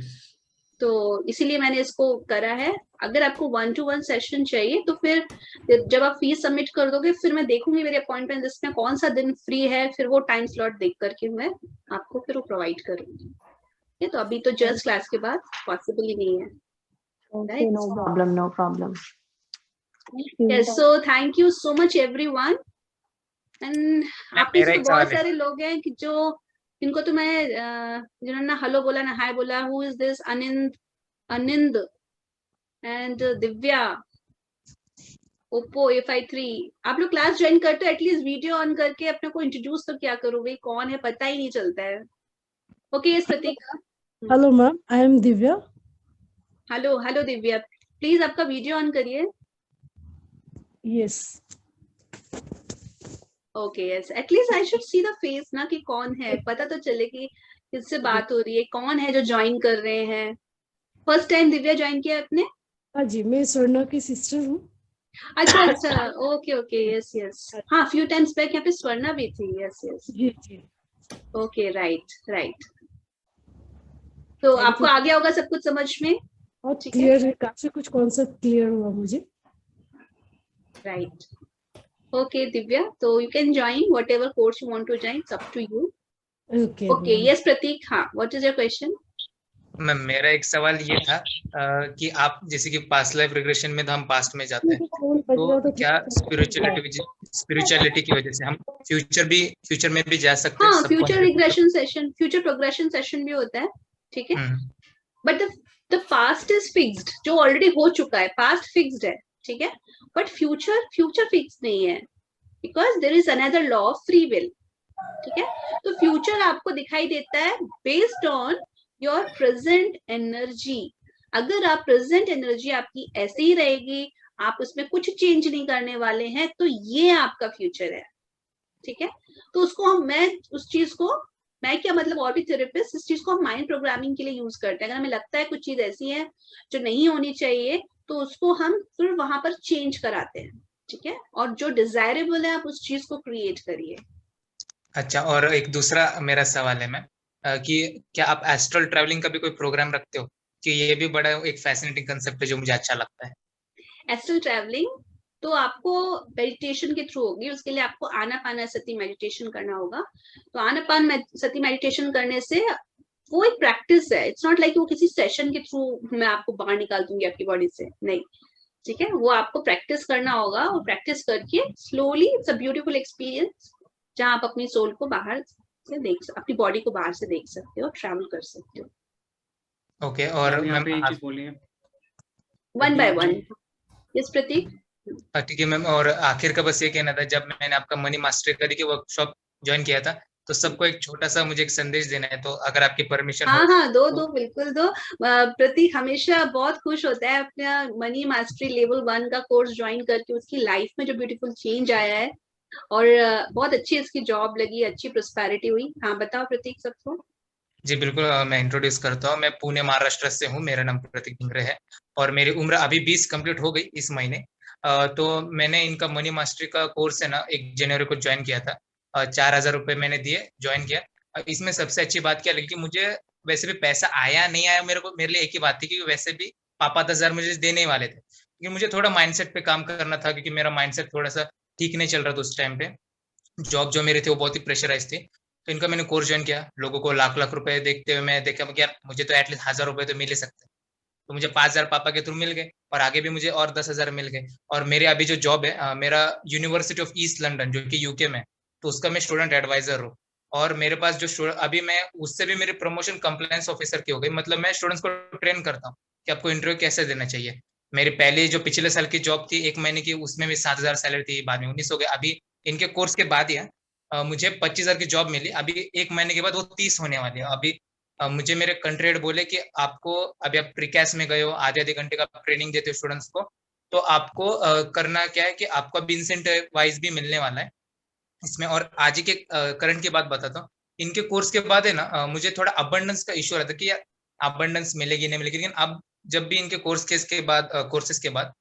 तो इसीलिए मैंने इसको करा है। अगर आपको 1-to-1 सेशन चाहिए तो फिर जब आप फीस सबमिट कर दोगे फिर मैं देखूंगी मेरे अपॉइंटमेंट लिस्ट में कौन सा दिन फ्री है, फिर वो टाइम स्लॉट देख करके मैं आपको फिर वो प्रोवाइड करूंगी। तो अभी तो जस्ट क्लास के बाद पॉसिबल ही नहीं है। Okay, Right. no problem, no problem. Yes, so thank you so much everyone. And आप में से तो बहुत सारे लोग हैं कि जो इनको तो मैं जिन्होंने ना हेलो बोला ना हाय बोला, who is this Anind and Divya, Oppo A53, आप लोग क्लास ज्वाइन करते हो एटलीस्ट वीडियो ऑन करके अपने को इंट्रोड्यूस तो क्या करो भाई, कौन है पता ही नहीं चलता है। Okay yes Prateek. Hello ma'am, I am Divya. Hello Divya, please आपका वीडियो ऑन करिए। Yes okay yes, at least I should see the face ना कि कौन है, पता तो चले कि किससे बात हो रही है, कौन है जो ज्वाइन कर रहे हैं। फर्स्ट टाइम दिव्या ज्वाइन किया आपने? हाँ जी, मैं स्वर्णा की सिस्टर हूँ। अच्छा ओके यस हाँ, फ्यू टाइम्स बैक यहाँ पे स्वर्णा भी थी। यस जी ओके राइट। तो आपको आ गया होगा सब कुछ समझ में? बहुत क्लियर है, काफी कुछ कॉन्सेप्ट क्लियर हुआ मुझे। राइट ओके दिव्या, तो you can join whatever course you want to join, it's up to you. Okay yes Pratik, हाँ what is your question? Ma'am मेरा एक सवाल ये था कि आप जैसे कि पास्ट लाइफ रिग्रेशन में तो हम पास्ट में जाते हैं, तो क्या स्पिरिचुअलिटी की वजह से हम फ्यूचर में भी जा सकते हैं? हाँ, future regression session, future progression session भी होता है, ठीक है। But the past is fixed, जो ऑलरेडी हो चुका है पास्ट फिक्स्ड है, ठीक है। बट फ्यूचर फिक्स नहीं है because there is another law of free will, ठीक है। तो फ्यूचर आपको दिखाई देता है based on your present energy. अगर आप प्रेजेंट एनर्जी आपकी ऐसे ही रहेगी, आप उसमें कुछ चेंज नहीं करने वाले हैं, तो ये आपका फ्यूचर है, ठीक है। तो उसको मैं उस चीज को मैं क्या मतलब और भी थेरेपिस्ट इस चीज को हम माइंड प्रोग्रामिंग के लिए यूज करते हैं। अगर हमें लगता है कुछ चीज ऐसी है जो नहीं होनी चाहिए तो उसको हम फिर वहां पर चेंज कराते हैं, ठीक है। और जो डिजायरेबल है आप उस चीज को क्रिएट करिए। अच्छा, और एक दूसरा मेरा सवाल है मैम कि क्या आप एस्ट्रल ट्रैवलिंग का भी कोई प्रोग्राम रखते हो? कि ये भी बड़ा एक फैसिनेटिंग कंसेप्ट है जो मुझे अच्छा लगता है। एस्ट्रल ट्रैवलिंग तो आपको मेडिटेशन के थ्रू होगी, उसके लिए आपको आनापानसति मेडिटेशन करना होगा। तो आनापानसति मेडिटेशन करने से वो एक प्रैक्टिस है, इट्स नॉट लाइक वो किसी सेशन के थ्रू मैं आपको बाहर निकाल दूंगी आपकी बॉडी से, नहीं, ठीक है। वो आपको प्रैक्टिस करना होगा और प्रैक्टिस करके slowly, it's a beautiful experience जहां आप अपनी सोल को बाहर से अपनी बॉडी को बाहर से देख सकते हो, ट्रैवल कर सकते हो। ओके, और यहाँ पे एक चीज बोलिए, वन बाय वन। यस प्रतीक। ठीक है मैम, और आखिर का बस ये कहना था, जब मैंने आपका मनी मास्टरी करी की वर्कशॉप ज्वाइन किया था तो सबको एक छोटा सा मुझे एक संदेश देना है, तो अगर आपकी परमिशन हाँ दो बिल्कुल दो। प्रतीक हमेशा बहुत खुश होता है अपना मनी मास्टरी लेवल 1 का कोर्स ज्वाइन करके, उसकी लाइफ में जो ब्यूटीफुल चेंज आया है और बहुत अच्छी इसकी जॉब लगी, अच्छी प्रोस्पेरिटी हुई। हाँ बताओ प्रतीक सबको। जी बिल्कुल, मैं इंट्रोड्यूस करता हूँ। मैं पुणे महाराष्ट्र से हूँ। मेरा नाम प्रतीक ढिंगरे है और मेरी उम्र अभी 20 कंप्लीट हो गई इस महीने। तो मैंने इनका मनी मास्टरी का कोर्स है ना 1 जनवरी को ज्वाइन किया था। 4,000 रुपये मैंने दिए, ज्वाइन किया। इसमें सबसे अच्छी बात क्या लगी कि मुझे वैसे भी पैसा आया नहीं आया, मेरे लिए एक ही बात थी कि वैसे भी पापा 10,000 मुझे देने ही वाले थे, क्योंकि मुझे थोड़ा माइंडसेट पे काम करना था, क्योंकि मेरा माइंडसेट थोड़ा सा ठीक नहीं चल रहा था उस टाइम पे। जॉब जो मेरी थी वो बहुत ही प्रेशराइज थी। तो इनका मैंने कोर्स ज्वाइन किया। लोगों को लाख लाख रुपए देखते हुए मैं देखा कि यार मुझे तो एटलीस्ट 1,000 रुपए तो मिल ही सकते हैं। तो मुझे 5,000 पापा के थ्रू मिल गए और आगे भी मुझे और 10,000 मिल गए। और मेरे अभी जो जॉब है, मेरा यूनिवर्सिटी ऑफ ईस्ट लंदन जो कि यूके में, तो उसका मैं स्टूडेंट एडवाइजर हूँ। और मेरे पास जो अभी मैं उससे भी मेरी प्रमोशन कंप्लायंस ऑफिसर की हो गई। मतलब मैं स्टूडेंट्स को ट्रेन करता हूँ कि आपको इंटरव्यू कैसे देना चाहिए। मेरी पहले जो पिछले साल की जॉब थी 1 महीने की, उसमें भी 7,000 सैलरी थी, बाद में 19 हो गए। अभी इनके कोर्स के बाद ही मुझे 25,000 की जॉब मिली। अभी 1 महीने के बाद वो 30 होने वाली है। अभी मुझे मेरे कंट्री हेड बोले कि आपको अभी आप प्रीकैस में गए हो, आधे घंटे का ट्रेनिंग देते हो स्टूडेंट्स को, तो आपको करना क्या है कि आपको अभी इंसेंटिव वाइज भी मिलने वाला है इसमें। और आज ही के करंट की बात बताता हूँ। इनके कोर्स के बाद है ना मुझे थोड़ा अबंडेंस का इश्यू रहता है कि यार अबंडेंस मिलेगी नहीं मिलेगी, लेकिन अब जब भी इनके कोर्सेज के बाद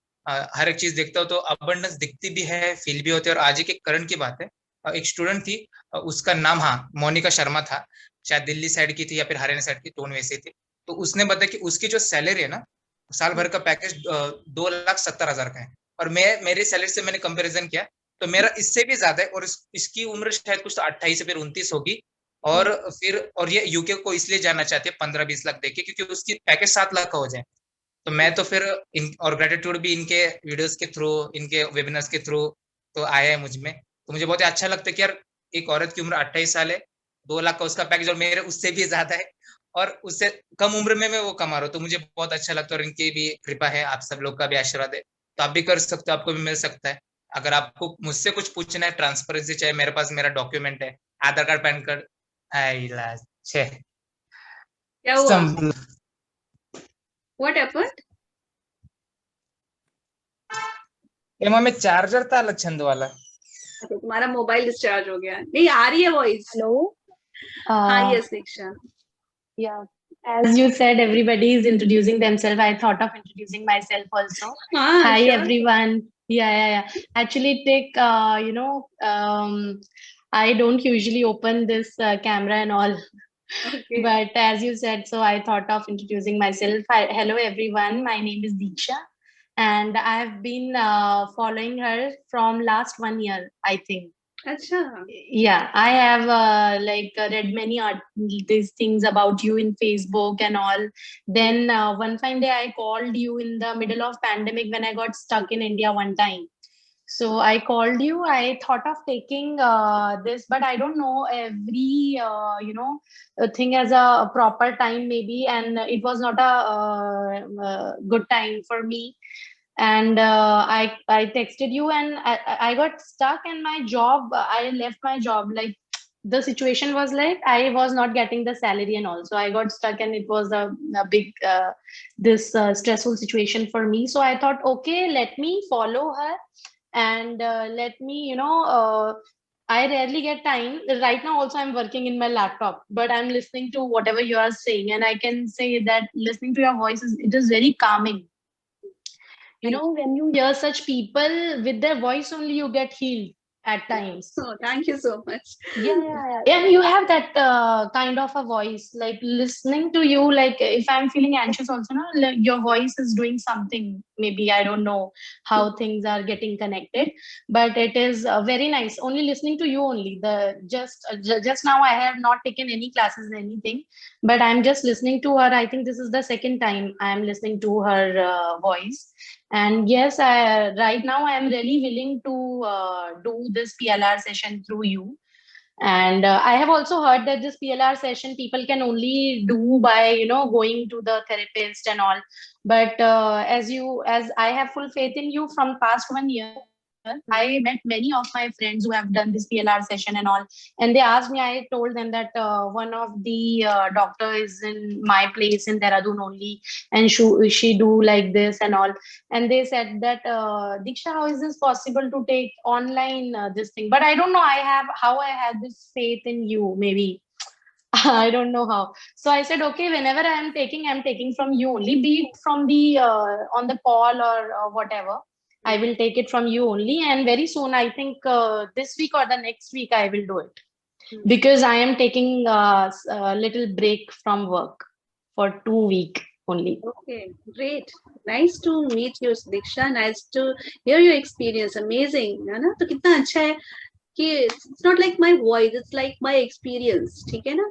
हर एक चीज देखता हूँ तो अबंडेंस दिखती भी है, फील भी होते हैं। और आज ही के करंट की बात है, एक स्टूडेंट थी, उसका नाम मोनिका शर्मा था। शायद दिल्ली साइड की थी या फिर हरियाणा साइड की, टोन वैसे थी। तो उसने बताया कि उसकी जो सैलरी है ना, साल भर का पैकेज 2,70,000 का है। और मेरी सैलरी से मैंने कंपेरिजन किया तो मेरा इससे भी ज्यादा है। और इसकी उम्र शायद कुछ 28 से फिर 29 होगी। और फिर और ये यूके को इसलिए जाना चाहती है 15-20 लाख देके, क्योंकि उसकी पैकेज 7 लाख का हो जाए। तो मैं तो फिर और ग्रेटिट्यूड भी इनके वीडियोस के थ्रू, इनके वेबिनार्स के थ्रू तो आया है मुझ में। तो मुझे बहुत ही अच्छा लगता है कि यार एक औरत की उम्र 28 साल है, 2 लाख का उसका पैकेज, और मेरे उससे भी ज्यादा है, और उससे कम उम्र में मैं वो कमा रहा हूँ। तो मुझे बहुत अच्छा लगता है। और इनकी भी कृपा है, आप सब लोग का भी आशीर्वाद है, तो आप भी कर सकते हो, आपको भी मिल सकता है। अगर आपको मुझसे कुछ पूछना है, ट्रांसपेरेंसी चाहिए, मेरे पास मेरा डॉक्यूमेंट है, आधार कार्ड, पैन कार्ड। क्या हुआ? What happened? में चार्जर था अलग छंद वाला। अच्छा, तुम्हारा मोबाइल डिस्चार्ज हो गया। नहीं आ रही है वॉइस। Hello. हाँ, yes, Diksha. Yeah. As you said, everybody is introducing themselves. I thought of introducing myself also. Hi, sure. everyone. Yeah. Actually, I don't usually open this camera and all. Okay. But as you said, so I thought of introducing myself. Hello, everyone. My name is Diksha, and I have been following her from last 1 year, I think. Achha. Yeah, I have read many these things about you in Facebook and all. Then one fine day I called you in the middle of pandemic when I got stuck in India one time. So I called you. I thought of taking this, but I don't know every thing as a proper time maybe, and it was not a good time for me. And I texted you, and I got stuck in my job. I left my job. Like the situation was like I was not getting the salary and all, so I got stuck, and it was a big stressful situation for me. So I thought, okay, let me follow her, and let me I rarely get time right now. Also, I'm working in my laptop, but I'm listening to whatever you are saying, and I can say that listening to your voice it is very calming. You know, when you hear such people with their voice only, you get healed at times. Oh, thank you so much. Yeah. And you have that kind of a voice, like listening to you, like if I'm feeling anxious also, no, like your voice is doing something. Maybe I don't know how things are getting connected, but it is very nice. Only listening to you only. Just now I have not taken any classes or anything, but I'm just listening to her. I think this is the second time I'm listening to her voice. And yes, right now I am really willing to do this PLR session through you. And I have also heard that this PLR session people can only do by going to the therapist and all. But as I have full faith in you from past 1 year, I met many of my friends who have done this PLR session and all, and they asked me. I told them that one of the doctor is in my place in Dehradun only, and she do like this and all. And they said that Diksha, how is this possible to take online this thing? But I don't know. How I had this faith in you. Maybe I don't know how. So I said, okay, whenever I'm taking from you only, be it from the on the call or whatever. I will take it from you only, and very soon, I think this week or the next week, I will do it because I am taking a little break from work for 2 weeks only. Okay, great. Nice to meet you, Diksha. Nice to hear your experience. Amazing, है ना? तो कितना अच्छा है कि it's not like my voice, it's like my experience, ठीक है ना?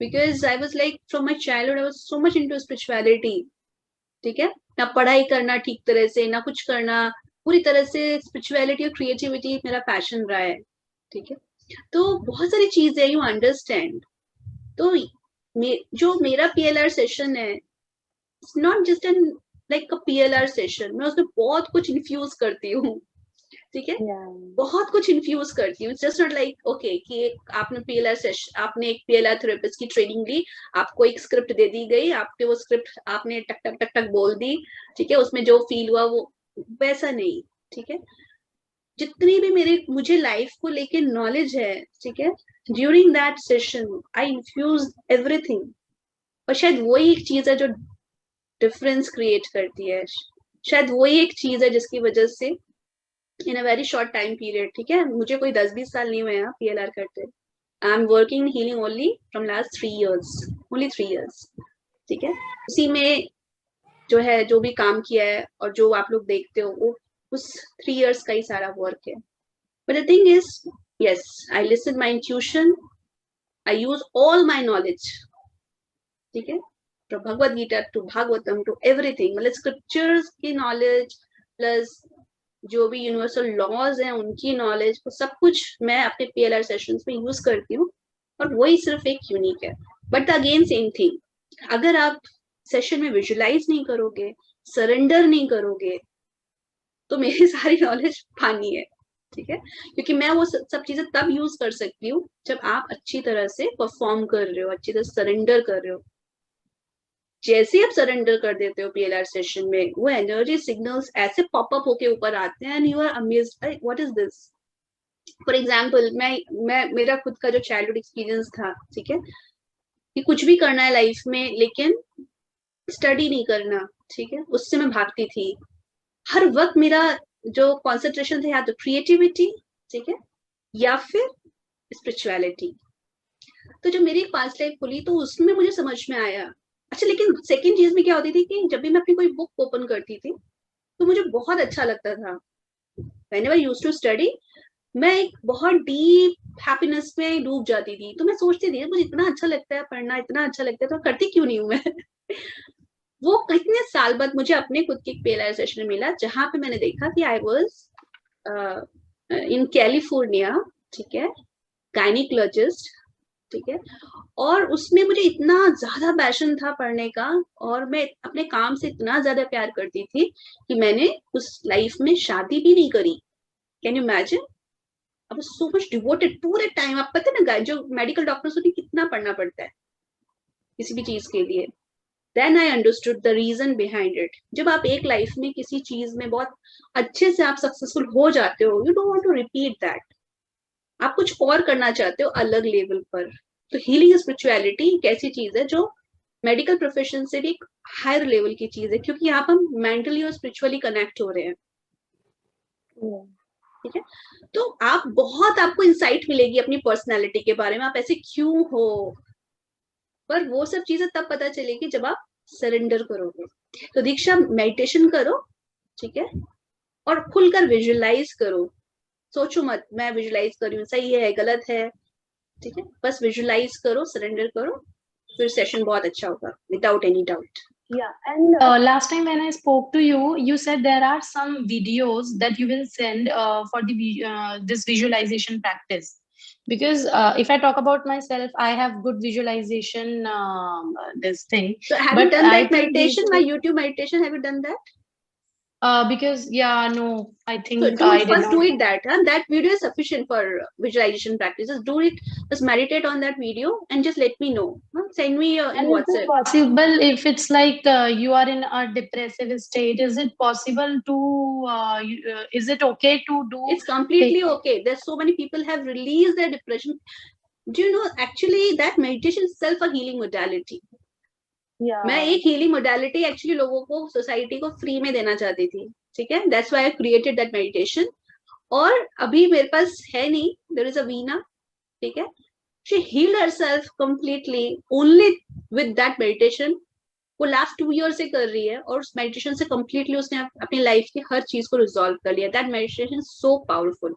Because I was like from my childhood, I was so much into spirituality. ठीक है? ना पढ़ाई करना ठीक तरह से, ना कुछ करना, पूरी तरह से spirituality और creativity मेरा passion रहा है. ठीक है? तो बहुत सारी चीजें you understand. तो जो मेरा PLR सेशन है, it's not just an like a PLR session, मैं उसमें बहुत कुछ इन्फ्यूज करती हूँ. ठीक है, बहुत कुछ इन्फ्यूज करती हूँ. जस्ट नॉट लाइक ओके कि आपने PLR सेशन, आपने एक PLR थेरेपिस्ट की ट्रेनिंग ली, आपको एक स्क्रिप्ट दे दी गई, आपके वो स्क्रिप्ट आपने टक टक टक टक बोल दी. ठीक है, उसमें जो फील हुआ वो वैसा नहीं. ठीक है, जितनी भी मुझे लाइफ को लेके नॉलेज है, ठीक है, during that session I infuse everything. और शायद वही एक चीज है जो डिफरेंस क्रिएट करती है. शायद वही एक चीज है जिसकी वजह से in a very short time period, ठीक है, मुझे कोई 10-20 साल नहीं हुए हैं PLR करते. I am working in healing only from last 3 years, only 3 years. ठीक है, उसी में जो है, जो भी काम किया है और जो आप लोग देखते हो, वो उस 3 years का ही सारा वर्क है. But the thing is, yes, I listen my intuition, I use all my knowledge. ठीक है, from Bhagavad Gita to Bhagavatam to everything, मतलब scriptures की knowledge plus जो भी यूनिवर्सल लॉज हैं उनकी नॉलेज, वो सब कुछ मैं अपने PLR सेशंस में यूज करती हूँ. और वही सिर्फ एक यूनिक है. बट अगेन सेम थिंग, अगर आप सेशन में विजुलाइज नहीं करोगे, सरेंडर नहीं करोगे, तो मेरी सारी नॉलेज पानी है. ठीक है, क्योंकि मैं वो सब चीजें तब यूज कर सकती हूँ जब आप अच्छी तरह से परफॉर्म कर रहे हो, अच्छी तरह सरेंडर कर रहे हो. जैसे ही आप सरेंडर कर देते हो PLR सेशन में, वो एनर्जी सिग्नल्स ऐसे पॉपअप होके ऊपर आते हैं, and you are amazed, what is this. For example, मैं मेरा खुद का जो चाइल्डहुड एक्सपीरियंस था, ठीक है, कि कुछ भी करना है लाइफ में लेकिन स्टडी नहीं करना. ठीक है, उससे मैं भागती थी. हर वक्त मेरा जो कॉन्सेंट्रेशन था या तो क्रिएटिविटी, ठीक है, या फिर स्पिरिचुअलिटी. तो जब मेरी पास्ट लाइफ खुली तो उसमें मुझे समझ में आया. अच्छा, लेकिन सेकंड चीज में क्या होती थी कि जब भी मैं अपनी कोई बुक ओपन करती थी तो मुझे बहुत अच्छा लगता था. Whenever I used to study, मैं एक बहुत डीप हैप्पीनेस में डूब जाती थी. तो मैं सोचती थी मुझे इतना अच्छा लगता है पढ़ना, इतना अच्छा लगता है, तो करती क्यों नहीं हूँ मैं. वो कितने साल बाद मुझे अपने खुद के PLR सेशन मिला जहां पे मैंने देखा कि आई वाज इन कैलिफोर्निया. ठीक है, गायनिकोलॉजिस्ट. ठीक है, और उसमें मुझे इतना ज्यादा पैशन था पढ़ने का, और मैं अपने काम से इतना ज्यादा प्यार करती थी कि मैंने उस लाइफ में शादी भी नहीं करी. Can you imagine? I was so much devoted पूरे टाइम. आप पता है ना, जो मेडिकल डॉक्टर्स होते हैं कितना पढ़ना पड़ता है किसी भी चीज के लिए. Then I understood the reason behind it. जब आप एक लाइफ में किसी चीज में बहुत अच्छे से आप सक्सेसफुल हो जाते हो, you don't want to repeat that. आप कुछ और करना चाहते हो अलग लेवल पर. तो हीलिंग स्पिरिचुअलिटी एक ऐसी चीज है जो मेडिकल प्रोफेशन से भी एक हायर लेवल की चीज है, क्योंकि यहाँ पर हम मेंटली और स्पिरिचुअली कनेक्ट हो रहे हैं. ठीक है, तो आपको इंसाइट मिलेगी अपनी पर्सनालिटी के बारे में, आप ऐसे क्यों हो. पर वो सब चीजें तब पता चलेगी जब आप सरेंडर करोगे. तो दीक्षा, मेडिटेशन करो. ठीक है, और खुलकर विजुअलाइज करो. सोचो मत मैं विजुअलाइज कर रही हूँ, सही है गलत है. ठीक है, बस विजुअलाइज करो, सरेंडर करो, फिर सेशन बहुत अच्छा होगा, without any doubt. Yeah, and last time when I spoke to you, you said there are some videos that you will send for the this visualization practice. Because if I talk about myself, I have good visualization this thing. So have you done that meditation, my YouTube meditation? Have you done that? Because no, I think so I did first not. do it that, that video is sufficient for visualization practice. Just do it, just meditate on that video and just let me know. Send me in and WhatsApp. Is it possible if it's like you are in a depressive state, is it possible to is it okay to do? It's completely okay. There's so many people have released their depression. Do you know actually that meditation is self a healing modality? Yeah. मैं एक healing modality actually लोगों को society को free में देना चाहती थी, ठीक है? That's why I created that meditation. और अभी मेरे पास है नहीं, there is a Veena, ठीक है? She healed herself completely only with that meditation. वो लास्ट 2 ईयर से कर रही है और उस मेडिटेशन से कंप्लीटली उसने अपनी लाइफ की हर चीज को रिजॉल्व कर लिया. दैट मेडिटेशन सो पावरफुल,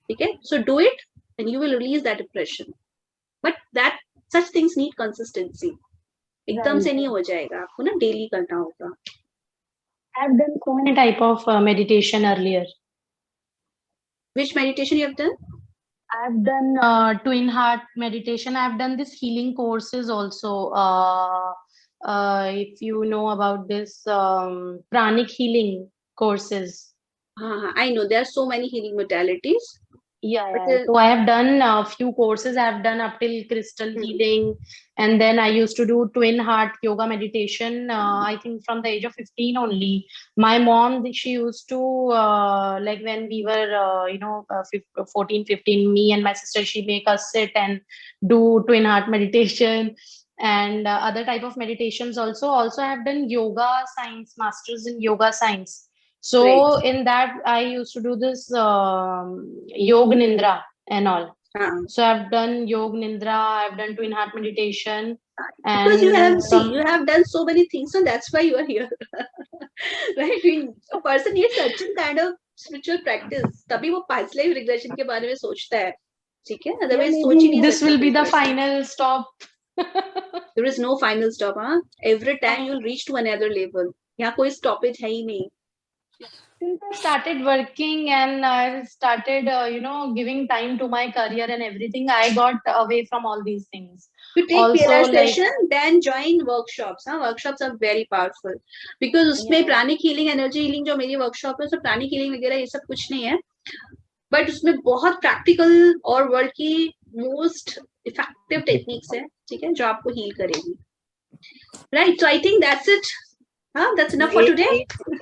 ठीक है? So do it and you will release that depression, but that such things need consistency. एकदम से नहीं हो जाएगा, आपको ना डेली करना होगा. I have done so many type of meditation earlier. Which meditation you have done? I have done twin heart meditation. I have done this healing courses also. If you know about this pranic healing courses. I know there are so many healing modalities. Yeah, so I have done a few courses. I have done up till crystal healing, and then I used to do twin heart yoga meditation. I think from the age of 15 only. My mom, she used to like when we were 14, 15, me and my sister, she make us sit and do twin heart meditation and other type of meditations also. I have done yoga science, masters in yoga science. So Great. in that I used to do this Yoga Nidra and all. So I've done Yoga Nidra, I've done twin heart meditation. Because you have done so many things, so that's why you are here. Right? A person needs certain kind of spiritual practice. तभी वो past life regression के बारे में सोचता है, ठीक है? Otherwise सोच ही नहीं This will be the final stop. There is no final stop, huh? Every time you'll reach to another level. यहाँ कोई stoppage है ही नहीं. Since I started working and I started, giving time to my career and everything, I got away from all these things. You take Also, PLR like- session, then join workshops. Workshops are very powerful because उसमें pranic healing, energy healing जो मेरी workshop है, उसमें pranic healing वगैरह ये सब कुछ नहीं है. But उसमें बहुत practical और world की most effective techniques है, ठीक है, जो आपको heal करेगी. Right, so I think that's it. That's enough for today.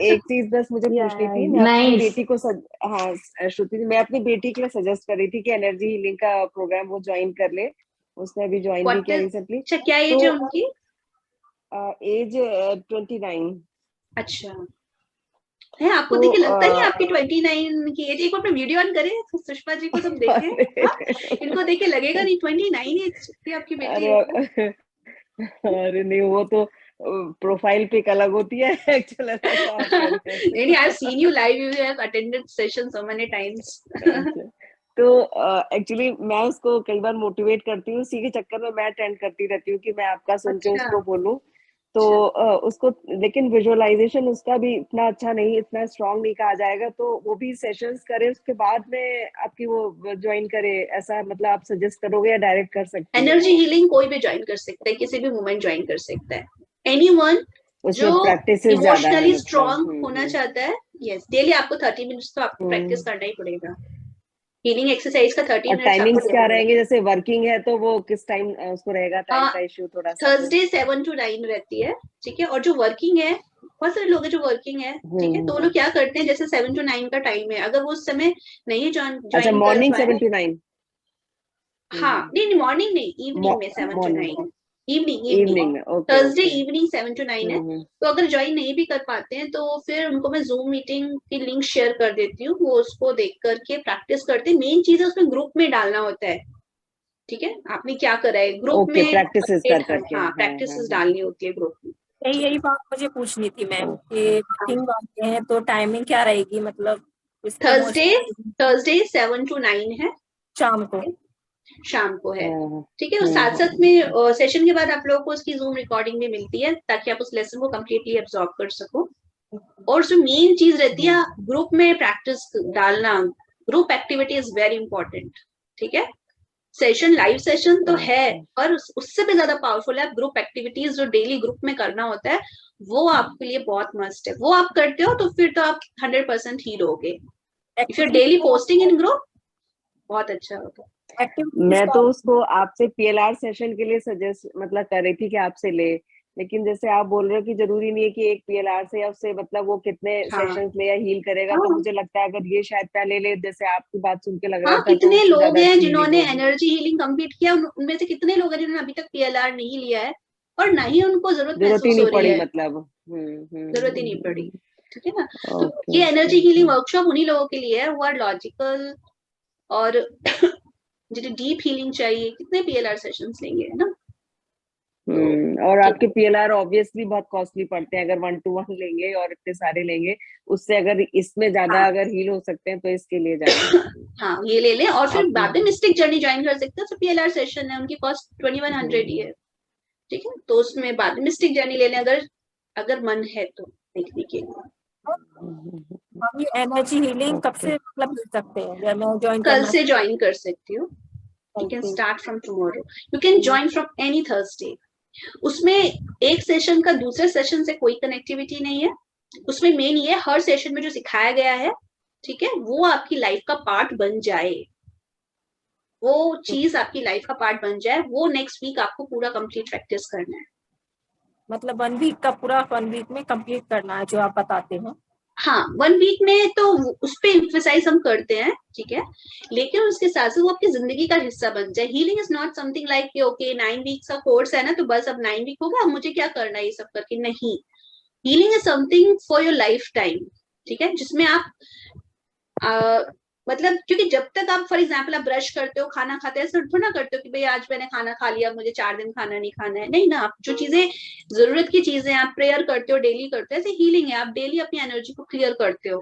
एक चीज बस मुझे पूछनी थी. मैं अपनी बेटी को श्रुति, मैं अपनी बेटी के लिए सजेस्ट कर रही थी कि एनर्जी हीलिंग का प्रोग्राम वो ज्वाइन कर ले. उसने अभी ज्वाइन भी किया रिसेंटली. अच्छा, क्या एज है उनकी? एज 29. अच्छा है, आपको देख के लगता नहीं आपकी 29 की एज. एक बार अपना वीडियो ऑन करें सुषमा जी को तुम देखें. इनको देख के लगेगा नहीं 29 एज की आपकी बेटी है. अरे नहीं, वो तो प्रोफाइल पिक अलग होती है एक्चुअली. नहीं, I have seen you live, you have attended session so many times. तो एक्चुअली मैं उसको कई बार मोटिवेट करती हूँ, उसी के चक्कर में मैं अटेंड करती रहती हूँ कि मैं आपका सुन के उसको बोलूं. तो उसको, लेकिन विजुअलाइजेशन उसका भी इतना अच्छा नहीं, इतना स्ट्रांग नहीं कहा जाएगा. तो वो भी सेशंस करे, उसके बाद में आपकी वो ज्वाइन करे, ऐसा मतलब आप सजेस्ट करोगे या डायरेक्ट कर सकते हैं? एनर्जी हीलिंग कोई भी ज्वाइन कर सकता है, किसी भी वुमन ज्वाइन कर सकता है. एनीवन जो इमोशनली स्ट्रांग होना चाहता है. यस, डेली आपको 30 मिनट्स तो आपको प्रैक्टिस करना ही पड़ेगा. हीलिंग एक्सरसाइज का 30 मिनट्स. टाइमिंग्स क्या रहेंगे? जैसे वर्किंग है तो वो किस टाइम उसको रहेगा? टाइम का इश्यू थोड़ा सा. थर्सडे 7 to 9 रहती है, ठीक है. और जो वर्किंग है, बहुत सारे लोग हैं जो वर्किंग है, ठीक है, तो वो लोग क्या करते हैं, जैसे 7 to 9 का टाइम है, अगर वो उस समय नहीं ज्वाइन. अच्छा, मॉर्निंग 7 to 9. हाँ, नहीं मॉर्निंग नहीं, इवनिंग में 7 to 9. Evening Thursday evening 7 to 9 है. तो अगर ज्वाइन नहीं भी कर पाते हैं तो फिर उनको मैं जूम मीटिंग की लिंक शेयर कर देती हूँ, वो उसको देख करके प्रैक्टिस करते हैं. मेन चीज है उसमें ग्रुप में डालना होता है, ठीक है. आपने क्या करा है ग्रुप में, प्रैक्टिसेस कर करके. हाँ, प्रैक्टिसेस डालनी होती है ग्रुप में. यही बात मुझे पूछनी थी मैम कि मीटिंग आते हैं तो टाइमिंग क्या रहेगी? मतलब थर्सडे 7 to 9 है, शाम को है, ठीक है. और साथ में सेशन के बाद आप लोगों को उसकी जूम रिकॉर्डिंग भी मिलती है ताकि आप उस लेसन को कम्प्लीटली एब्जॉर्ब कर सको. और जो मेन चीज रहती है ग्रुप में प्रैक्टिस डालना, group activity is very important, ठीक है. सेशन लाइव सेशन तो है, पर उससे भी ज्यादा पावरफुल है ग्रुप एक्टिविटीज जो डेली ग्रुप में करना होता है. वो आपके लिए बहुत मस्ट है. वो आप करते हो तो फिर तो आप 100% हील होगे. If you daily posting in group, बहुत अच्छा होगा. मैं तो उसको आपसे PLR सेशन के लिए सजेस्ट मतलब कर रही थी कि आपसे ले, लेकिन जैसे आप बोल रहे हो कि जरूरी नहीं है कि एक PLR से या उससे मतलब वो कितने सेशंस ले या हील करेगा, तो मुझे लगता है अगर ये शायद पहले ले, जैसे आपकी बात सुन के लग रहा था तो कितने उससे लोग ज्यादा हैं अच्छी जिन्होंने healing होगी। एनर्जी हीलिंग कंप्लीट किया, उनमें से कितने लोग हैं जिन्होंने अभी तक PLR नहीं लिया है और ना ही उनको जरूरत जरूरत ही महसूस नहीं हो रही पड़ी है, मतलब। जरूरत ही नहीं पड़ी। ठीक है ना। तो ओके ये एनर्जी ओके हीलिंग वर्कशॉप उन्हीं लोगों के लिए है हु आर लॉजिकल और जिन्हें डीप हीलिंग चाहिए। कितने PLR सेशंस लेंगे, है ना। और आपके PLR ऑब्वियसली बहुत कॉस्टली पड़ते हैं, अगर 1 to 1 लेंगे और इतने सारे लेंगे, उससे अगर इसमें ज्यादा अगर हील हो सकते हैं तो इसके लिए जाए। हाँ, ये ले लें और फिर आप बाद में मिस्टिक जर्नी ज्वाइन कर सकते हैं। तो PLR सेशन है, उनकी कॉस्ट 2100 ही है। ठीक है, तो उसमें बाद में मिस्टिक जर्नी ले लें अगर मन है तो देखने के लिए। हम ये एनर्जी हीलिंग कब से मतलब मिल सकते हैं? जब मैं ज्वाइन कल करना से ज्वाइन कर सकती हूँ। You can start from tomorrow. You can join from any Thursday. उसमें एक सेशन का दूसरे सेशन से कोई कनेक्टिविटी नहीं है। उसमें मेन ये हर सेशन में जो सिखाया गया है, ठीक है, वो आपकी लाइफ का पार्ट बन जाए, वो चीज आपकी लाइफ का पार्ट बन जाए। वो नेक्स्ट वीक आपको पूरा कंप्लीट प्रैक्टिस करना है। मतलब 1 वीक का पूरा 1 वीक में कंप्लीट करना है जो आप बताते हैं। हाँ, 1 वीक में तो उस पे एम्फसाइज हम करते हैं, ठीक है, लेकिन उसके साथ साथ वो आपकी जिंदगी का हिस्सा बन जाए। Healing is not something like कि ओके 9 वीक्स का कोर्स है ना, तो बस अब 9 वीक हो गया, अब मुझे क्या करना है ये सब करके। नहीं, healing is something for your life time, ठीक है, जिसमें आप मतलब, क्योंकि जब तक आप फॉर एग्जाम्पल आप ब्रश करते हो, खाना खाते हैं, ऐसा थोड़ा ना करते हो कि भाई आज मैंने खाना खा लिया, मुझे 4 दिन खाना नहीं खाना है। नहीं ना, आप जो चीजें जरूरत की चीजें आप प्रेयर करते हो, डेली करते हो, ऐसे हीलिंग है, आप डेली अपनी एनर्जी को क्लियर करते हो।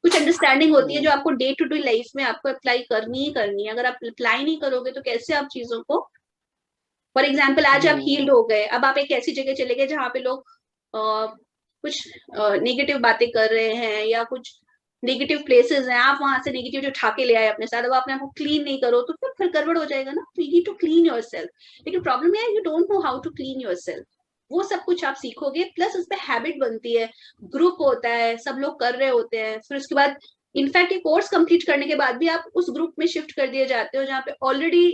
कुछ अंडरस्टैंडिंग होती है जो आपको डे टू डे लाइफ में आपको अप्लाई करनी ही करनी है। अगर आप अप्लाई नहीं करोगे तो कैसे आप चीजों को, फॉर एग्जाम्पल आज आप हील्ड हो गए, अब आप एक ऐसी जगह चले गए जहाँ पे लोग कुछ नेगेटिव बातें कर रहे हैं या कुछ नेगेटिव प्लेसेस हैं, आप वहां से नेगेटिव उठा के ले आए अपने साथ, अब आपने आपको क्लीन नहीं करो तो फिर गड़बड़ हो जाएगा ना। तो you need to clean yourself. लेकिन प्रॉब्लम है you don't know how to clean yourself. वो सब कुछ आप सीखोगे, प्लस उस पर हैबिट बनती है, ग्रुप होता है, सब लोग कर रहे होते हैं। फिर उसके बाद इनफैक्ट ये कोर्स कंप्लीट करने के बाद भी आप उस ग्रुप में शिफ्ट कर दिए जाते हो जहाँ पे ऑलरेडी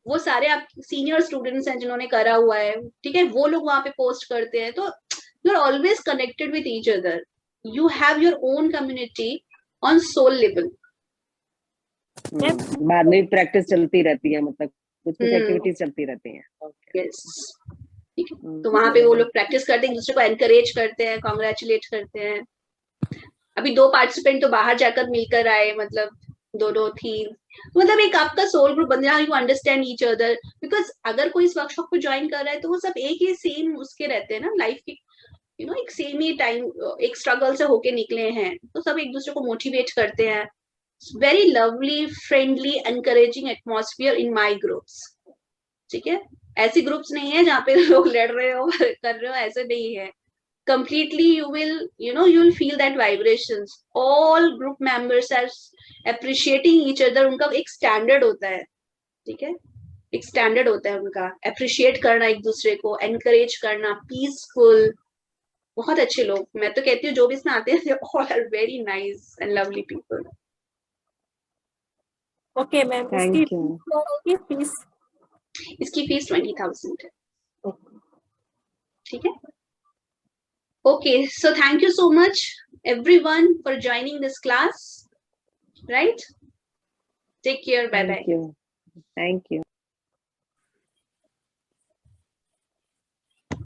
वो सारे आप सीनियर स्टूडेंट्स हैं जिन्होंने करा हुआ है, ठीक है, वो लोग वहां पे पोस्ट करते हैं। तो you are always connected with each other, you have your own community on soul level. बाद में प्रैक्टिस चलती रहती है, मतलब कुछ एक्टिविटीज चलती रहती हैं। Yes. तो वहां पे वो लोग प्रैक्टिस करते हैं, दूसरे को एनकरेज करते हैं, कॉन्ग्रेचुलेट करते हैं। अभी 2 पार्टिसिपेंट तो बाहर जाकर मिलकर आए, मतलब 2 थी, मतलब एक आपका सोल ग्रुप बन जाए, you understand each other. Because अगर कोई इस वर्कशॉप को ज्वाइन कर रहा है तो वो सब एक ही सेम उसके रहते हैं ना, लाइफ के एक सेम ही टाइम, एक स्ट्रगल से होके निकले हैं, तो सब एक दूसरे को मोटिवेट करते हैं। Very lovely, friendly, encouraging atmosphere in my groups. ठीक है, ऐसी ग्रुप्स नहीं है जहाँ पे लोग लड़ रहे हो कर रहे हो, ऐसे नहीं है। completely you will feel that vibrations. All group members are appreciating each other. उनका एक स्टैंडर्ड होता है, ठीक है, एक स्टैंडर्ड होता है उनका, अप्रिशिएट करना एक दूसरे को, एनकरेज करना, पीसफुल, बहुत अच्छे लोग। मैं तो कहती हूँ जो भी इसमें आते हैं all are very nice and lovely people. Okay ma'am, इसकी फीस 20,000 है। ठीक है, okay, so thank you so much everyone for joining this class, right? Take care, bye bye. Thank you.